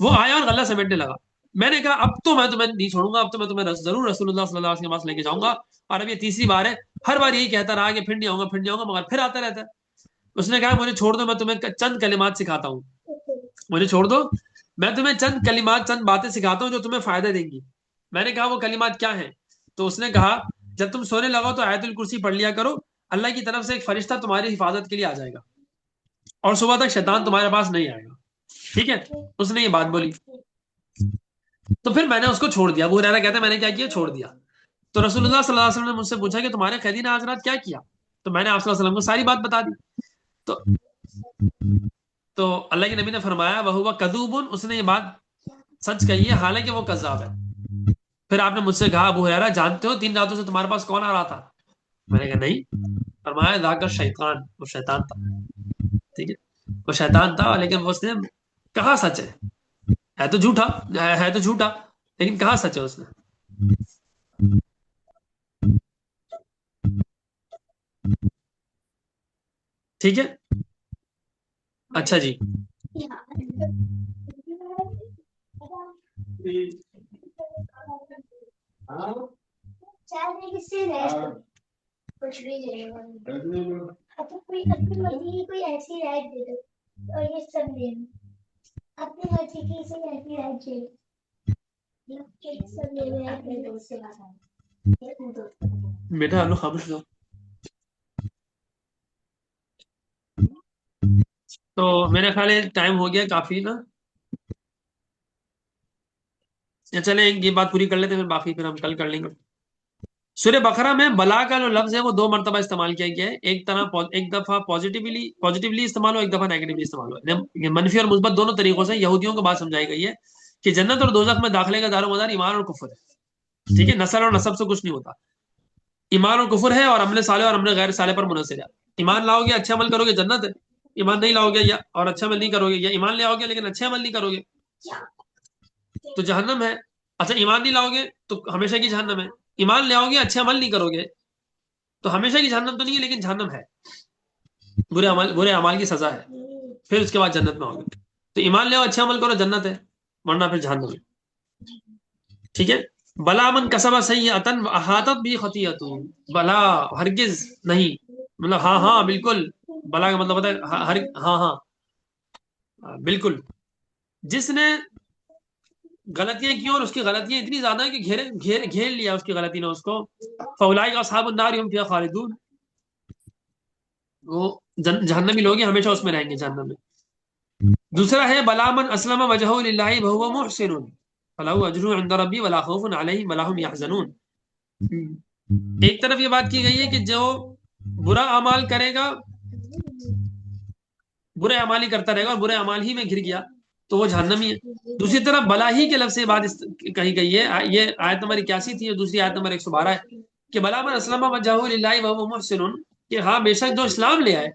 وہ آیا اور غلہ سمیٹنے لگا. میں نے کہا اب تو میں تمہیں نہیں چھوڑوں گا، اب تو میں تمہیں ضرور رسول اللہ صلی اللہ علیہ وسلم کے پاس لے کے جاؤں گا. اور اب یہ تیسری بار ہے، ہر بار یہی کہتا رہا کہ پھر نہیں آؤں گا، پھر نہیں آؤں گا، مگر پھر آتا رہتا ہے. اس نے کہا مجھے چھوڑ دو، میں تمہیں چند کلمات سکھاتا ہوں. مجھے چھوڑ دو، میں تمہیں چند کلمات، چند باتیں سکھاتا ہوں جو تمہیں فائدہ دیں گی. میں نے کہا وہ کلمات کیا ہیں؟ تو اس نے کہا جب تم سونے لگو تو آیت الکرسی پڑھ لیا کرو، اللہ کی طرف سے ایک فرشتہ تمہاری حفاظت کے لیے آ جائے گا اور صبح تک شیطان تمہارے پاس نہیں آئے گا. ٹھیک ہے. اس نے یہ بات بولی تو پھر میں نے اس کو چھوڑ دیا. ابو ہریرہ کہتے ہیں میں نے کیا کیا؟ چھوڑ دیا. تو رسول اللہ صلی اللہ علیہ وسلم نے مجھ سے پوچھا کہ تمہارے قیدی نے آج رات کیا کیا؟ تو میں نے آپ صلی اللہ علیہ وسلم کو ساری بات بتا دی. تو اللہ کے نبی نے فرمایا وہ کذوب، اس نے یہ بات سچ کہی ہے حالانکہ وہ کذاب ہے. پھر آپ نے مجھ سے کہا ابو ہریرہ جانتے ہو 3 راتوں سے تمہارے پاس کون آ رہا تھا؟ میں نے کہا نہیں. فرمایا ذاکر شیطان، وہ شیطان تھا. ٹھیک ہے، وہ شیطان تھا لیکن اس نے کہا سچ ہے تو جھوٹا ہے تو جھوٹا، لیکن کہا سچ ہے اس نے. ٹھیک ہے. اچھا جی، بیٹا ہلو خاموش ہو. تو میرا خیال ہے ٹائم ہو گیا کافی نا. چلیں یہ بات پوری کر لیتے ہیں، پھر باقی پھر ہم کل کر لیں گے. سورہ بقرہ میں بلا کا جو لفظ ہے وہ 2 مرتبہ استعمال کیا گیا ہے. ایک دفعہ پازیٹیولی استعمال ہو، ایک دفعہ نیگیٹولی استعمال ہو. یہ منفی اور مثبت دونوں طریقوں سے یہودیوں کو بات سمجھائی گئی ہے کہ جنت اور دوزخ میں داخلے کا دار و مدار ایمان اور کفر ہے. ٹھیک ہے، نسل اور نسب سے کچھ نہیں ہوتا. ایمان اور کفر ہے، اور عمل صالح اور عمل غیر صالح پر منحصر ہے. ایمان لاؤ گے اچھے عمل کرو گے جنت ہے، ایمان نہیں لاؤ گے یا اور اچھے عمل نہیں کرو گے، یا ایمان لے آؤ گے لیکن اچھے عمل نہیں کرو گے تو جہنم ہے. اچھا ایمان نہیں لاؤ گے تو ہمیشہ کی جہنم ہے، ایمان لے آؤ گے اچھے عمل نہیں کرو گے تو ہمیشہ کی جہنم تو نہیں ہے لیکن جہنم ہے، برے اعمال کی سزا ہے، پھر اس کے بعد جنت میں ہوگے. تو ایمان لے آؤ اچھے عمل کرو جنت ہے، ورنہ پھر جہنم ہے. ٹھیک ہے. بلا من کسب سیئۃ احاطت بھی خطیئۃ، بلا ہرگز نہیں، مطلب ہاں ہاں بالکل، بلا کا مطلب ہوتا ہے ہاں ہاں بالکل. جس نے غلطیاں کی اور اس کی غلطیاں اتنی زیادہ ہیں کہ گھیر لیا اس کی غلطی نے اس کو، فاولئک اصحاب النار هم فیہا خالدون، وہ جہنمی لوگ ہیں، ہمیشہ اس میں رہیں گے جہنم میں. دوسرا ہے بلا من اسلم وجہہ للہ وہو محسن فلہ اجر عند ربی ولا خوف علیہم ولا هم یحزنون. ایک طرف یہ بات کی گئی ہے کہ جو برا اعمال کرے گا، برے اعمال ہی کرتا رہے گا اور برے اعمال ہی میں گر گیا تو وہ جہنمی ہے. دوسری طرف بلا ہی کے لفظ سے بات کہی گئی ہے. یہ آیت نمبر 81 تھی اور دوسری آیت نمبر 112 ہے کہ بلا من اسلم وجہہ للہ وہو محسن، کہ ہاں بے شک جو اسلام لے آئے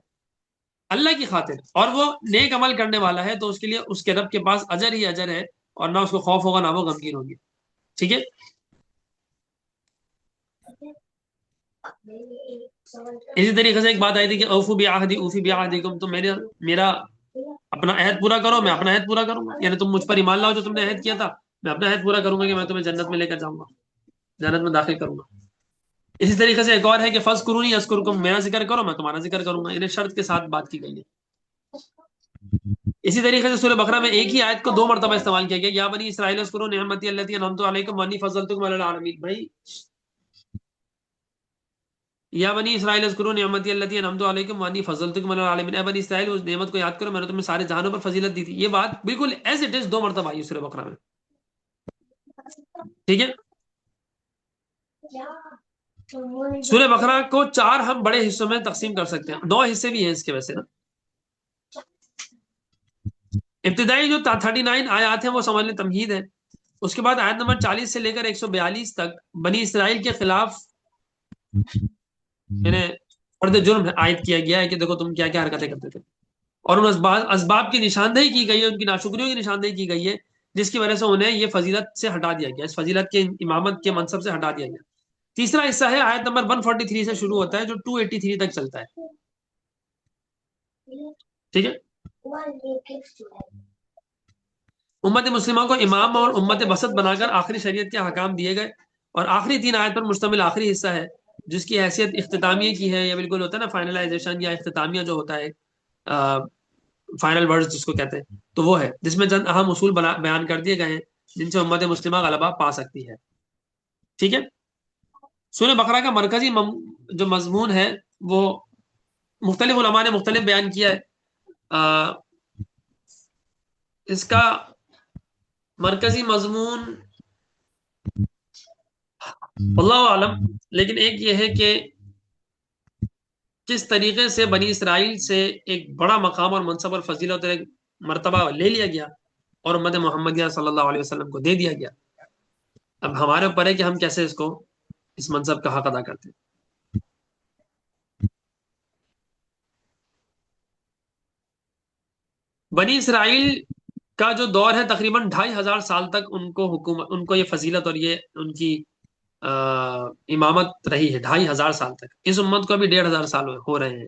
اللہ کی خاطر اور وہ نیک عمل کرنے والا ہے تو اس کے لیے اس کے رب کے پاس اجر ہی اجر ہے، اور نہ اس کو خوف ہوگا نہ وہ غمگین ہوگی. ٹھیک ہے. اسی طریقے سے ایک بات آئی تھی کہ اوفو بعہدی اوفی بعہدکم، تم میرا اپنا عہد پورا کرو میں اپنا عہد پورا کروں گا، یعنی تم مجھ پر ایمان لاؤ جو تم نے عہد کیا تھا، میں اپنا عہد پورا کروں گا کہ میں تمہیں جنت میں لے کر جاؤں گا، جنت میں داخل کروں گا. اسی طریقے سے ایک اور ہے کہ فذکرونی اذکرکم، میرا ذکر کرو میں تمہارا ذکر کروں گا، انہیں شرط کے ساتھ بات کی گئی ہے. اسی طریقے سے سورہ بقرہ میں ایک ہی آیت کو 2 مرتبہ استعمال کیا گیا، یا بنی اسرائیل اذکروا نعمتی التی انعمت علیکم وانی فضلتکم علی العالمین. بھائی یا بنی اسرائیل اذکروا نعمتی التی انعمت علیکم وانی فضلتکم علی العالمین، اے بنی اسرائیل اس نعمت کو یاد کرو میں نے تمہیں سارے جہانوں پر فضیلت دی تھی. یہ بات بالکل ایز اٹ از 2 مرتبہ آئی سورہ بقرہ میں. ٹھیک ہے. سورہ بقرہ کو 4 ہم بڑے حصوں میں تقسیم کر سکتے ہیں، 2 حصے بھی ہیں اس کے ویسے نا. ابتدائی جو 39 آیات ہیں وہ سمجھ لیں تمہید ہے. اس کے بعد آیت نمبر 40 سے لے کر 142 تک بنی اسرائیل کے خلاف یعنی فرد جرم عائد کیا گیا ہے کہ دیکھو تم کیا کیا حرکتیں کرتے تھے، اور ان اسباب کی نشاندہی کی گئی ہے، ان کی ناشکریوں کی نشاندہی کی گئی ہے جس کی وجہ سے انہیں یہ فضیلت سے ہٹا دیا گیا، اس فضیلت کے امامت کے منصب سے ہٹا دیا گیا. تیسرا حصہ ہے آیت نمبر 143 سے شروع ہوتا ہے جو 283 تک چلتا ہے. ٹھیک ہے. امت مسلمہ کو امام اور امت وسط بنا کر آخری شریعت کے احکام دیے گئے، اور آخری 3 آیت پر مشتمل آخری حصہ ہے جس کی حیثیت اختتامیہ کی ہے، یا بالکل ہوتا ہے نا فائنلائزیشن یا اختتامیہ جو ہوتا ہے، فائنل ورڈز جس کو کہتے ہیں، تو وہ ہے جس میں چند اہم اصول بیان کر دیے گئے ہیں جن سے امت مسلمہ غلبہ پا سکتی ہے. ٹھیک ہے. سورہ بقرہ کا مرکزی جو مضمون ہے وہ مختلف علماء نے مختلف بیان کیا ہے. اس کا مرکزی مضمون اللہ عالم، لیکن ایک یہ ہے کہ کس طریقے سے بنی اسرائیل سے ایک بڑا مقام اور منصب اور فضیلت اور ایک مرتبہ لے لیا گیا اور امت محمدیہ صلی اللہ علیہ وسلم کو دے دیا گیا. اب ہمارے اوپر ہے کہ ہم کیسے اس منصب کا حق ادا کرتے ہیں. بنی اسرائیل کا جو دور ہے تقریباً 2500 سال تک ان کو یہ فضیلت اور یہ ان کی امامت رہی ہے 2500 سال تک. اس امت کو ابھی 1500 سال ہو رہے ہیں.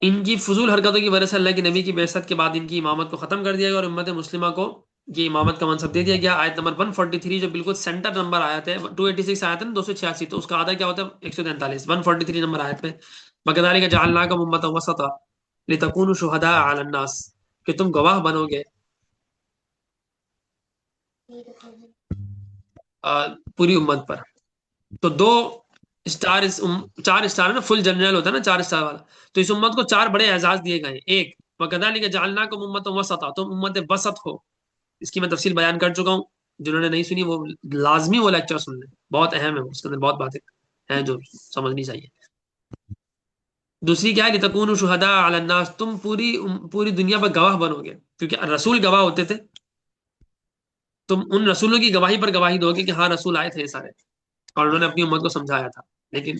ان کی فضول حرکتوں کی وجہ سے اللہ کے نبی کی بعثت کے بعد ان کی امامت کو ختم کر دیا گیا اور امت مسلمہ کو یہ امامت کا منصب دے دیا گیا. آیت نمبر 143 جو بالکل سینٹر نمبر آیت ہے، 286 آیت ہے 286، تو اس کا آدھا کیا ہوتا ہے 143. 143 نمبر آیت پہ وَكَذَلِكَ جَعَلْنَاكُمْ أُمَّةً وَسَطًا لِتَكُونُوا شُهَدَاءَ عَلَى النَّاسِ، کہ تم گواہ بنو گے پوری امت پر. تو 4 اسٹار ہے نا، فل جنرل ہوتا ہے نا 4 اسٹار والا. تو اس امت کو 4 بڑے اعزاز دیے گئے ہیں. ایک وَكَذَلِكَ جَعَلْنَاكُمْ أُمَّةً وَسَطًا، تم امت وسط ہو. اس کی میں تفصیل بیان کر چکا ہوں. جنہوں نے نہیں سنی وہ لازمی وہ لیکچر سن لیں، بہت اہم ہے، اس کے اندر بہت باتیں ہیں جو سمجھنی چاہیے۔ دوسری کیا ہے، لتکونوا شہداء علی الناس، تم پوری دنیا پر گواہ بنو گے، کیونکہ رسول گواہ ہوتے تھے، تم ان رسولوں کی گواہی پر گواہی دو گے کہ ہاں رسول آئے تھے یہ سارے، اور انہوں نے اپنی امت کو سمجھایا تھا، لیکن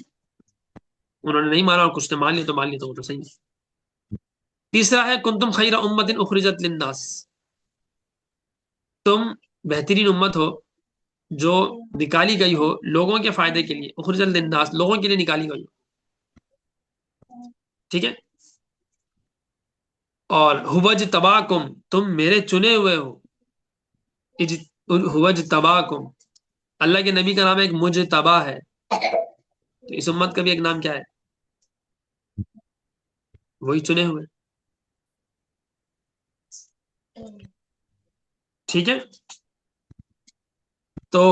انہوں نے نہیں مانا اور کچھ نے مان لیا تو مان لیا تو وہ تو صحیح ہے۔ تیسرا ہے کنتم خیر امت اخرجت للناس، تم بہترین امت ہو جو نکالی گئی ہو لوگوں کے فائدے کے لیے، اخرجت للناس لوگوں کے لیے نکالی گئی ہو، ٹھیک ہے، اور ہوجتباکم تم میرے چنے ہوئے ہو، ہوجتباکم، اللہ کے نبی کا نام ایک مجتبا ہے، تو اس امت کا بھی ایک نام کیا ہے، وہی چنے ہوئے، ٹھیک ہے۔ تو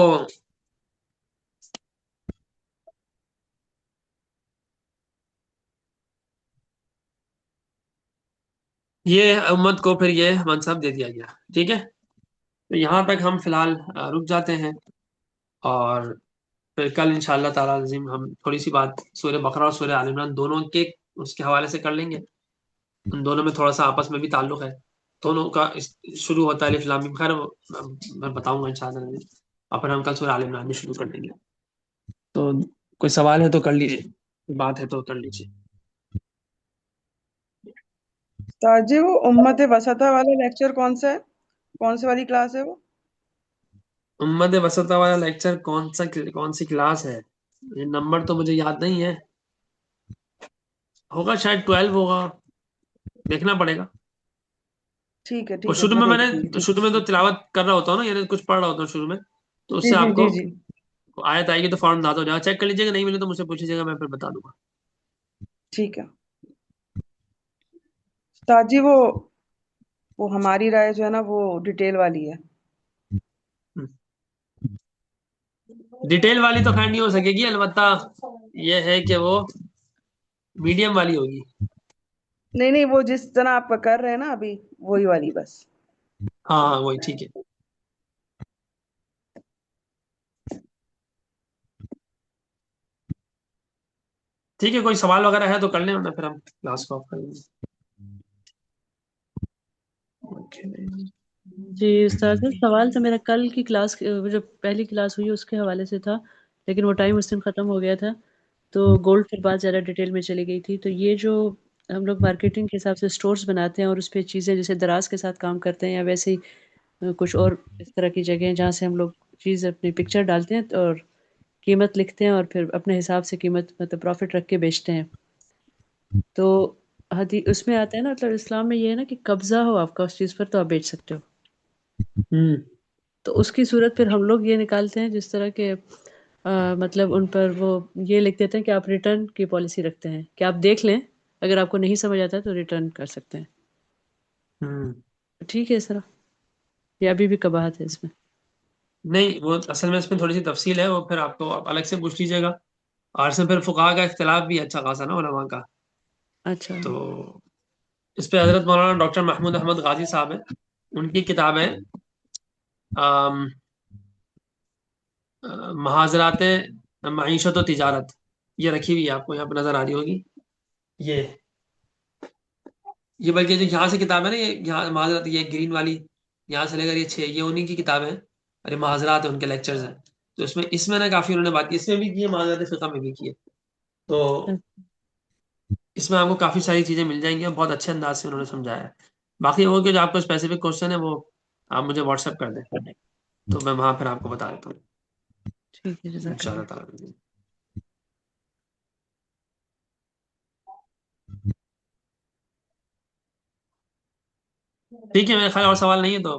یہ امت کو پھر یہ منصب دے دیا گیا، ٹھیک ہے۔ تو یہاں تک ہم فی الحال رک جاتے ہیں، اور پھر کل انشاءاللہ تعالیٰ عظیم ہم تھوڑی سی بات سورہ بقرہ اور سورہ آل عمران دونوں کے اس کے حوالے سے کر لیں گے، ان دونوں میں تھوڑا سا آپس میں بھی تعلق ہے، دونوں کا شروع ہوتا ہے الف لام میم، خیر میں بتاؤں گا انشاءاللہ، اور پھر ہم کل سورہ آل عمران بھی شروع کر دیں گے۔ تو کوئی سوال ہے تو کر لیجیے، بات ہے تو کر لیجیے۔ تاجی وہ امت وسطہ والا لیکچر کون سا ہے، کون سی والی کلاس ہے وہ؟ امت وسطہ والا لیکچر کون سی کلاس ہے، یہ نمبر تو مجھے یاد نہیں ہے، ہوگا شاید 12 ہوگا، دیکھنا پڑے گا۔ ٹھیک ہے اور ٹھیک ہے، شروع میں میں دیکھتی ہوں۔ شروع میں تو تلاوت کر رہا ہوتا ہوں نا، یعنی کچھ پڑھ رہا ہوتا ہوں شروع میں، تو اس جی سے جی آپ جی کو جی آیت آئے گی تو فوراً اندازہ ہو جائے گا، چیک کر لیجیے گا، نہیں ملے تو مجھ سے پوچھ لیجیے گا، میں پھر بتا دوں گا۔ ٹھیک ہے تاجی، وہ ہماری رائے جو ہے نا وہ ڈیٹیل والی ہے۔ ڈیٹیل والی تو خیر نہیں ہو سکے گی، البتہ یہ ہے کہ وہ میڈیم والی ہوگی۔ نہیں نہیں، وہ جس طرح آپ کا کر رہے ہیں نا ابھی، وہی والی بس۔ ہاں ہاں وہی ٹھیک ہے۔ ٹھیک ہے، کوئی سوال وغیرہ ہے تو کر لیں، ورنہ پھر ہم کلاس کو آف کر لیں گے۔ جی استاد صاحب، سوال تو میرا کل کی کلاس جو پہلی کلاس ہوئی اس کے حوالے سے تھا، لیکن وہ ٹائم اس دن ختم ہو گیا تھا، تو گولڈ پھر بات زیادہ ڈیٹیل میں چلی گئی تھی۔ تو یہ جو ہم لوگ مارکیٹنگ کے حساب سے سٹورز بناتے ہیں اور اس پہ چیزیں جیسے دراز کے ساتھ کام کرتے ہیں، یا ویسے ہی کچھ اور اس طرح کی جگہیں جہاں سے ہم لوگ چیز اپنی پکچر ڈالتے ہیں اور قیمت لکھتے ہیں اور پھر اپنے حساب سے قیمت مطلب پروفٹ رکھ کے بیچتے ہیں، تو اس میں آتا ہے نا، مطلب اسلام میں یہ ہے نا کہ قبضہ ہو آپ کا اس چیز پر تو آپ بیچ سکتے ہو۔ تو اس کی صورت پھر ہم لوگ یہ نکالتے ہیں جس طرح کہ مطلب ان پر وہ یہ لکھ دیتے ہیں کہ آپ ریٹرن کی پالیسی رکھتے ہیں کہ آپ دیکھ لیں، اگر آپ کو نہیں سمجھ آتا ہے تو ریٹرن کر سکتے ہیں۔ ٹھیک ہے سر، یہ ابھی بھی قباحت ہے اس میں؟ نہیں، وہ اصل میں اس میں تھوڑی سی تفصیل ہے، وہ پھر آپ کو آپ الگ سے پوچھ لیجیے گا، اور اس میں پھر فقہا کا اختلاف بھی اچھا خاصا نا علماء کا، اچھا تو اس پہ حضرت مولانا ڈاکٹر محمود احمد غازی صاحب ہیں، ان کی کتاب ہے محاذرات معیشت و تجارت، یہ رکھی ہوئی ہے، آپ کو یہاں پہ نظر آ رہی ہوگی، یہ بلکہ جو یہاں سے کتاب ہے نا، یہ یہاں معاذرات، یہ گرین والی یہاں سے لے کر یہ 6، یہ انہی کی کتاب ہے، اور یہ معاذرات ان کے لیکچرز ہیں، تو اس میں نا کافی انہوں نے بات کی، اس میں بھی کی ہے، معاذرات فقہ میں بھی کی ہے، تو اس میں آپ کو کافی ساری چیزیں مل جائیں گی، اور بہت اچھے انداز سے انہوں نے سمجھایا ہے۔ باقی وہ کہ جو آپ کو اسپیسیفک کوشچن ہے وہ آپ مجھے واٹس ایپ کر دیں، تو میں وہاں پھر آپ کو بتا دیتا ہوں ٹھیک ہے، جزاک ان شاء اللہ۔ اللہ تعالیٰ۔ ٹھیک ہے، میرے خیال اور سوال نہیں ہے تو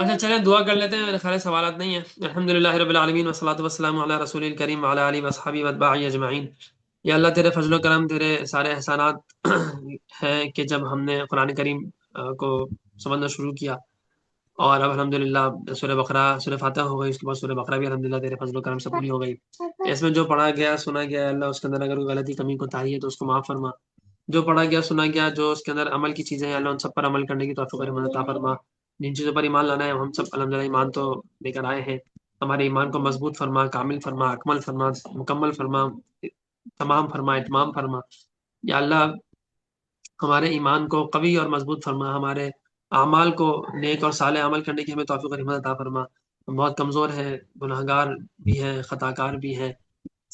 اچھا چلیں دعا کر لیتے ہیں، میرے خیال سوالات نہیں ہیں. الحمدللہ رب العالمین والصلاۃ والسلام علی رسول الکریم وعلی آلہ واصحابہ واتباعہ اجمعین. یا اللہ تیرے فضل و کرم، تیرے سارے احسانات ہیں کہ جب ہم نے قرآن کریم کو سمجھنا شروع کیا اور اب الحمدللہ سورہ بقرہ، سورہ فاتحہ ہو گئی، اس کے بعد سورہ بقرہ بھی الحمدللہ تیرے فضل و کرم سے پوری ہو گئی. اس میں جو پڑھا گیا سنا گیا اللہ اس کے اندر اگر کوئی غلطی کمی کوتاہی ہے تو اس کو معاف فرما. جو پڑھا گیا سنا گیا جو اس کے اندر عمل کی چیزیں ہیں اللہ ان سب پر عمل کرنے کی توفیق عطا فرما. جن چیزوں پر ایمان لانا ہے ہم سب الحمدللہ ایمان تو لے کر آئے ہیں، ہمارے ایمان کو مضبوط فرما، کامل فرما، اکمل فرما، مکمل فرما، تمام فرما، اتمام فرما. یا اللہ ہمارے ایمان کو قوی اور مضبوط فرما، ہمارے اعمال کو نیک اور صالح عمل کرنے کی ہمیں توفیق اور ہمت عطا فرما. ہم بہت کمزور ہیں، گناہ گار بھی ہیں، خطا کار بھی ہیں،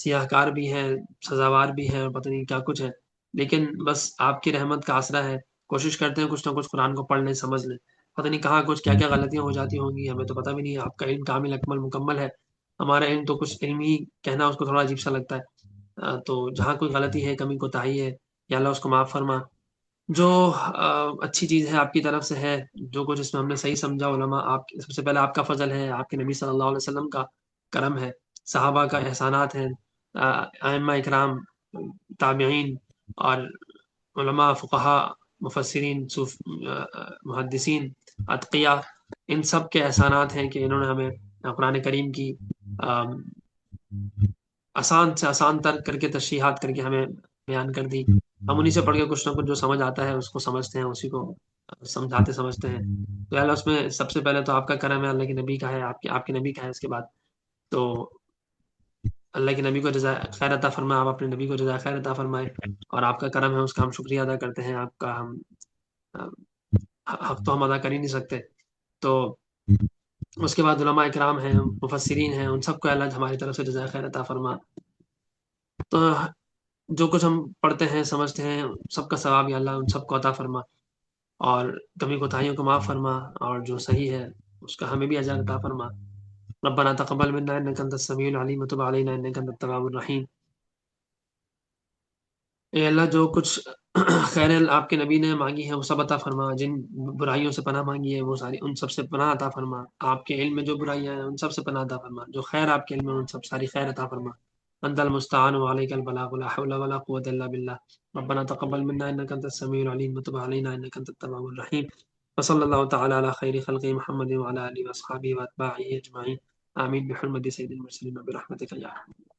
سیاہ کار بھی ہیں، سزاوار بھی ہیں، اور پتہ نہیں کیا کچھ ہے، لیکن بس آپ کی رحمت کا آسرا ہے. کوشش کرتے ہیں کچھ نہ کچھ قرآن کو پڑھ لیں، سمجھ لیں. پتہ نہیں کہاں کچھ کیا کیا غلطیاں ہو جاتی ہوں گی، ہمیں تو پتہ بھی نہیں ہے. آپ کا علم کامل اکمل مکمل ہے، ہمارا علم تو کچھ علم ہی کہنا اس کو تھوڑا عجیب سا لگتا ہے. تو جہاں کوئی غلطی ہے، کمی کوتاہی ہے، یا اللہ اس کو معاف فرما. جو اچھی چیز ہے آپ کی طرف سے ہے، جو کچھ اس میں ہم نے صحیح سمجھا علماء، آپ سب سے پہلے آپ کا فضل ہے، آپ کے نبی صلی اللہ علیہ وسلم کا کرم ہے، صحابہ کا احسانات ہیں، ائمہ اکرام، تابعین اور علماء، فقہا، مفسرین، محدثین، اتقیاء، ان سب کے احسانات ہیں کہ انہوں نے ہمیں قرآن کریم کی آسان سے آسان تر کر کے تشریحات کر کے ہمیں بیان کر دی. ہم انہی سے پڑھ کے کچھ نہ کچھ جو سمجھ آتا ہے اس کو سمجھتے ہیں، اسی کو سمجھاتے سمجھتے ہیں. تو اللہ اس میں سب سے پہلے تو آپ کا کرم ہے، اللہ کے نبی کا ہے، آپ کے نبی کا ہے. اس کے بعد تو اللہ کے نبی کو جزائے خیر عطا فرمائے، آپ اپنے نبی کو جزائے خیر عطا فرمائے، اور آپ کا کرم ہے اس کا ہم شکریہ ادا کرتے ہیں. آپ کا ہم حق تو ہم ادا کر ہی نہیں سکتے. تو اس کے بعد علماء اکرام ہیں، مفسرین ہیں، ان سب کو اللہ ہماری طرف سے جزائے خیر عطا فرما. تو جو کچھ ہم پڑھتے ہیں سمجھتے ہیں سب کا ثواب یا اللہ ان سب کو عطا فرما، اور کمی کوتاہیوں کو معاف فرما، اور جو صحیح ہے اس کا ہمیں بھی اجر عطا فرما. ربنا تقبل منا انك انت السميع العليم وتب علينا انك انت التواب الرحیم. اے اللہ جو کچھ خیر آپ کے نبی نے مانگی ہے وہ سب عطا فرما، جن برائیوں سے پناہ مانگی ہے وہ ساری ان سب سے پناہ عطا فرما. آپ کے علم میں جو برائیاں ہیں ان سب سے پناہ عطا فرما، جو خیر آپ کے علم میں ان سب ساری خیر عطا فرما. انت المستعان وعليك البلاغ ولا حول ولا قوة الا بالله. ربنا تقبل منا انك انت السميع العليم وتب علينا انك انت التواب الرحيم. وصلى الله تعالى على خير خلقه محمد وعلى اله واصحابه واتباعه اجمعين. آمين بحرمة سيد المرسلين برحمتك يا رحمن.